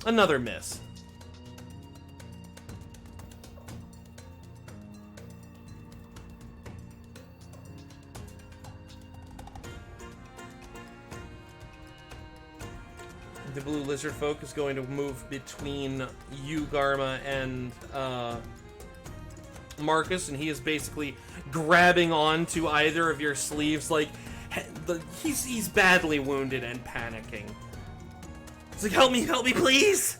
Another miss. The blue lizard folk is going to move between you, Garma, and Marcus, and he is basically grabbing onto either of your sleeves, like he's badly wounded and panicking. He's like, help me, please!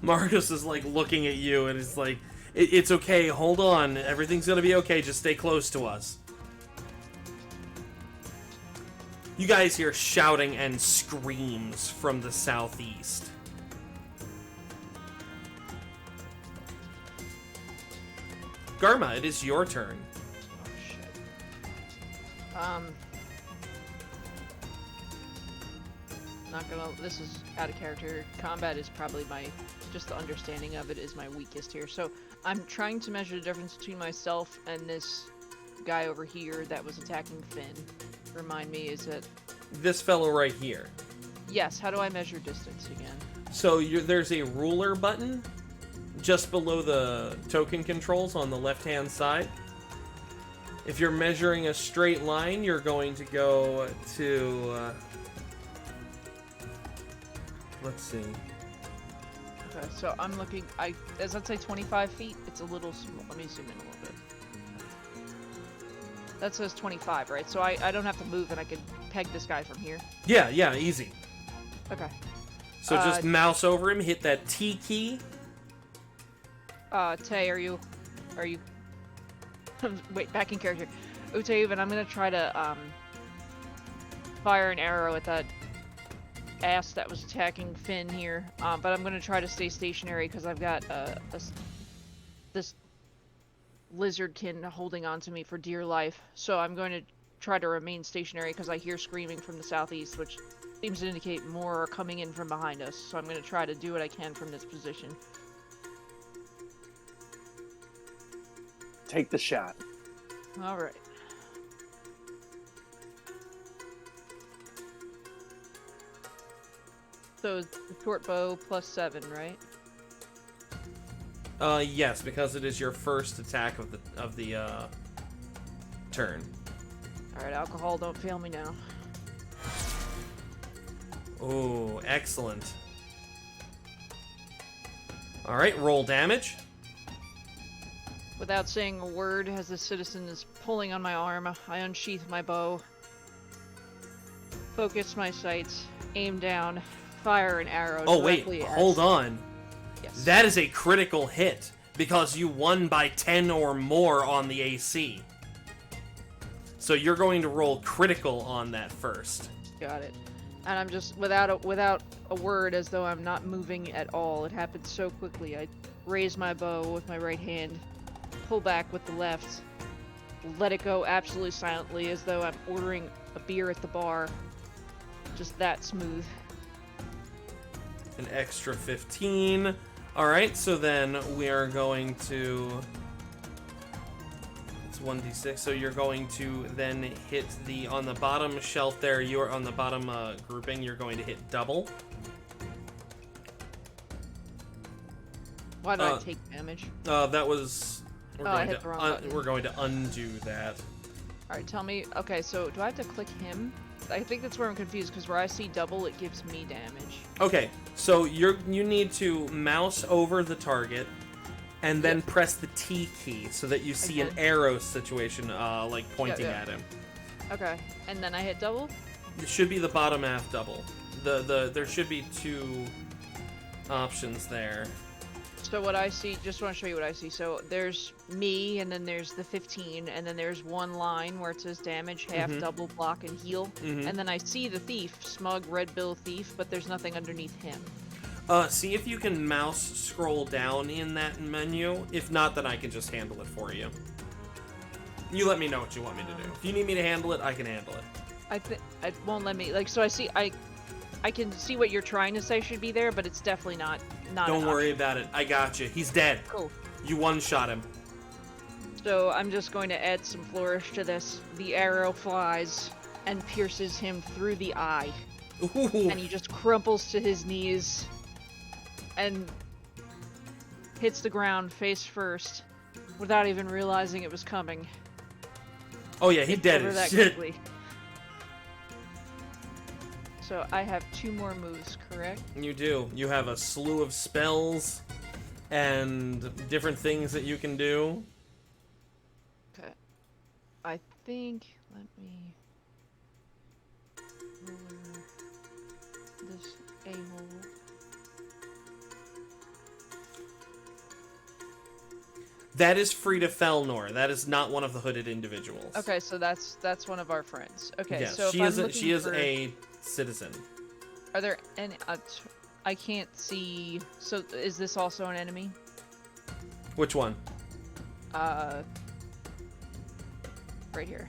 Marcus is like looking at you and is like, it's okay, hold on, everything's gonna be okay, just stay close to us. You guys hear shouting and screams from the southeast. Garma, it is your turn. Oh shit. Not gonna. This is out of character. Combat is probably just the understanding of it is my weakest here. So I'm trying to measure the difference between myself and this guy over here that was attacking Finn. Remind me, is it? This fellow right here. Yes. How do I measure distance again? So there's a ruler button just below the token controls on the left-hand side. If you're measuring a straight line, you're going to go to... let's see. Okay, so I'm looking. Does that say 25 feet? It's a little small. Let me zoom in a little bit. That says 25, right? So I don't have to move, and I can peg this guy from here. Yeah, easy. Okay. So just mouse over him, hit that T key. Tay, are you? Wait, back in character. Utaven, I'm gonna try to fire an arrow at that ass that was attacking Finn here. But I'm gonna try to stay stationary because I've got this lizardkin holding on to me for dear life. So I'm going to try to remain stationary because I hear screaming from the southeast, which seems to indicate more are coming in from behind us. So I'm going to try to do what I can from this position. Take the shot. All right. So short bow plus 7, right? Yes, because it is your first attack of the turn. All right, alcohol, don't fail me now. Oh, excellent. All right, roll damage. Without saying a word, as the citizen is pulling on my arm, I unsheath my bow, focus my sights, aim down, fire an arrow. Oh wait, directly at... hold on. Yes. That is a critical hit because you won by 10 or more on the AC. So you're going to roll critical on that first. Got it. And I'm just without a word, as though I'm not moving at all. It happened so quickly. I raise my bow with my right hand, pull back with the left, let it go absolutely silently, as though I'm ordering a beer at the bar. Just that smooth. An extra 15. Alright, so then we are going to... It's 1d6, so you're going to then hit the... On the bottom shelf there, you're on the bottom grouping, you're going to hit double. Why did I take damage? That was... I hit the wrong button. We're going to undo that. Alright, tell me. Okay, so do I have to click him? I think that's where I'm confused, because where I see double, it gives me damage. Okay, so you need to mouse over the target, and then press the T key so that you see an Okay. arrow situation, like pointing yeah. at him. Okay, and then I hit double? It should be the bottom half double. There should be 2 options there. So what I see, just want to show you what I see. So there's me, and then there's the 15, and then there's one line where it says damage, half, double, block, and heal. Mhm. And then I see the thief, smug red bill thief, but there's nothing underneath him. See if you can mouse scroll down in that menu. If not, then I can just handle it for you. You let me know what you want me to do. If you need me to handle it, I can handle it. I think it won't let me. Like, so I can see what you're trying to say should be there, but it's definitely not. Don't an worry option. about it. I got you. He's dead. Cool. You one-shot him. So I'm just going to add some flourish to this. The arrow flies and pierces him through the eye, Ooh. and he just crumples to his knees and hits the ground face first without even realizing it was coming. Oh yeah, he It's dead over as that shit. quickly. So I have 2 more moves, correct? You do. You have a slew of spells and different things that you can do. Okay. I think, let me lower this a-hole. That is Frida Felnor. That is not one of the hooded individuals. Okay, so that's one of our friends. Okay, Yes, so she if is. I'm She is looking for, a citizen. Are there any? I can't see. So is this also an enemy? Which one? Right here.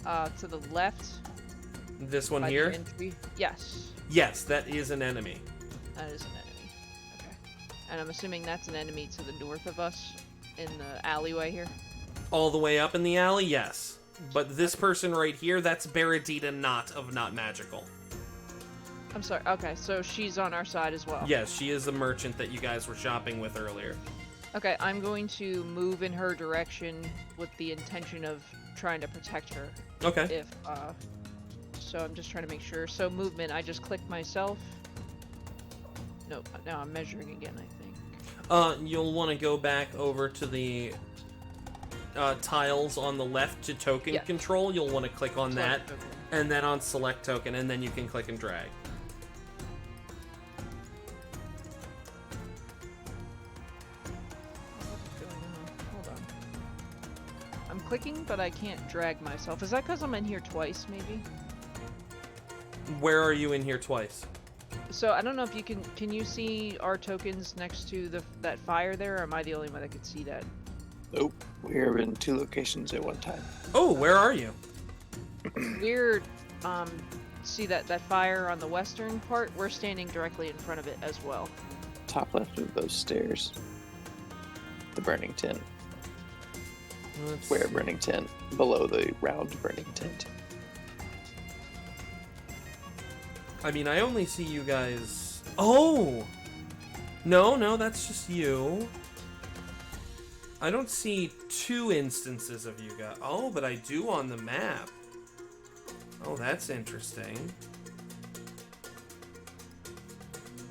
To the left. This one by the here? entry. Yes, Yes, that is an enemy. that is an enemy. Okay, and I'm assuming that's an enemy to the north of us in the alleyway here. All the way up in the alley, yes. But this person right here, that's Baradita Not of Not Magical. I'm sorry. Okay, so she's on our side as well. Yes, she is the merchant that you guys were shopping with earlier. Okay, I'm going to move in her direction with the intention of trying to protect her. Okay. So I'm just trying to make sure. So movement, I just clicked myself. Nope, now I'm measuring again, I think. You'll want to go back over to the tiles on the left to token Yeah. control. You'll want to click on that, Select token. and then on select token, and then you can click and drag. What's going on? Hold on. I'm clicking, but I can't drag myself. Is that because I'm in here twice, maybe? Where are you in here twice? So I don't know if you can you see our tokens next to that fire there, or am I the only one that could see that? Nope. We're in 2 locations at one time. Oh, where are you? We're see that fire on the western part? We're standing directly in front of it as well. Top left of those stairs. The burning tent. Let's Square see. burning tent. Below the round burning tent. I mean, I only see you guys. Oh! No, that's just you. I don't see 2 instances of you guys. Oh, but I do on the map. Oh, that's interesting.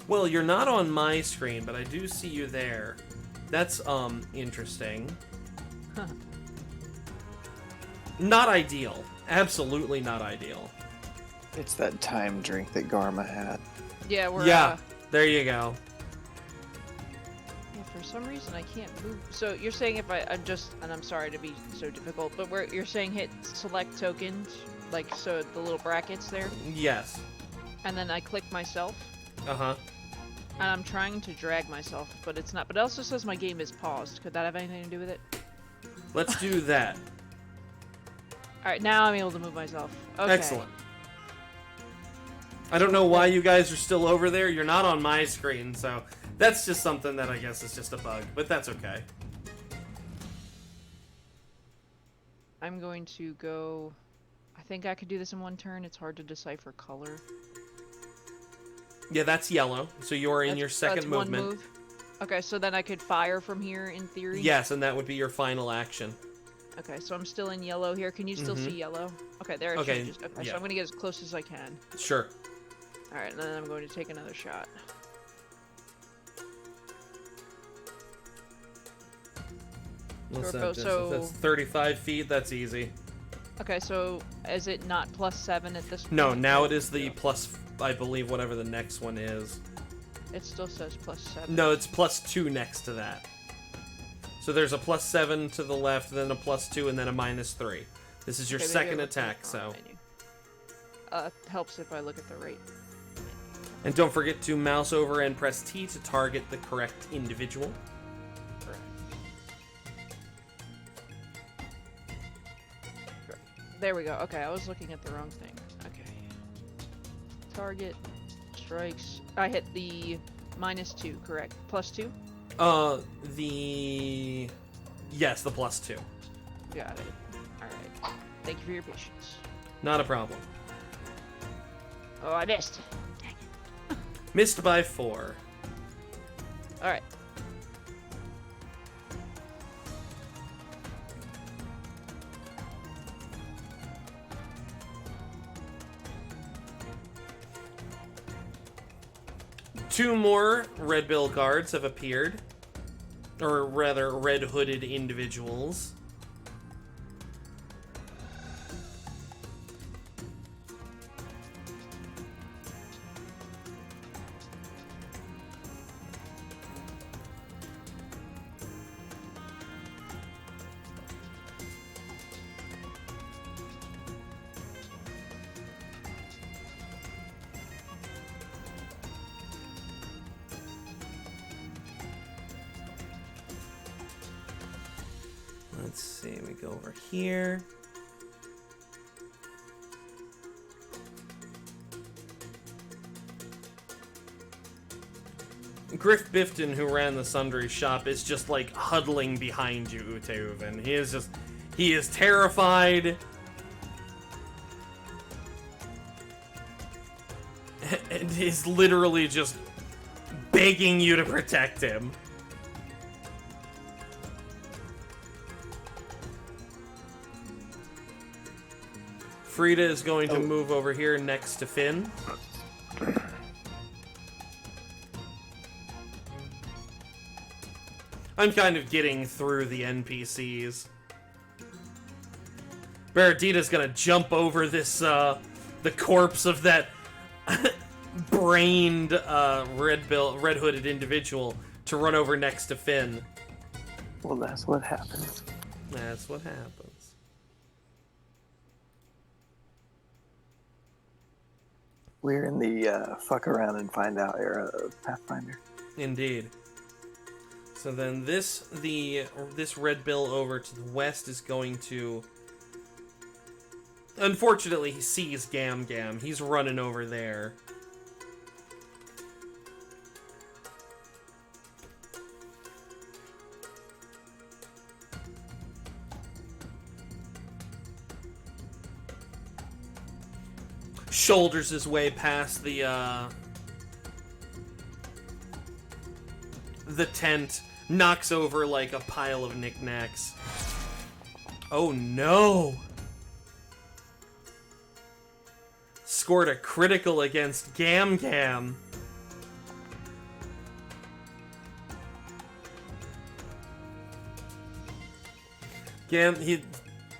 Well, you're not on my screen, but I do see you there. That's, interesting. Huh. Not ideal. Absolutely not ideal. It's that time drink that Garma had. Yeah, we're Yeah, there you go. yeah, for some reason I can't move. So you're saying if I'm just, and I'm sorry to be so difficult, but you're saying hit select tokens, like so the little brackets there, Yes. and then I click myself, Uh-huh. and I'm trying to drag myself, but it's not. But it also says my game is paused. Could that have anything to do with it? Let's do that. All right, now I'm able to move myself. Okay. Excellent. I don't know why you guys are still over there. You're not on my screen, so that's just something that I guess is just a bug, but that's okay. I'm going to go. I think I could do this in one turn. It's hard to decipher color. Yeah, that's yellow, so you're in your second that's movement. One move. Okay, so then I could fire from here in theory. Yes, and that would be your final action. Okay, so I'm still in yellow here. Can you still see yellow? Okay, there it Okay, changes. Okay, yeah. so I'm gonna get as close as I can. Sure. Alright, and then I'm going to take another shot. What's Sure, that but distance? so- That's 35 feet. That's easy. Okay, so is it not +7 at this point? No, now Or- it is the plus, I believe, whatever the next one is. It still says +7. No, it's +2 next to that. So there's a +7 to the left, then a +2, and then a -3. This is your Okay, maybe second I looked at attack, the so. wrong menu. Helps if I look at the rate. And don't forget to mouse over and press T to target the correct individual. Correct. There we go. Okay, I was looking at the wrong thing. Okay. Target, strikes. I hit the -2, correct? +2? Yes, the +2. Got it. Alright. Thank you for your patience. Not a problem. Oh, I missed. Missed by 4. Alright. Two more Red Bill guards have appeared. Or rather, red hooded individuals. Let's see, we go over here. Griff Bifton, who ran the Sundry shop, is just like huddling behind you, Uteuven. He is terrified. And is literally just begging you to protect him. Frida is going to move over here next to Finn. I'm kind of getting through the NPCs. Baradita's gonna jump over this, the corpse of that brained, red-hooded individual to run over next to Finn. Well, that's what happens. That's what happens. We're in the fuck around and find out era of Pathfinder. Indeed. So then this red bill over to the west is going to... Unfortunately, he sees Gam Gam. He's running over there. Shoulders his way past the tent, knocks over like a pile of knickknacks. Oh no! Scored a critical against Gam Gam. He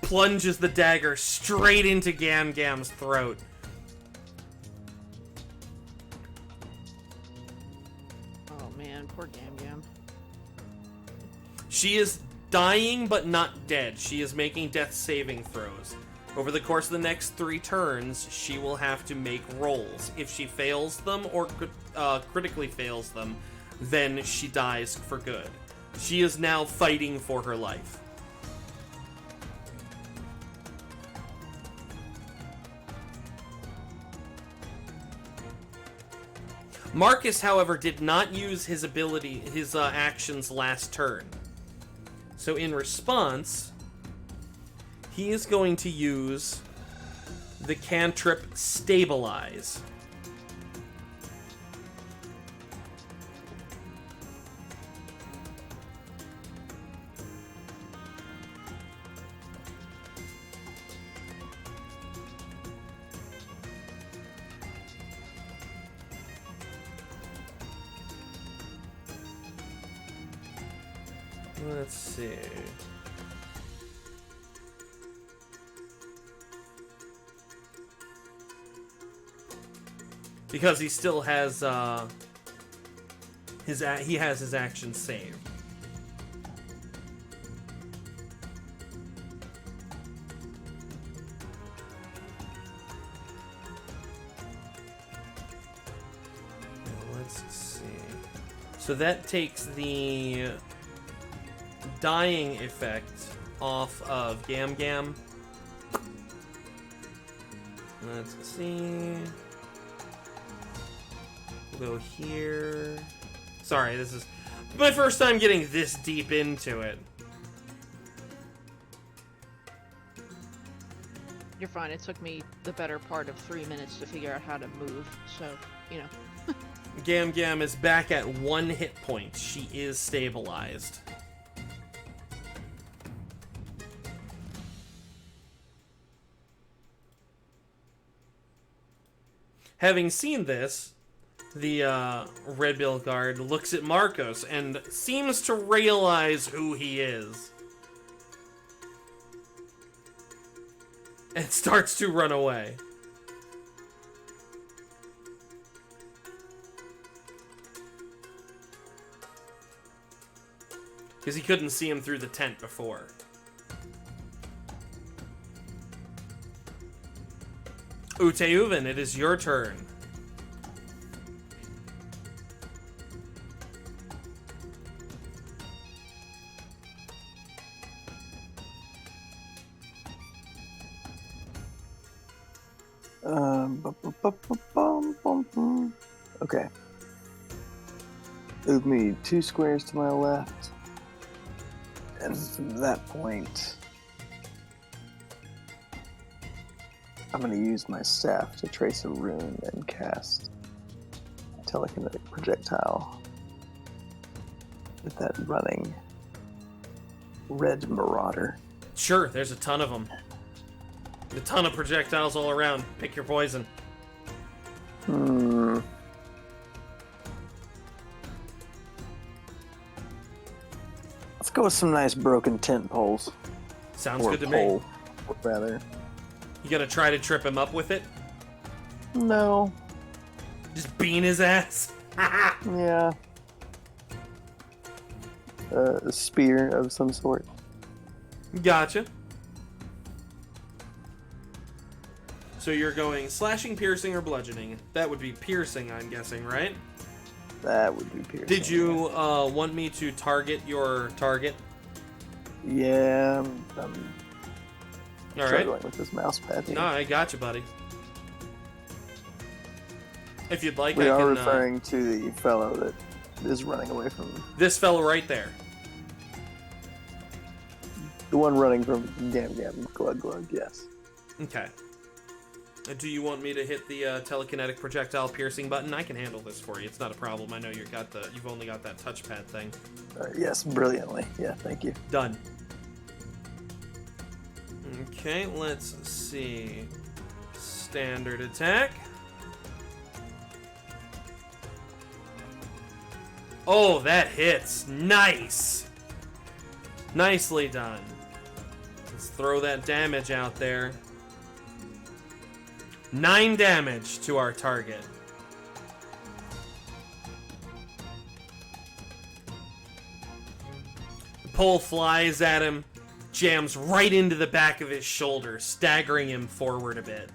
plunges the dagger straight into Gam Gam's throat. Oh man, poor Gam Gam. She is dying but not dead. She is making death saving throws. Over the course of the next 3 turns, she will have to make rolls. If she fails them or critically fails them, then she dies for good. She is now fighting for her life. Marcus, however, did not use his actions last turn. So in response, he is going to use the cantrip Stabilize. Let's see. Because he still has he has his action saved. Now, let's see. So that takes the dying effect off of Gam Gam. Let's see. We'll go here. Sorry, this is my first time getting this deep into it. You're fine. It took me the better part of 3 minutes to figure out how to move, so, you know. Gam Gam is back at 1 hit point. She is stabilized. Having seen this, the Red Bill guard looks at Marcos and seems to realize who he is. And starts to run away. Because he couldn't see him through the tent before. Uteuven, it is your turn. Okay. Move me 2 squares to my left. And from that point, I'm going to use my staff to trace a rune and cast a telekinetic projectile with that running red marauder. Sure, there's a ton of them. A ton of projectiles all around. Pick your poison. Let's go with some nice broken tent poles. Sounds Or good to pole, me. rather. You gonna try to trip him up with it? No. Just bean his ass? Yeah. A spear of some sort. Gotcha. So you're going slashing, piercing, or bludgeoning? That would be piercing, I'm guessing, right? That would be piercing. Did you want me to target your target? Yeah, I'm All right. struggling with this mouse pad here. No, I got you, buddy. If you'd like, We I are can. referring to the fellow that is running away from This fellow right there. the one running from Gam Gam Glug Glug. Yes. Okay. Do you want me to hit the telekinetic projectile piercing button? I can handle this for you. It's not a problem. I know you've only got that touchpad thing. Yes, brilliantly. Yeah, thank you. Done. Okay, let's see. Standard attack. Oh, that hits. Nice. Nicely done. Let's throw that damage out there. 9 damage to our target. The pole flies at him, jams right into the back of his shoulder, staggering him forward a bit.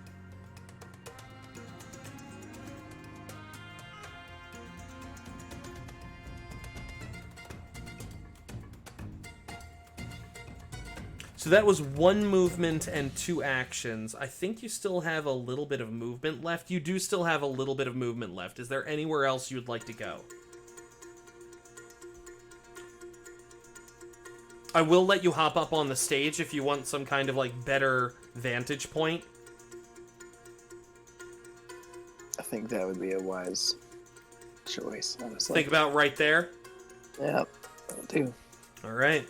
So that was 1 movement and 2 actions. I think you still have a little bit of movement left. You do still have a little bit of movement left. Is there anywhere else you'd like to go? I will let you hop up on the stage if you want some kind of, like, better vantage point. I think that would be a wise choice, honestly. Think about right there. Yep, that'll do. All right.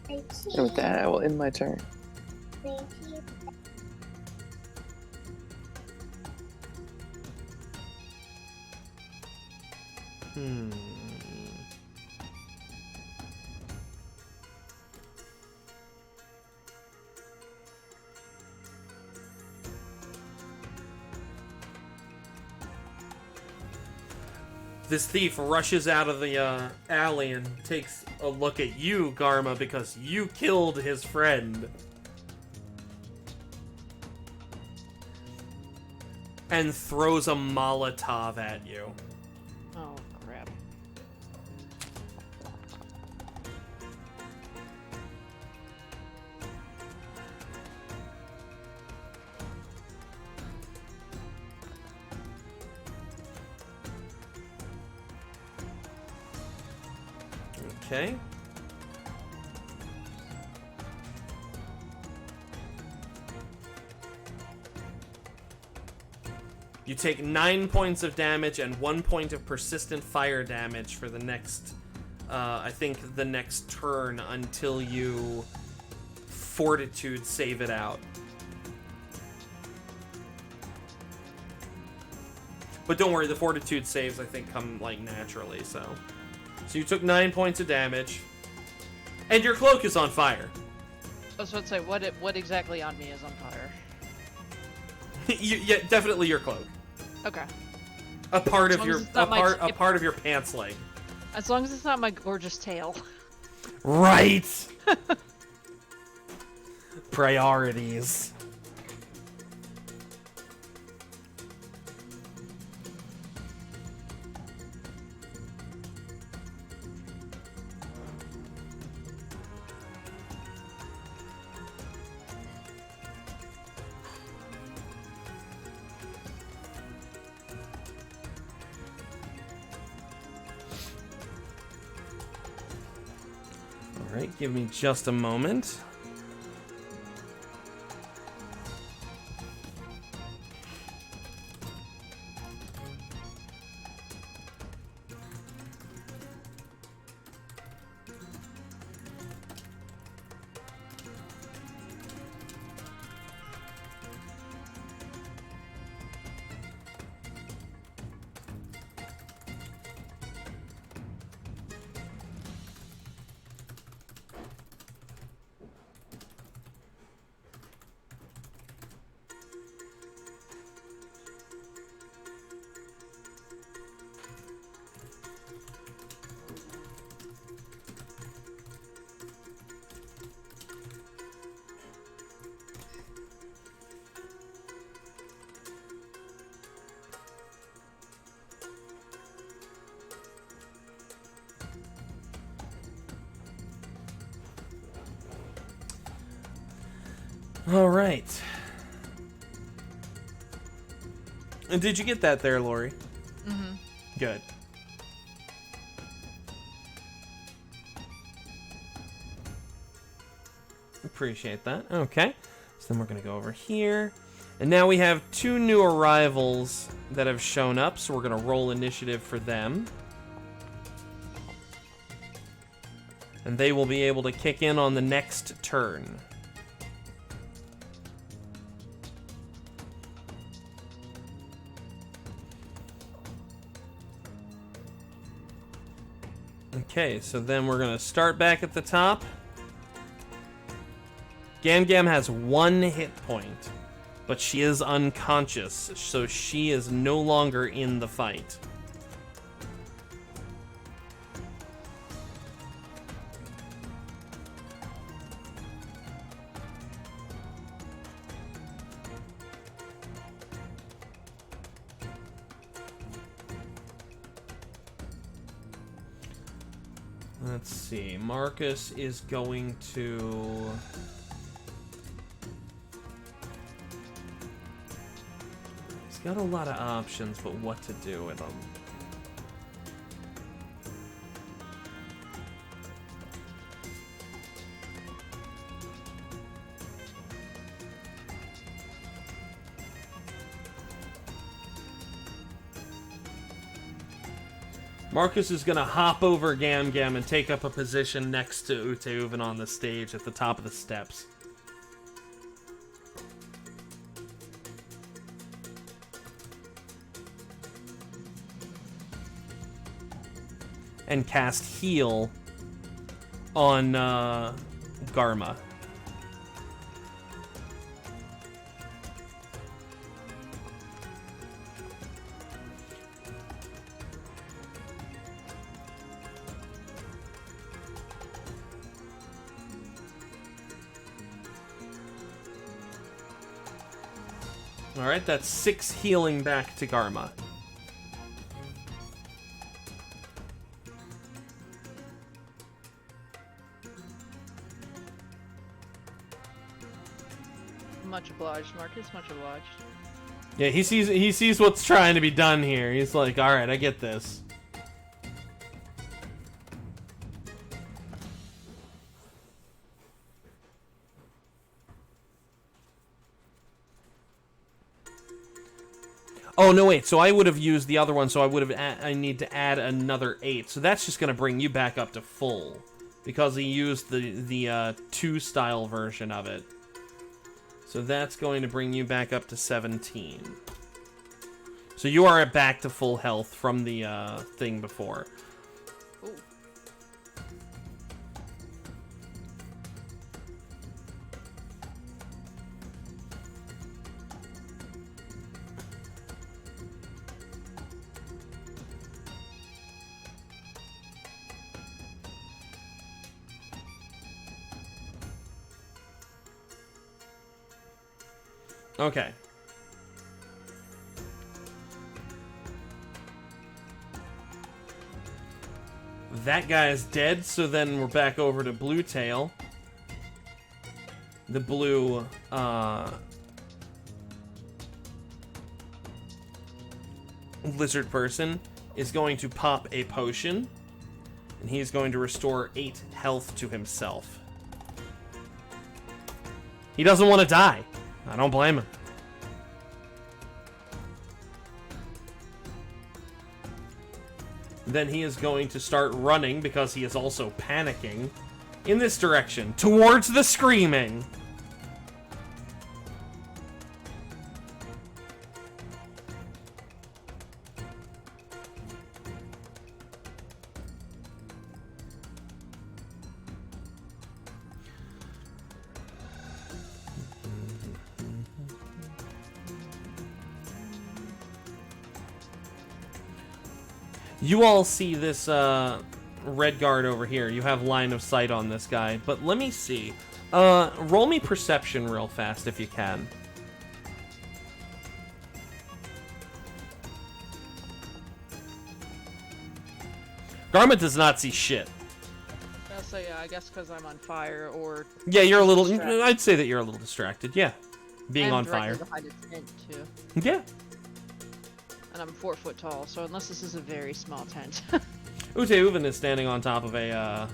And with that, I will end my turn. Hmm. This thief rushes out of the alley and takes a look at you, Garma, because you killed his friend. And throws a Molotov at you. Oh, crap. Okay. You take 9 points of damage and 1 point of persistent fire damage for the next, I think, the next turn until you fortitude save it out. But don't worry, the fortitude saves, I think, come, like, naturally, so. So you took 9 points of damage. And your cloak is on fire. I was about to say, what exactly on me is on fire? Yeah, definitely your cloak. Okay. A part As of long your as it's not my- a part of your pants leg. As long as it's not my gorgeous tail. Right. Priorities. Alright, give me just a moment. All right. And did you get that there, Lori? Mm-hmm. Good. Appreciate that. Okay. So then we're going to go over here. And now we have 2 new arrivals that have shown up, so we're going to roll initiative for them. And they will be able to kick in on the next turn. Okay, so then we're gonna start back at the top. Gam Gam has 1 hit point, but she is unconscious, so she is no longer in the fight. Let's see. Marcus is going to... He's got a lot of options, but what to do with them? Marcus is going to hop over Gam Gam and take up a position next to Uteuven on the stage at the top of the steps. and cast Heal on Garma. Alright, that's 6 healing back to Garma. Much obliged, Marcus. Much obliged. Yeah, he sees what's trying to be done here. He's like, alright, I get this. Oh, no, wait. So I would have used the other one, so I need to add another 8. So that's just going to bring you back up to full. Because he used the 2-style version of it. So that's going to bring you back up to 17. So you are back to full health from the thing before. Ooh. Okay. That guy is dead, so then we're back over to Blue Tail. The blue, lizard person is going to pop a potion, and he's going to restore 8 health to himself. He doesn't want to die. I don't blame him. Then he is going to start running, because he is also panicking, in this direction, towards the screaming. You all see this red guard over here. You have line of sight on this guy. But let me see. Roll me perception real fast if you can. Garma does not see shit. So yeah, I guess because I'm on fire or... Yeah, you're a little... distracted. I'd say that you're a little distracted, yeah. Being on And fire. directly behind a tent, too. Yeah. And I'm 4 foot tall, so unless this is a very small tent. Ute Uven is standing on top of a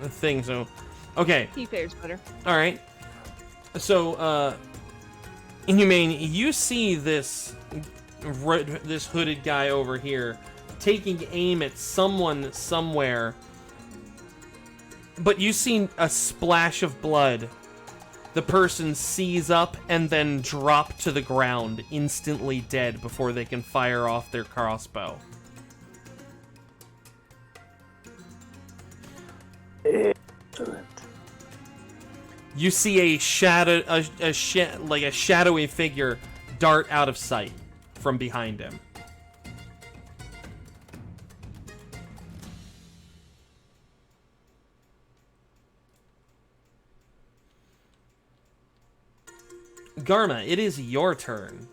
thing, so... Okay. He fares better. Alright. So, Inhumane, you see this hooded guy over here taking aim at someone somewhere, but you see a splash of blood. The person seize up and then drop to the ground, instantly dead before they can fire off their crossbow. Excellent. You see a shadowy figure dart out of sight from behind him. Garma, it is your turn.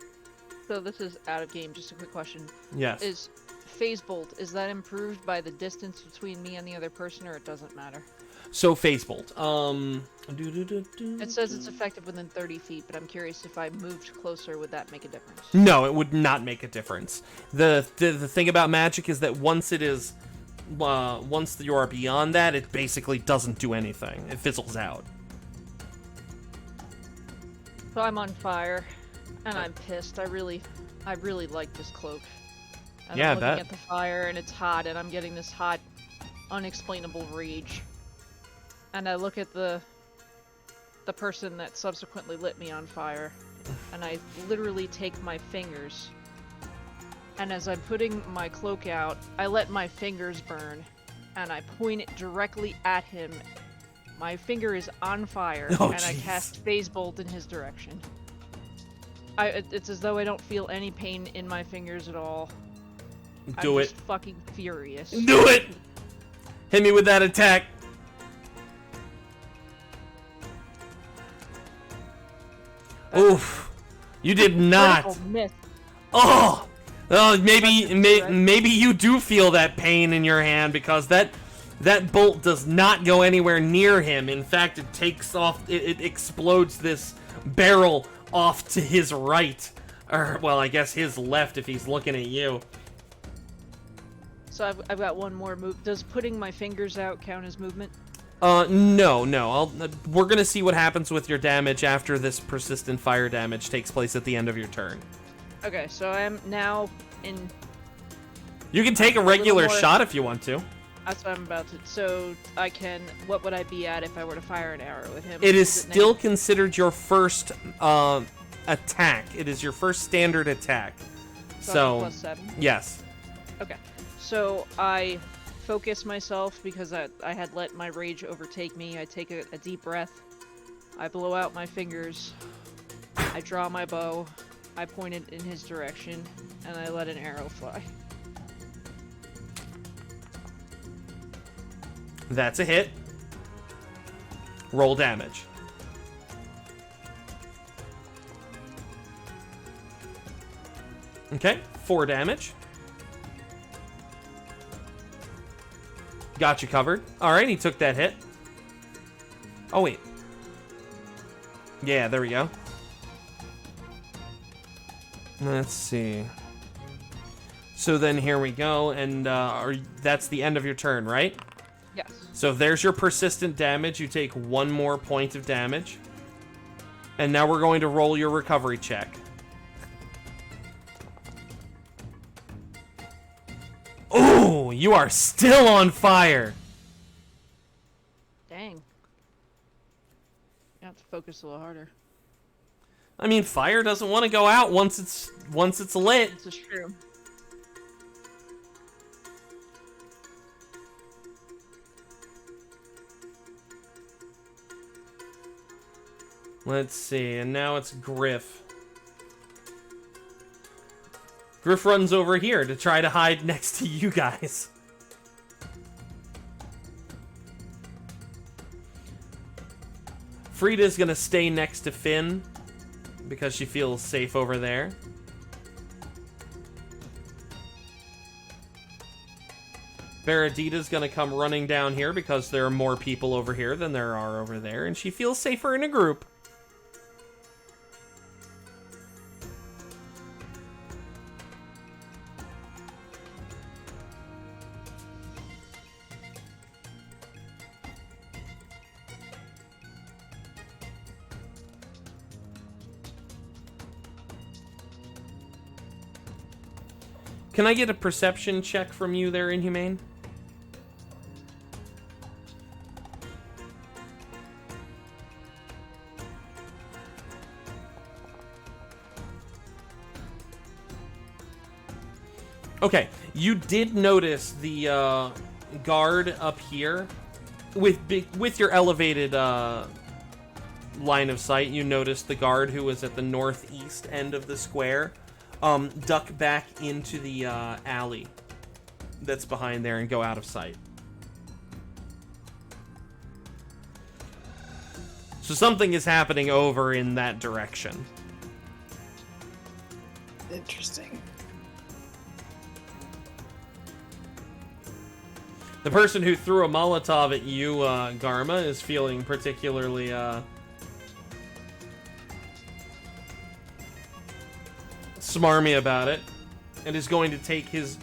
So this is out of game, just a quick question. Yes. Is Phase Bolt, is that improved by the distance between me and the other person, or it doesn't matter? So, Phase Bolt. It says it's effective within 30 feet, but I'm curious if I moved closer, would that make a difference? No, it would not make a difference. The thing about magic is that once it is... once you are beyond that, it basically doesn't do anything. It fizzles out. So I'm on fire, and I'm pissed. I really like this cloak. And Yeah, I I'm looking bet. at the fire, and it's hot, and I'm getting this hot, unexplainable rage. And I look at the person that subsequently lit me on fire, and I literally take my fingers And as I'm putting my cloak out, I let my fingers burn, and I point it directly at him. My finger is on fire, Oh, and I jeez. cast Phase Bolt in his direction. It's as though I don't feel any pain in my fingers at all. Do I'm it. just fucking furious. Do it! Hit me with that attack. Oof. You did not. Critical miss. Oh! Oh, maybe you do feel that pain in your hand because that bolt does not go anywhere near him. In fact, it takes off. It explodes this barrel off to his right, or well, I guess his left if he's looking at you. So I've got one more move. Does putting my fingers out count as movement? No. We're gonna see what happens with your damage after this persistent fire damage takes place at the end of your turn. Okay, so I am now in. You can take a regular more- shot if you want to. That's what I'm about to. So I can. What would I be at if I were to fire an arrow at him? It is still negative? considered your first attack. It is your first standard attack. So I'm So, +7. yes. Okay, so I focus myself because I had let my rage overtake me. I take a deep breath. I blow out my fingers. I draw my bow. I point it in his direction, and I let an arrow fly. That's a hit. Roll damage. Okay, 4 damage. Got you covered. Alright, he took that hit. Oh, wait. Yeah, there we go. Let's see. So then here we go, and that's the end of your turn, right? Yes. So there's your persistent damage. You take 1 more point of damage. And now we're going to roll your recovery check. Ooh, you are still on fire. Dang. You have to focus a little harder. I mean, fire doesn't want to go out once it's lit. This is true. Let's see, and now it's Griff. Griff runs over here to try to hide next to you guys. Frida's gonna stay next to Finn because she feels safe over there. Baradita's gonna come running down here because there are more people over here than there are over there, and she feels safer in a group. Can I get a perception check from you there, Inhumane? Okay, you did notice the guard up here with your elevated line of sight. You noticed the guard who was at the northeast end of the square duck back into the alley that's behind there and go out of sight. So something is happening over in that direction. Interesting. The person who threw a Molotov at you, Garma, is feeling particularly smarmy about it, and is going to take his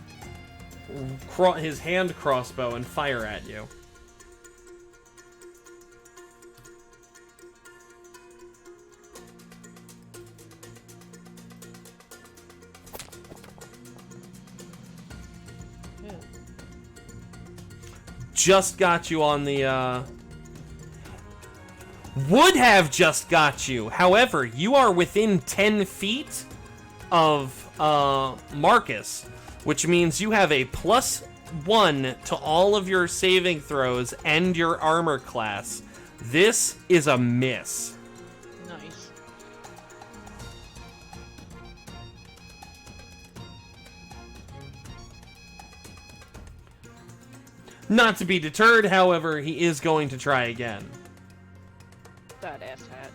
hand crossbow and fire at you. Just got you on the, would have just got you. However, you are within 10 feet of Marcus, which means you have a +1 to all of your saving throws and your armor class. This is a miss. Nice. Not to be deterred, however, he is going to try again. That ass hat.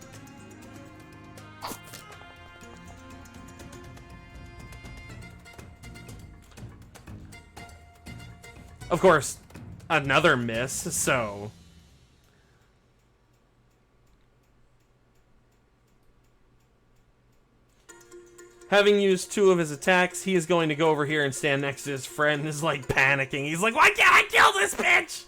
Of course, another miss, so... Having used 2 of his attacks, he is going to go over here and stand next to his friend, is like panicking. He's like, why can't I kill this bitch?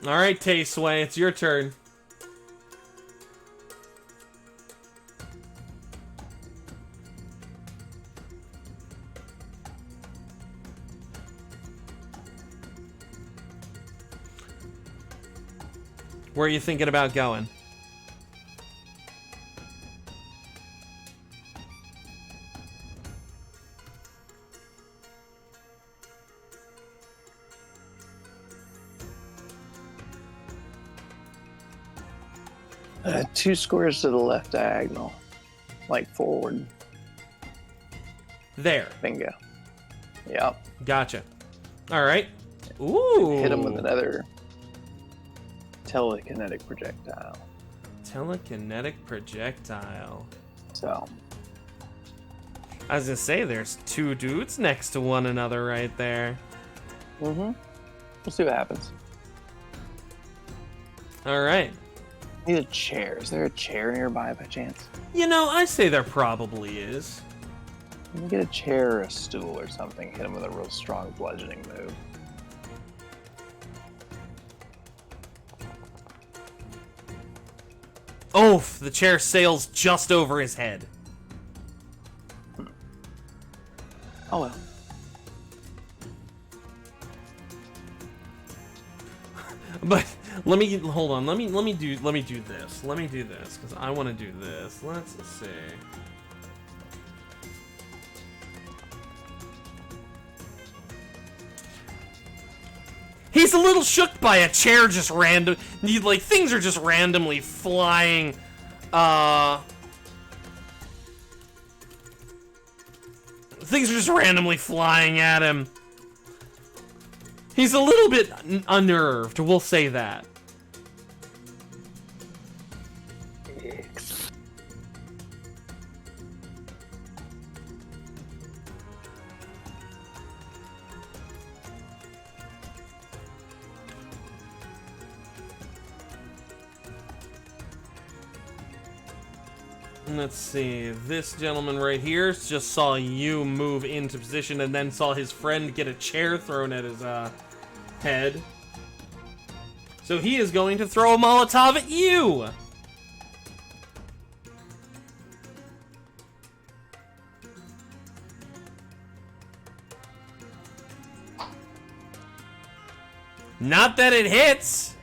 Alright, Tay-Sway, it's your turn. Where are you thinking about going? Two squares to the left diagonal, like forward. There. Bingo. Yep. Gotcha. Alright. Ooh. Hit him with another telekinetic projectile. Telekinetic projectile. So, I was gonna say, there's 2 dudes next to one another right there. we'll see what happens. Alright. Need a chair. Is there a chair nearby by chance? You know, I say there probably is. Let me get a chair or a stool or something. Hit him with a real strong bludgeoning move. Oof, the chair sails just over his head. Oh well. But let me hold on. Let me do this. Let me do this because I want to do this. Let's see. He's a little shook by a chair just random. Like things are just randomly flying. Things are just randomly flying at him. He's a little bit unnerved, we'll say that. Let's see, this gentleman right here just saw you move into position and then saw his friend get a chair thrown at his head. So he is going to throw a Molotov at you! Not that it hits!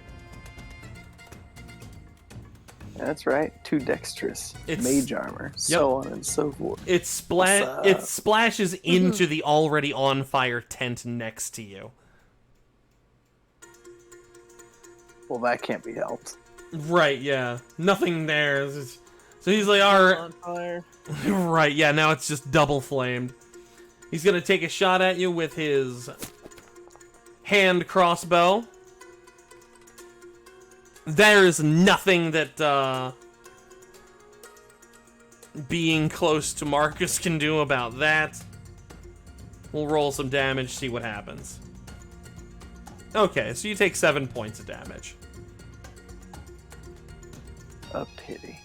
That's right. Too dexterous. It's- Mage armor. So on and so forth. It splashes into the already on fire tent next to you. Well, that can't be helped. Right, yeah. Nothing there. It's just- So he's like, alright. On fire. Right, yeah, now it's just double flamed. He's gonna take a shot at you with his hand crossbow. There's nothing that being close to Marcus can do about that. We'll roll some damage, see what happens. Okay, so you take 7 points of damage. A pity.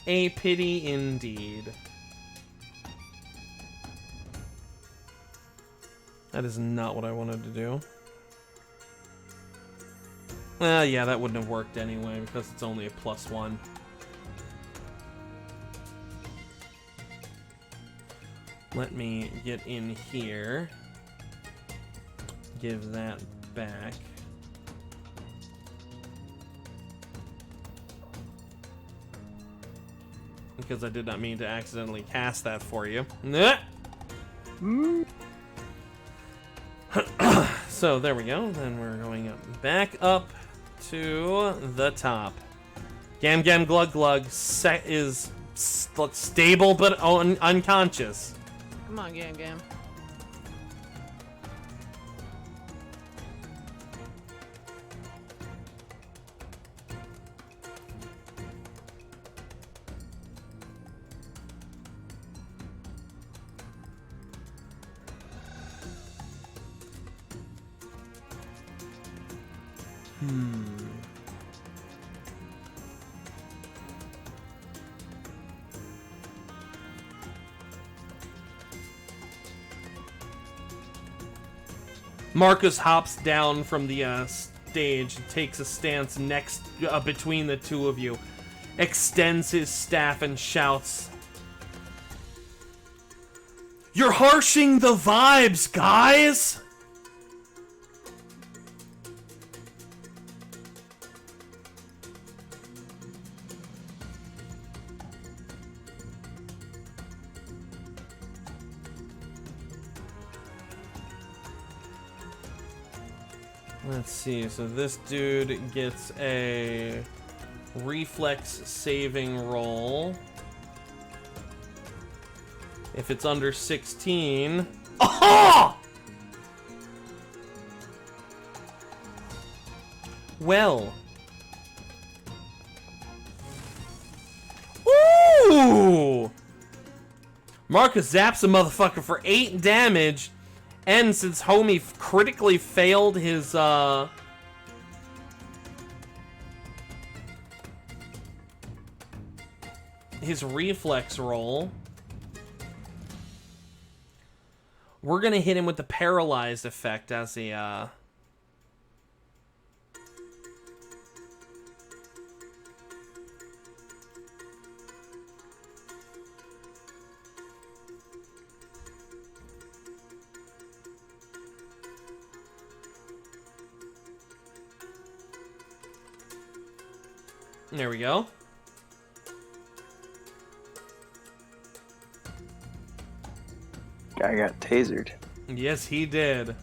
A pity indeed. That is not what I wanted to do. Yeah, that wouldn't have worked anyway, because it's only a +1. Let me get in here. Give that back. because I did not mean to accidentally cast that for you. Nah. So there we go. Then we're going back up to the top. Gam Gam Glug Glug is stable but unconscious. Come on, Gam Gam. Marcus hops down from the stage and takes a stance next between the two of you, extends his staff and shouts, "You're harshing the vibes, guys!" Let's see, so this dude gets a reflex saving roll. If it's under 16... Oh! Well. Ooh! Marcus zaps a motherfucker for 8 damage. And since homie critically failed his reflex roll, we're gonna hit him with the paralyzed effect as a There we go. Guy got tasered. Yes, he did.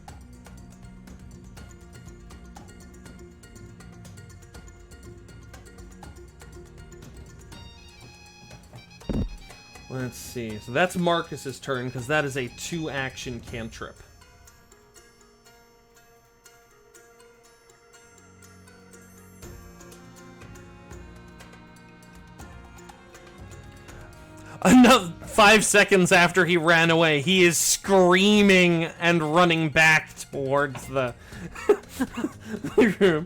Let's see. So that's Marcus's turn, because that is a 2-action cantrip. Another 5 seconds after he ran away, he is screaming and running back towards the room.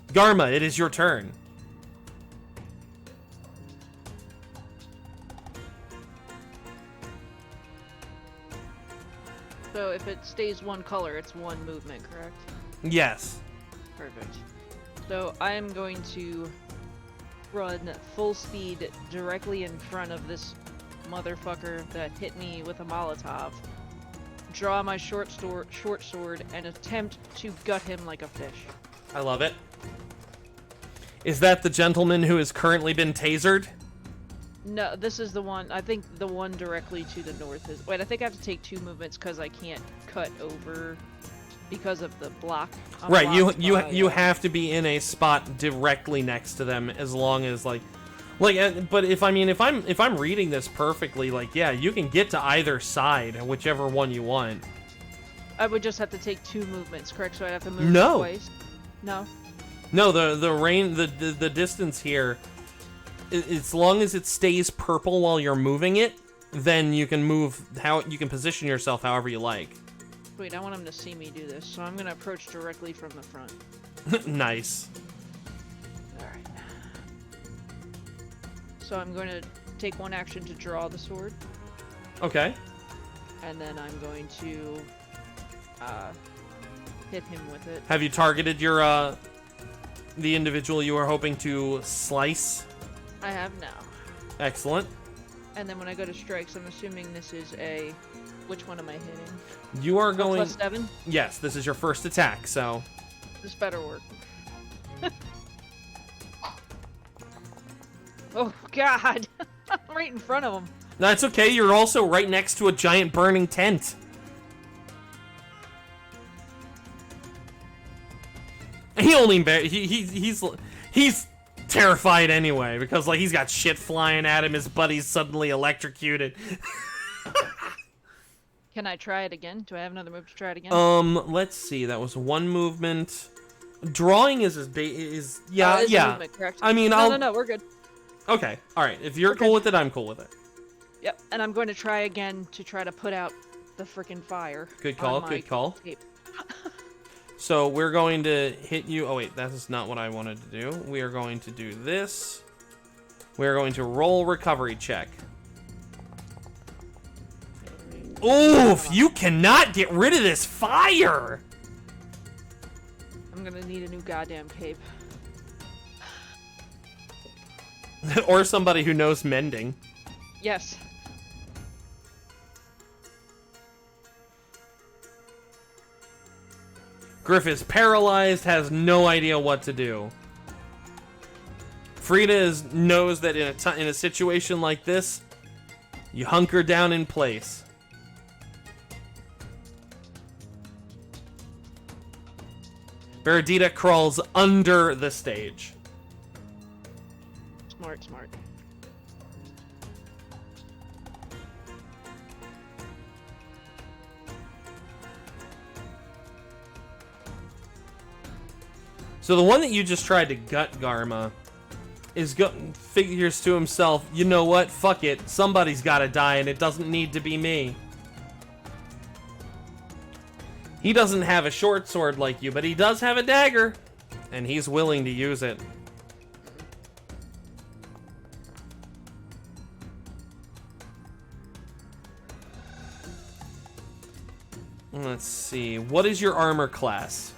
Garma, it is your turn. So if it stays one color, it's one movement, correct? Yes. Perfect. So I am going to run full speed directly in front of this motherfucker that hit me with a Molotov, draw my short sword, and attempt to gut him like a fish. I love it. Is that the gentleman who has currently been tasered? No, this is the one. I think the one directly to the north is. Wait, I think I have to take 2 movements because I can't cut over because of the block. Right, you have to be in a spot directly next to them, as long as but if I'm reading this perfectly, like, yeah, you can get to either side, whichever one you want. I would just have to take 2 movements, correct? So I'd have to move twice. No. No, the distance here, as long as it stays purple while you're moving it, then you can you can position yourself however you like. Wait, I want him to see me do this, so I'm gonna approach directly from the front. Nice. Alright. So I'm going to take 1 action to draw the sword. Okay. And then I'm going to hit him with it. Have you targeted your the individual you are hoping to slice? I have now. Excellent. And then when I go to strikes, I'm assuming this is a... Which one am I hitting? You are going... +7? Yes, this is your first attack, so... This better work. Oh God! I'm right in front of him. That's okay. You're also right next to a giant burning tent. He only he's terrified anyway because like he's got shit flying at him. His buddy's suddenly electrocuted. Can I try it again? Do I have another move to try it again? Let's see. That was one movement. Drawing is yeah, It's a yeah. movement, correct? I mean, No, we're good. Okay, all right. If you're Okay. cool with it, I'm cool with it. Yep, and I'm going to try again to try to put out the freaking fire. Good on call. my Good call. tape. So we're going to hit you. Oh wait, that is not what I wanted to do. We are going to do this. We are going to roll recovery check. Oof! You cannot get rid of this fire. I'm gonna need a new goddamn cape. Or somebody who knows mending. Yes. Griff is paralyzed, has no idea what to do. Frida knows that in a situation like this, you hunker down in place. Veridita crawls under the stage. Smart, smart. So the one that you just tried to gut, Garma, figures to himself, you know what? Fuck it. Somebody's gotta die, and it doesn't need to be me. He doesn't have a short sword like you, but he does have a dagger, and he's willing to use it. Let's see. What is your armor class?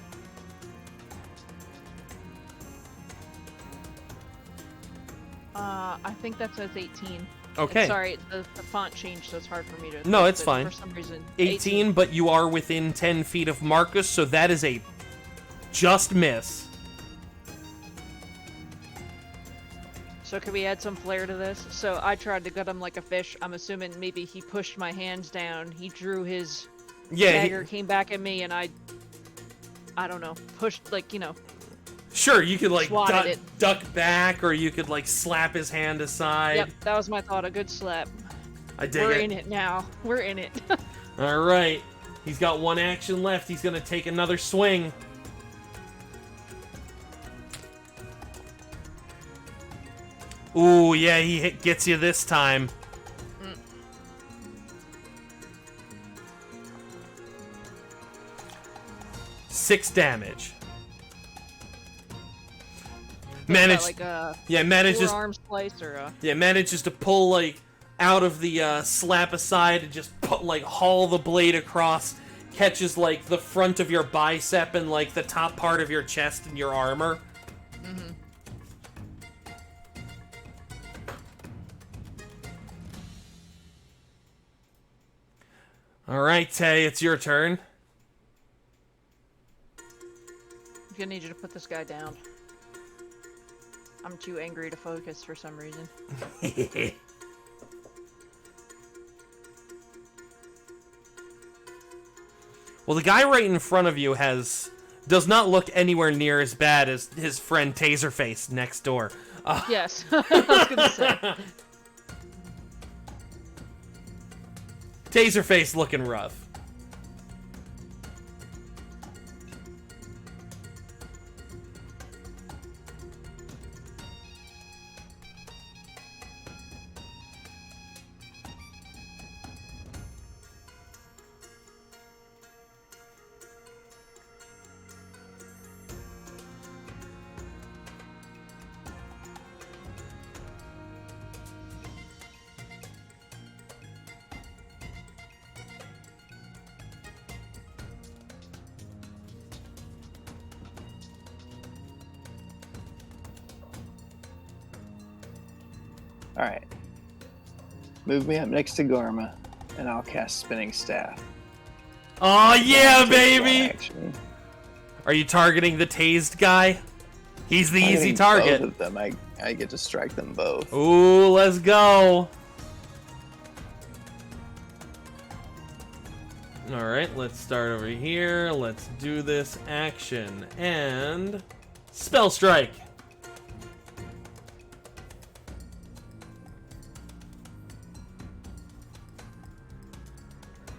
I think that says 18. Okay. Sorry, the font changed, so it's hard for me to. No, type, it's but fine. For some reason. 18, but you are within 10 feet of Marcus, so that is a just miss. So could we add some flair to this? So I tried to gut him like a fish. I'm assuming maybe he pushed my hands down. He drew his dagger, came back at me, and I don't know, pushed like Sure, you could like Swatted duck back, or you could like slap his hand aside. Yep, that was my thought. A good slap. I dig We're it. in it now. We're in it. All right, he's got one action left. He's gonna take another swing. Ooh, yeah, gets you this time. Mm. 6 damage. Manages Manages slice or manages to pull like out of the slap aside and just haul the blade across, catches like the front of your bicep and like the top part of your chest and your armor. Mm-hmm. All right, Tay, it's your turn. I'm gonna need you to put this guy down. I'm too angry to focus for some reason. Well, the guy right in front of you does not look anywhere near as bad as his friend Taserface next door. Yes, I was gonna say. Taserface looking rough. Alright. Move me up next to Garma, and I'll cast Spinning Staff. Oh yeah, Take one baby! action. Are you targeting the tased guy? He's the easy Targeting target. Both of them. I get to strike them both. Ooh, let's go. All right, let's start over here. Let's do this action and spell strike.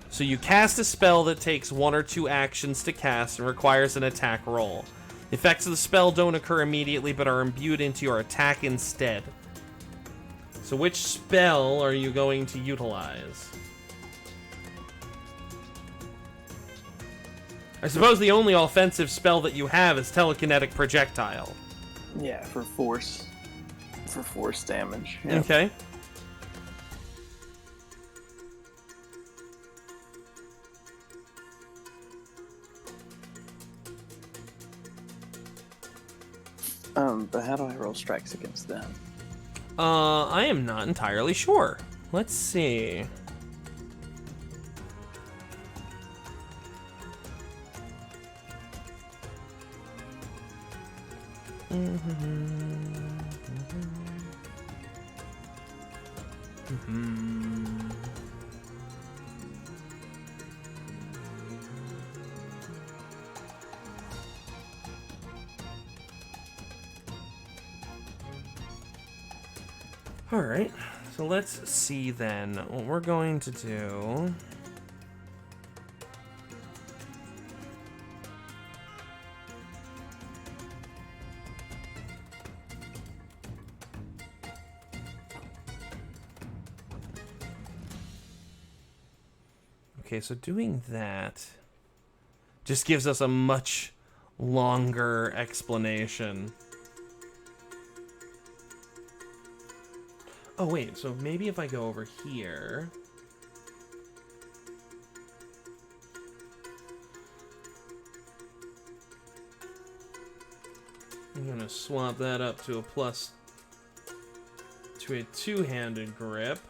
So you cast a spell that takes 1 or 2 actions to cast and requires an attack roll. The effects of the spell don't occur immediately but are imbued into your attack instead. So which spell are you going to utilize? I suppose the only offensive spell that you have is telekinetic projectile. Yeah, for force damage. Yeah. Okay. But how do I roll strikes against them? I am not entirely sure. Let's see. All right, so let's see then what we're going to do. Okay, so doing that just gives us a much longer explanation. Oh, wait, so maybe if I go over here... I'm gonna swap that up to a plus... to a two-handed grip.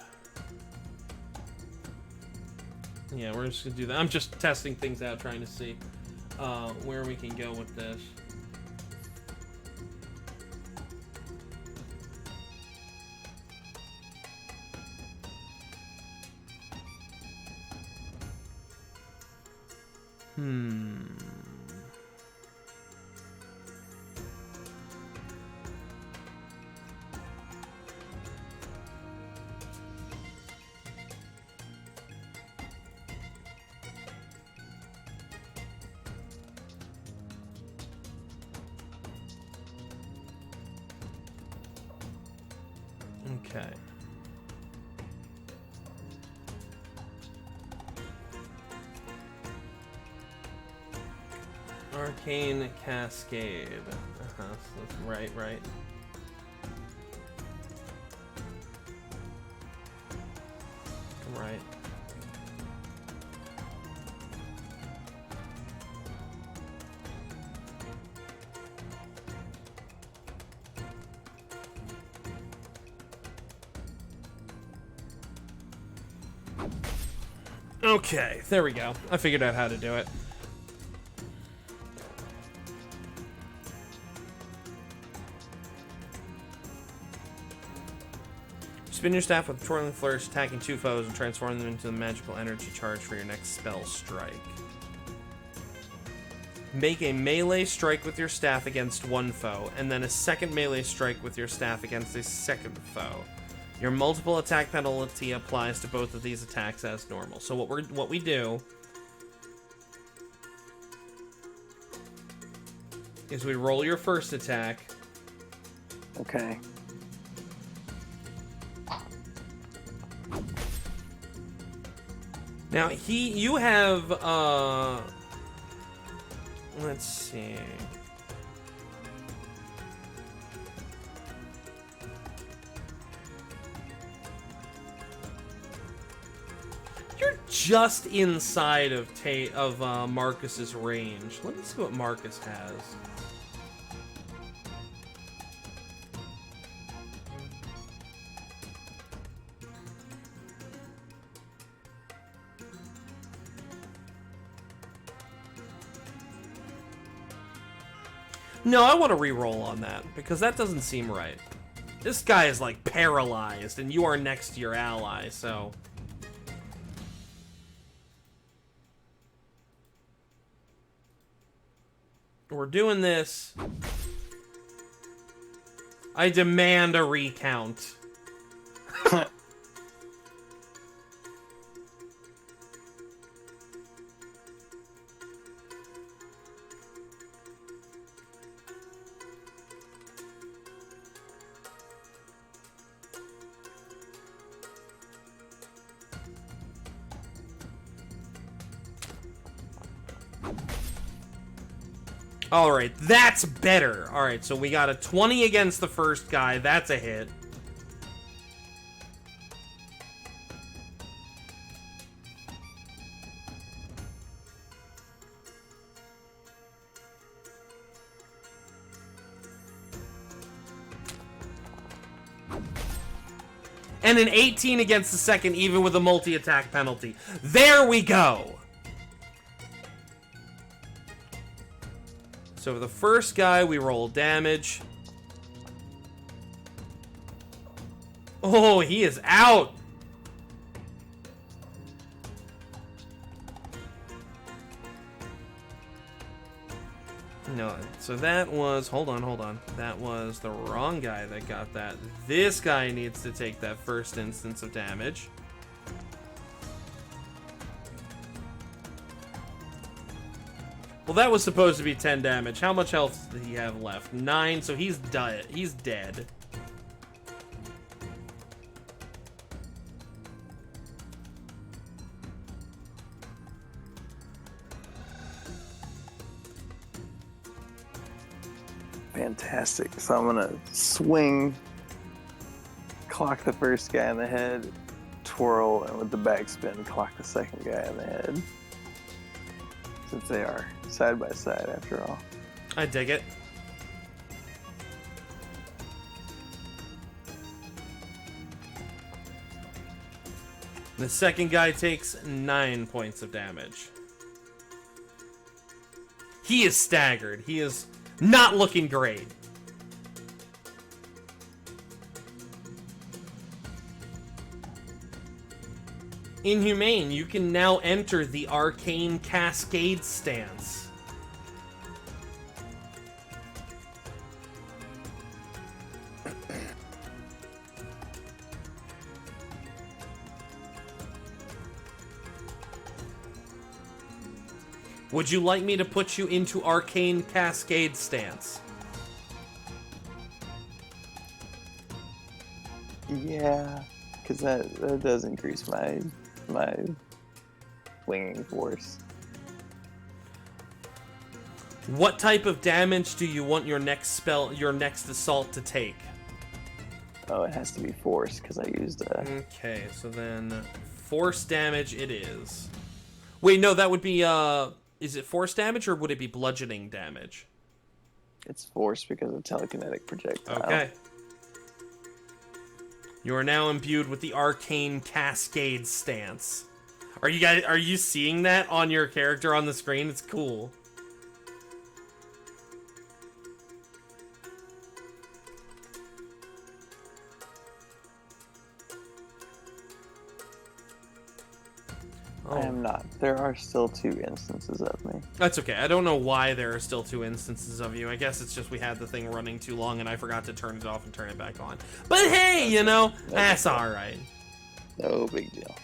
Yeah, we're just gonna do that. I'm just testing things out, trying to see where we can go with this. Okay. Arcane Cascade. So that's right. Right. Okay, there we go. I figured out how to do it. Spin your staff with Twirling Flourish, attacking 2 foes and transform them into the magical energy charge for your next spell strike. Make a melee strike with your staff against 1 foe, and then a second melee strike with your staff against a second foe. Your multiple attack penalty applies to both of these attacks as normal. So what we do is we roll your first attack. Okay. Now you have let's see. You're just inside of Marcus's range. Let me see what Marcus has. No, I want to re-roll on that because that doesn't seem right. This guy is like paralyzed, and you are next to your ally, so. We're doing this. I demand a recount. Alright, that's better. Alright, so we got a 20 against the first guy. That's a hit. And an 18 against the second, even with a multi-attack penalty. There we go! So for the first guy, we roll damage. Oh, he is out! No, so that was... Hold on. That was the wrong guy that got that. This guy needs to take that first instance of damage. Well, that was supposed to be 10 damage. How much health did he have left? 9, so he's dead. He's dead. Fantastic. So I'm gonna swing, clock the first guy in the head, twirl, and with the backspin, clock the second guy in the head. Since they are side by side after all. I dig it. The second guy takes 9 points of damage. He is staggered. He is not looking great. Inhumane, you can now enter the Arcane Cascade stance. Would you like me to put you into Arcane Cascade stance? Yeah, because that does increase my swinging force. What type of damage do you want your next assault to take? Oh, it has to be force because I used a. Okay, so then force damage it is. Wait, no, that would be is it force damage or would it be bludgeoning damage? It's force because of telekinetic projectile. Okay. You are now imbued with the Arcane Cascade stance. Are you seeing that on your character on the screen? It's cool. I am not. There are still 2 instances of me. That's okay. I don't know why there are still 2 instances of you. I guess it's just we had the thing running too long and I forgot to turn it off and turn it back on. But hey, you know, that's alright. No big deal.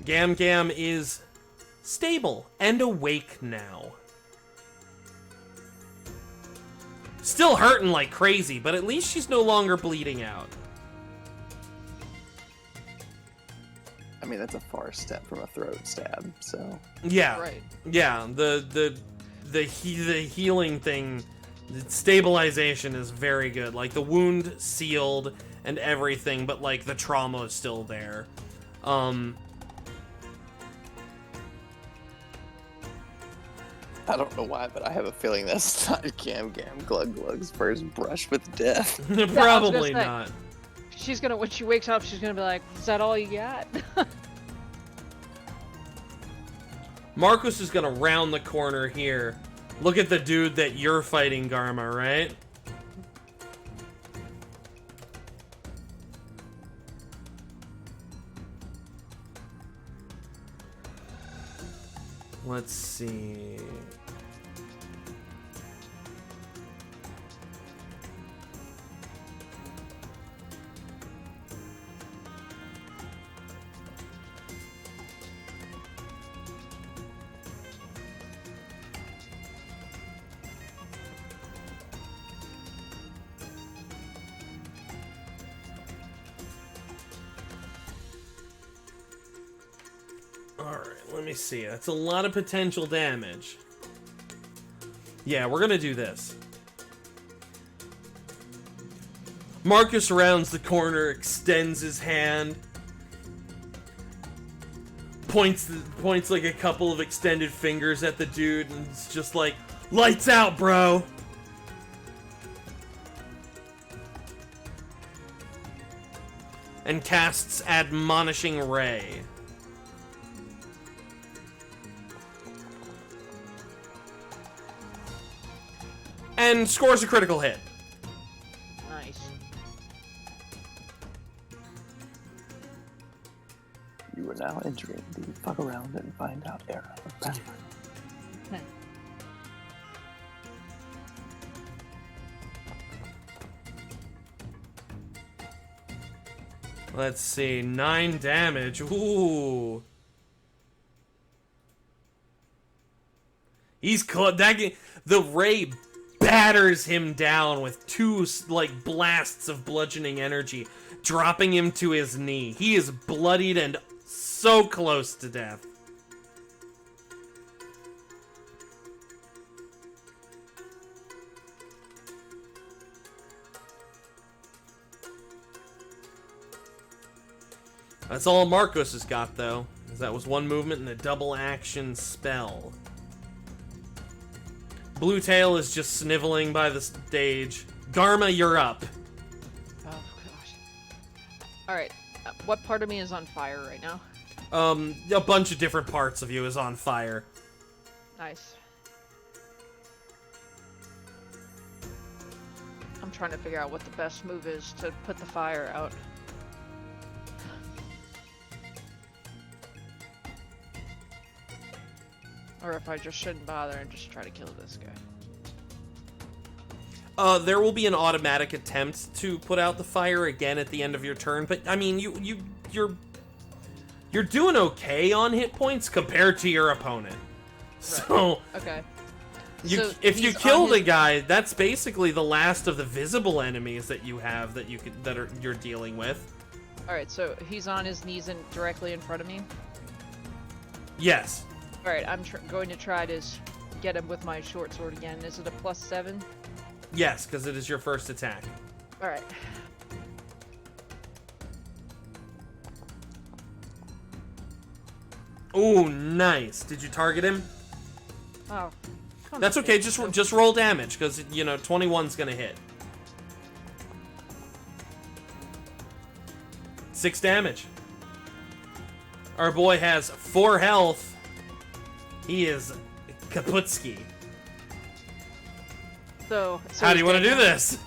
Gam Gam is stable and awake now. Still hurting like crazy, but at least she's no longer bleeding out. I mean, that's a far step from a throat stab, so. Yeah. Right. Yeah, the healing thing, the stabilization is very good. Like the wound sealed and everything, but like the trauma is still there. I don't know why, but I have a feeling that's not Gam Gam Glug Glug's first brush with death. Probably say. not. She's gonna, when she wakes up, she's gonna be like, "Is that all you got?" Marcus is gonna round the corner here. Look at the dude that you're fighting, Garma, right? Let's see. Alright, let me see. That's a lot of potential damage. Yeah, we're gonna do this. Marcus rounds the corner, extends his hand, points like a couple of extended fingers at the dude, and it's just like, lights out, bro! And casts Admonishing Ray. And scores a critical hit. Nice. You are now entering the fuck around and find out era of Pathfinder. Let's see, 9 damage. Ooh. He's the ray batters him down with 2 like blasts of bludgeoning energy, dropping him to his knee. He is bloodied and so close to death. That's all Marcos has got, though. 'Cause that was 1 movement and a double action spell. Blue Tail is just sniveling by the stage. Garma, you're up. Oh gosh. All right. What part of me is on fire right now? A bunch of different parts of you is on fire. Nice. I'm trying to figure out what the best move is to put the fire out. Or if I just shouldn't bother and just try to kill this guy. There will be an automatic attempt to put out the fire again at the end of your turn, but I mean, you're doing okay on hit points compared to your opponent. Right. So Okay. if you he's kill on the his- guy, that's basically the last of the visible enemies that you have that you're dealing with. All right. So he's on his knees and directly in front of me. Yes. All right. I'm going to try to get him with my short sword again. Is it a +7? Yes, because it is your first attack. All right. Ooh, nice. Did you target him? Oh. That's okay. Just roll damage, because 21's gonna hit. 6 damage. Our boy has 4 health. He is Kaputski. So How do you want to do this? this?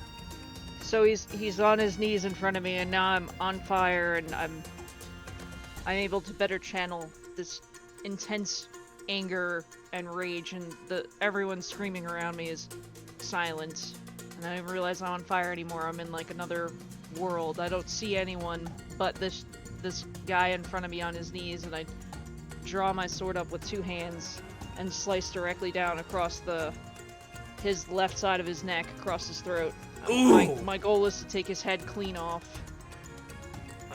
So he's on his knees in front of me, and now I'm on fire, and I'm able to better channel this intense anger and rage, and everyone screaming around me is silent, and I don't realize I'm on fire anymore. I'm in like another world. I don't see anyone but this guy in front of me on his knees, and I draw my sword up with 2 hands and slice directly down across his left side of his neck, across his throat. Ooh. My goal is to take his head clean off.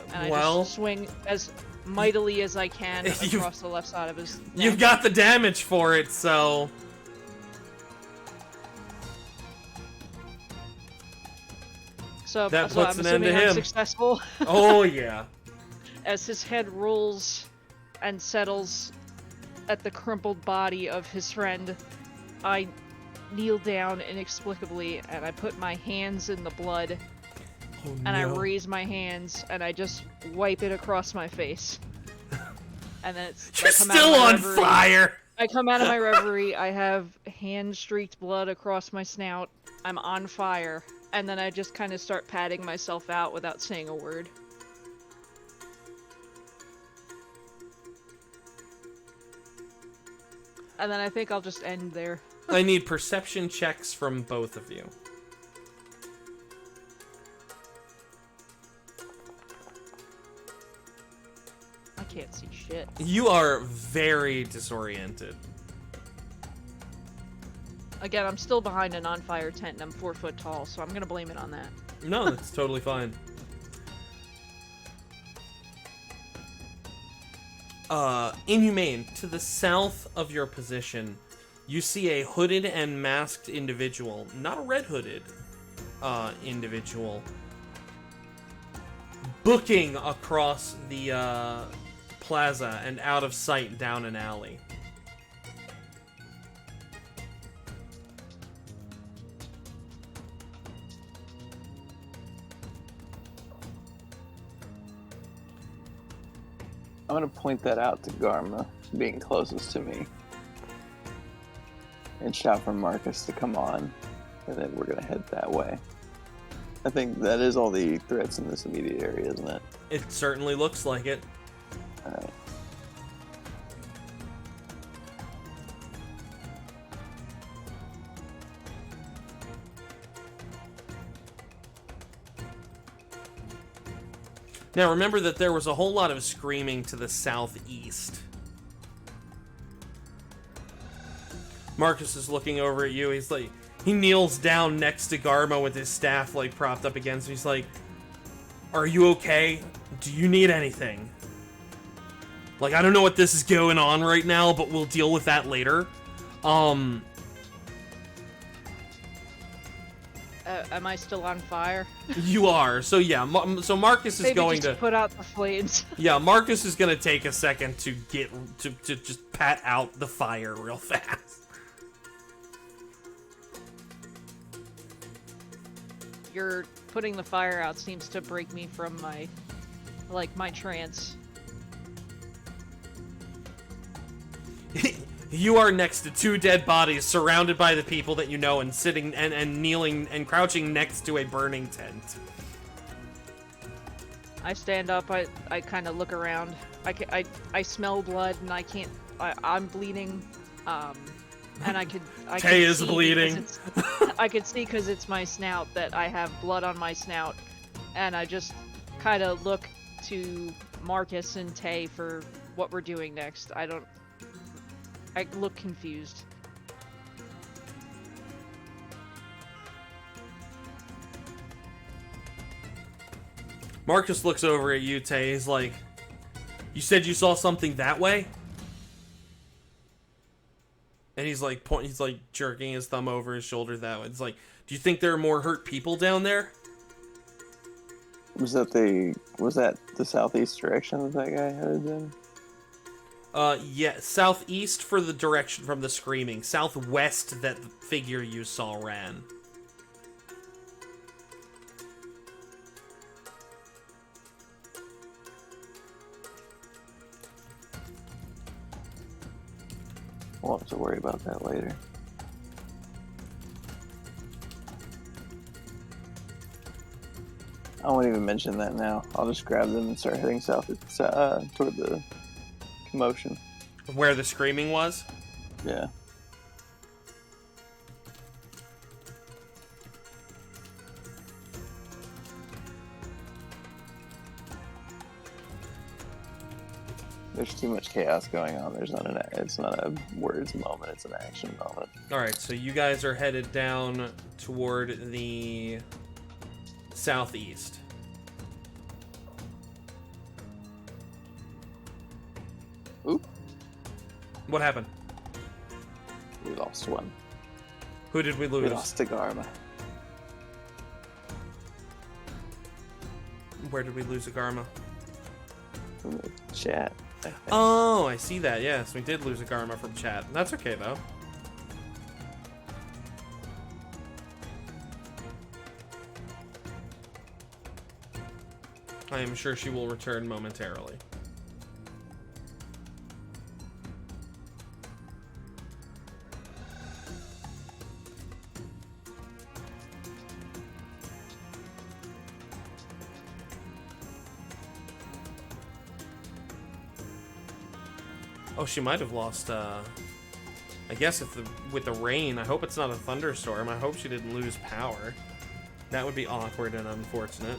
And I Well, just swing as mightily as I can You've- across the left side of his neck. you've got the damage for it, so so, that so puts I'm an end to assuming I'm him. successful. oh yeah. As his head rolls and settles at the crumpled body of his friend, I kneel down inexplicably, and I put my hands in the blood, Oh, and I no. raise my hands, and I just wipe it across my face. And then You're I come out of still my on reverie, fire. I come out of my reverie. I have hand-streaked blood across my snout. I'm on fire, and then I just kind of start patting myself out without saying a word. And then I think I'll just end there. I need perception checks from both of you. I can't see shit. You are very disoriented. Again, I'm still behind an on-fire tent, and I'm 4 foot tall, so I'm gonna blame it on that. No, that's totally fine. Inhumane, to the south of your position, you see a hooded and masked individual, not a red-hooded individual, booking across the plaza and out of sight down an alley. I'm gonna point that out to Garma, being closest to me, and shout for Marcus to come on, and then we're gonna head that way. I think that is all the threats in this immediate area, isn't it? It certainly looks like it. Alright. Now remember that there was a whole lot of screaming to the southeast. Marcus is looking over at you. He's like, he kneels down next to Garma with his staff like propped up against him. He's like, "Are you okay? Do you need anything? Like, I don't know what this is going on right now, but we'll deal with that later." Am I still on fire? You are. So yeah, so Marcus is Maybe going just to put out the flames. Yeah, Marcus is gonna take a second to get to just pat out the fire real fast. Your putting the fire out seems to break me from my, my trance. You are next to two dead bodies, surrounded by the people that you know, and sitting and kneeling and crouching next to a burning tent. I stand up. I kind of look around. I smell blood, and I can't. I'm bleeding. And I could Tay is see bleeding. I could see because it's my snout that I have blood on my snout, and I just kind of look to Marcus and Tay for what we're doing next. I look confused. Marcus looks over at you, Tay. He's like, "You said you saw something that way?" And he's like he's like jerking his thumb over his shoulder that way. It's like, "Do you think there are more hurt people down there?" Was that the southeast direction that guy headed in? Yeah, southeast for the direction from the screaming. Southwest that the figure you saw ran. We'll have to worry about that later. I won't even mention that now. I'll just grab them and start heading south toward the commotion. Where the screaming was? Yeah. There's too much chaos going on. It's not a words moment, it's an action moment. Alright, so you guys are headed down toward the southeast. Oop, What happened? we lost one. Who did we We lose? lost to Garma. Where did we lose Agarma? From the chat. I think. Oh, I see that. Yes, we did lose Agarma from chat. That's okay, though. I am sure she will return momentarily. Oh, she might have lost, I guess with the rain, I hope it's not a thunderstorm. I hope she didn't lose power. That would be awkward and unfortunate.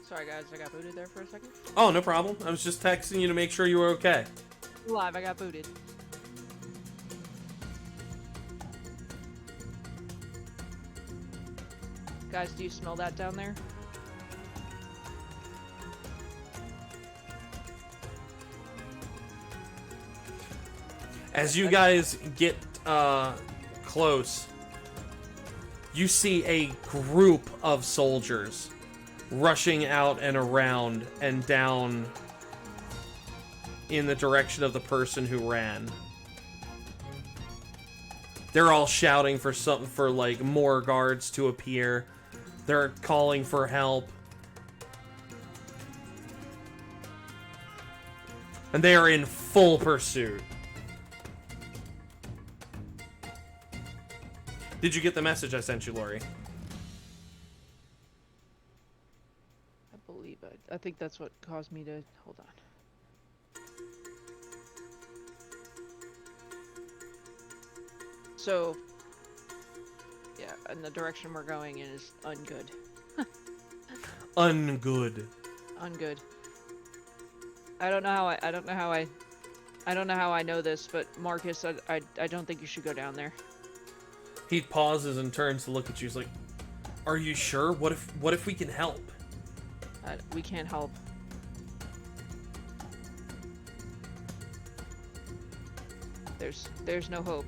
Sorry guys, I got booted there for a second. Oh, no problem. I was just texting you to make sure you were okay. Live, I got booted. Guys, do you smell that down there? As you guys get close, you see a group of soldiers rushing out and around and down in the direction of the person who ran. They're all shouting for like more guards to appear. They're calling for help. And they are in full pursuit. Did you get the message I sent you, Lori? I believe it. I think that's what caused me to... Hold on. So... Yeah, and the direction we're going in is ungood. Ungood. Ungood. I don't know how I know this, but Marcus, I don't think you should go down there. He pauses and turns to look at you. He's like, "Are you sure? What if we can help?" We can't help. There's no hope.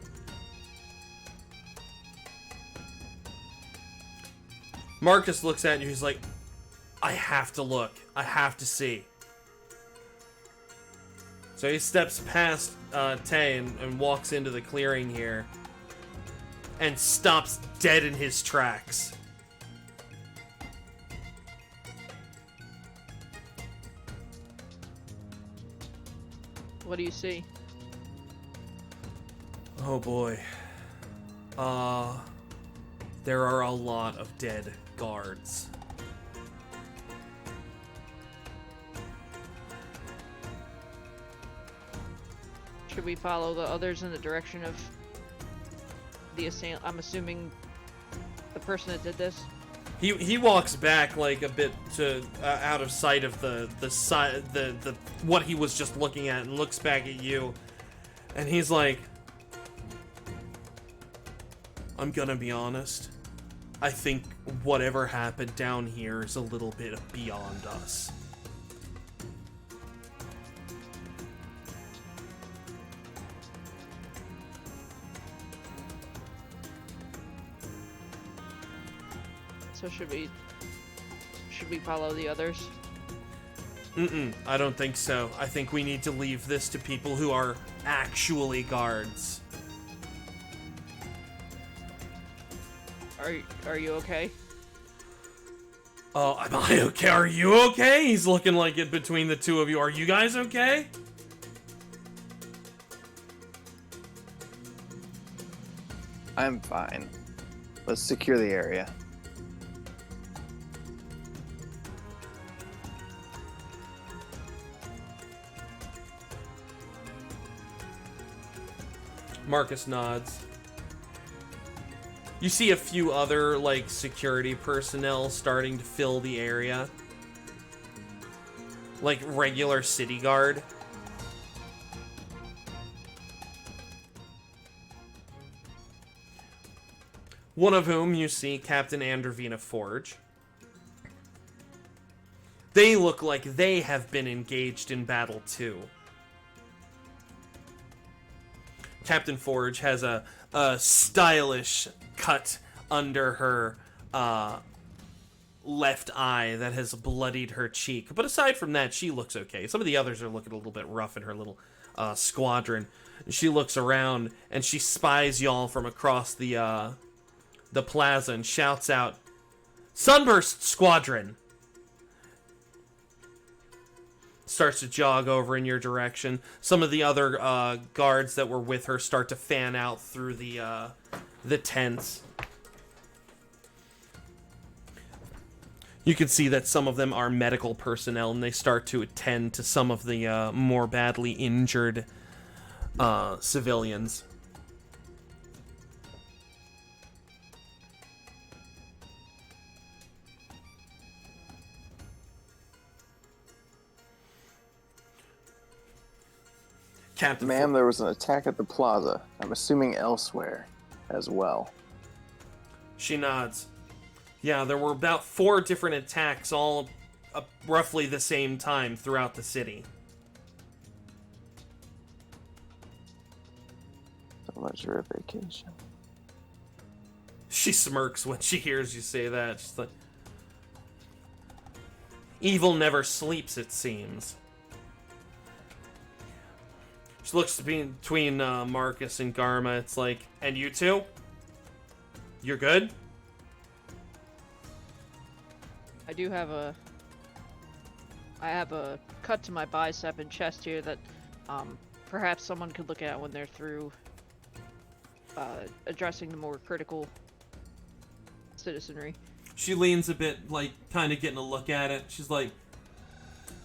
Marcus looks at you. He's like, "I have to look. I have to see." So he steps past Tay and walks into the clearing here and stops dead in his tracks. What do you see? Oh boy. There are a lot of dead guards. Should we follow the others in the direction of the assailant? I'm assuming the person that did this. He walks back like a bit to out of sight of the what he was just looking at, and looks back at you, and he's like, "I'm gonna be honest. I think whatever happened down here is a little bit beyond us." So should we follow the others? I don't think so. I think we need to leave this to people who are actually guards. Are you okay? Oh, am I okay? Are you okay? He's looking like it between the two of you. Are you guys okay? I'm fine. Let's secure the area. Marcus nods. You see a few other, like, security personnel starting to fill the area. Like, regular city guard. One of whom you see Captain Androvina Forge. They look like they have been engaged in battle too. Captain Forge has a stylish cut under her left eye that has bloodied her cheek. But aside from that, she looks okay. Some of the others are looking a little bit rough in her little squadron. She looks around and she spies y'all from across the plaza and shouts out, "Sunburst Squadron!" Starts to jog over in your direction. Some of the other guards that were with her start to fan out through the tents. You can see that some of them are medical personnel, and they start to attend to some of the more badly injured civilians. Captain Ma'am, there was an attack at the plaza. I'm assuming elsewhere as well. She nods. Yeah, there were about 4 different attacks, all roughly the same time throughout the city. So much for a vacation. She smirks when she hears you say that. She's like, evil never sleeps, it seems. She looks between Marcus and Garma. It's like, and you two? You're good? I have a cut to my bicep and chest here that perhaps someone could look at when they're through addressing the more critical citizenry. She leans a bit, like, kind of getting a look at it. She's like,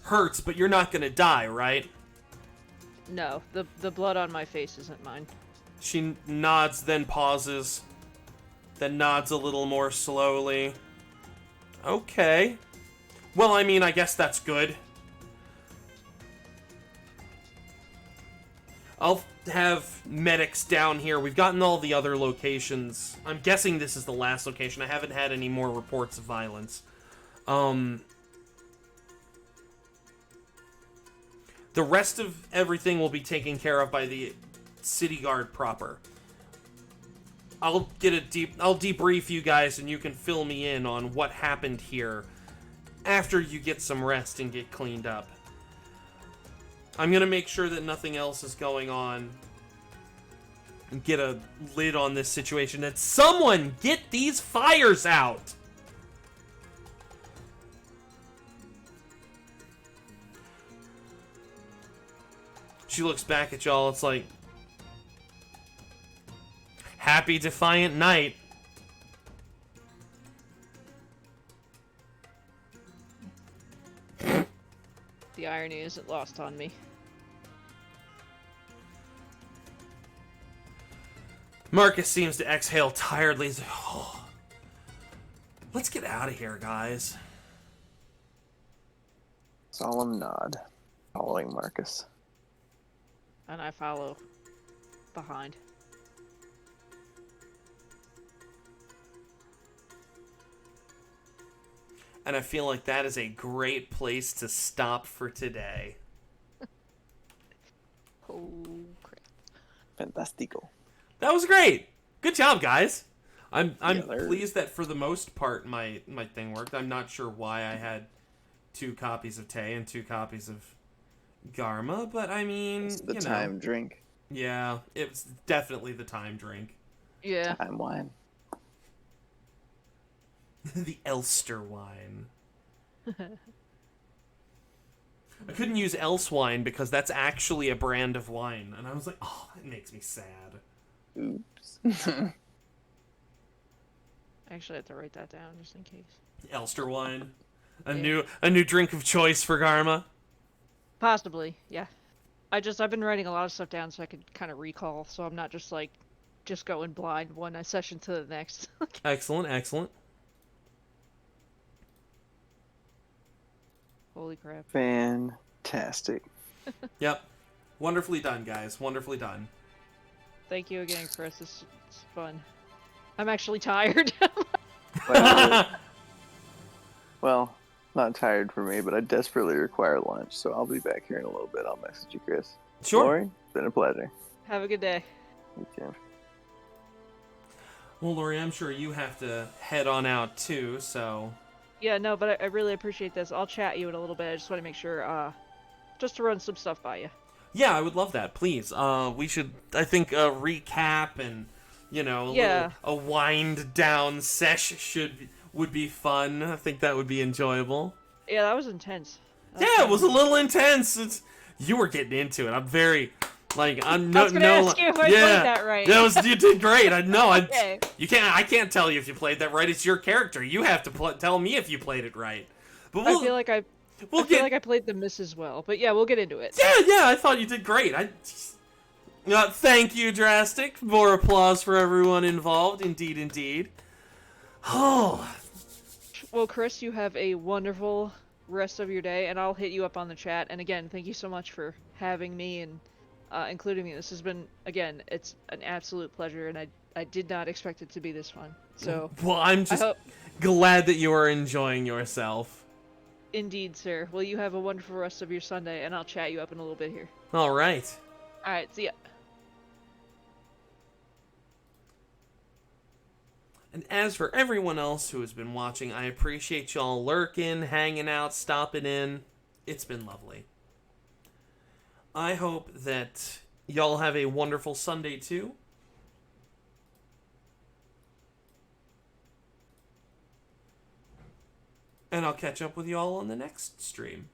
hurts, but you're not gonna die, right? No, the blood on my face isn't mine. She nods, then pauses, then nods a little more slowly. Okay. Well, I mean, I guess that's good. I'll have medics down here. We've gotten all the other locations. I'm guessing this is the last location. I haven't had any more reports of violence. The rest of everything will be taken care of by the city guard proper. I'll debrief you guys, and you can fill me in on what happened here after you get some rest and get cleaned up. I'm gonna make sure that nothing else is going on and get a lid on this situation. That someone get these fires out! She looks back at y'all. It's like, happy Defiant Night. The irony isn't lost on me. Marcus seems to exhale tiredly. He's like, oh, let's get out of here, guys. Solemn nod, following Marcus. And I follow behind. And I feel like that is a great place to stop for today. Oh, crap. Fantastico. That was great. Good job, guys. I'm they're- pleased that for the most part my thing worked. I'm not sure why I had 2 copies of Tay and 2 copies of Garma, but I mean, It's the you know. time drink. Yeah, it's definitely the time drink. Yeah. Time wine. The Elster wine. I couldn't use Else wine because that's actually a brand of wine, and I was like, oh, that makes me sad. Oops. I actually have to write that down just in case. Elster wine, Yeah. a new drink of choice for Garma. Possibly, yeah. I've been writing a lot of stuff down so I could kind of recall, so I'm not just going blind one session to the next. Excellent, excellent. Holy crap. Fantastic. Yep, wonderfully done, guys. Wonderfully done. Thank you again, Chris. It's fun. I'm actually tired. Well, not tired for me, but I desperately require lunch, so I'll be back here in a little bit. I'll message you, Chris. Sure. Lori, it's been a pleasure. Have a good day. You too. Well, Lori, I'm sure you have to head on out too, so... Yeah, no, but I really appreciate this. I'll chat you in a little bit. I just want to make sure, just to run some stuff by you. Yeah, I would love that, please. We should, I think, recap and, you know, a wind down sesh would be fun. I think that would be enjoyable. Yeah, that was intense. Yeah, it was a little intense. You were getting into it. I'm very Like I'm I was gonna ask you if I played that right. You did great. I know. Okay. I can't tell you if you played that right. It's your character. You have to tell me if you played it right. But I feel like I feel like I played the miss as well. But yeah, we'll get into it. Yeah, I thought you did great. Thank you, Drastic. More applause for everyone involved. Indeed. Oh. Well, Chris, you have a wonderful rest of your day, and I'll hit you up on the chat. And again, thank you so much for having me and including me. This has been, again, it's an absolute pleasure, and I did not expect it to be this fun. So, well, I'm just glad that you are enjoying yourself. Indeed, sir. Well, you have a wonderful rest of your Sunday, and I'll chat you up in a little bit here. All right. All right, see ya. And as for everyone else who has been watching, I appreciate y'all lurking, hanging out, stopping in. It's been lovely. I hope that y'all have a wonderful Sunday too. And I'll catch up with y'all on the next stream.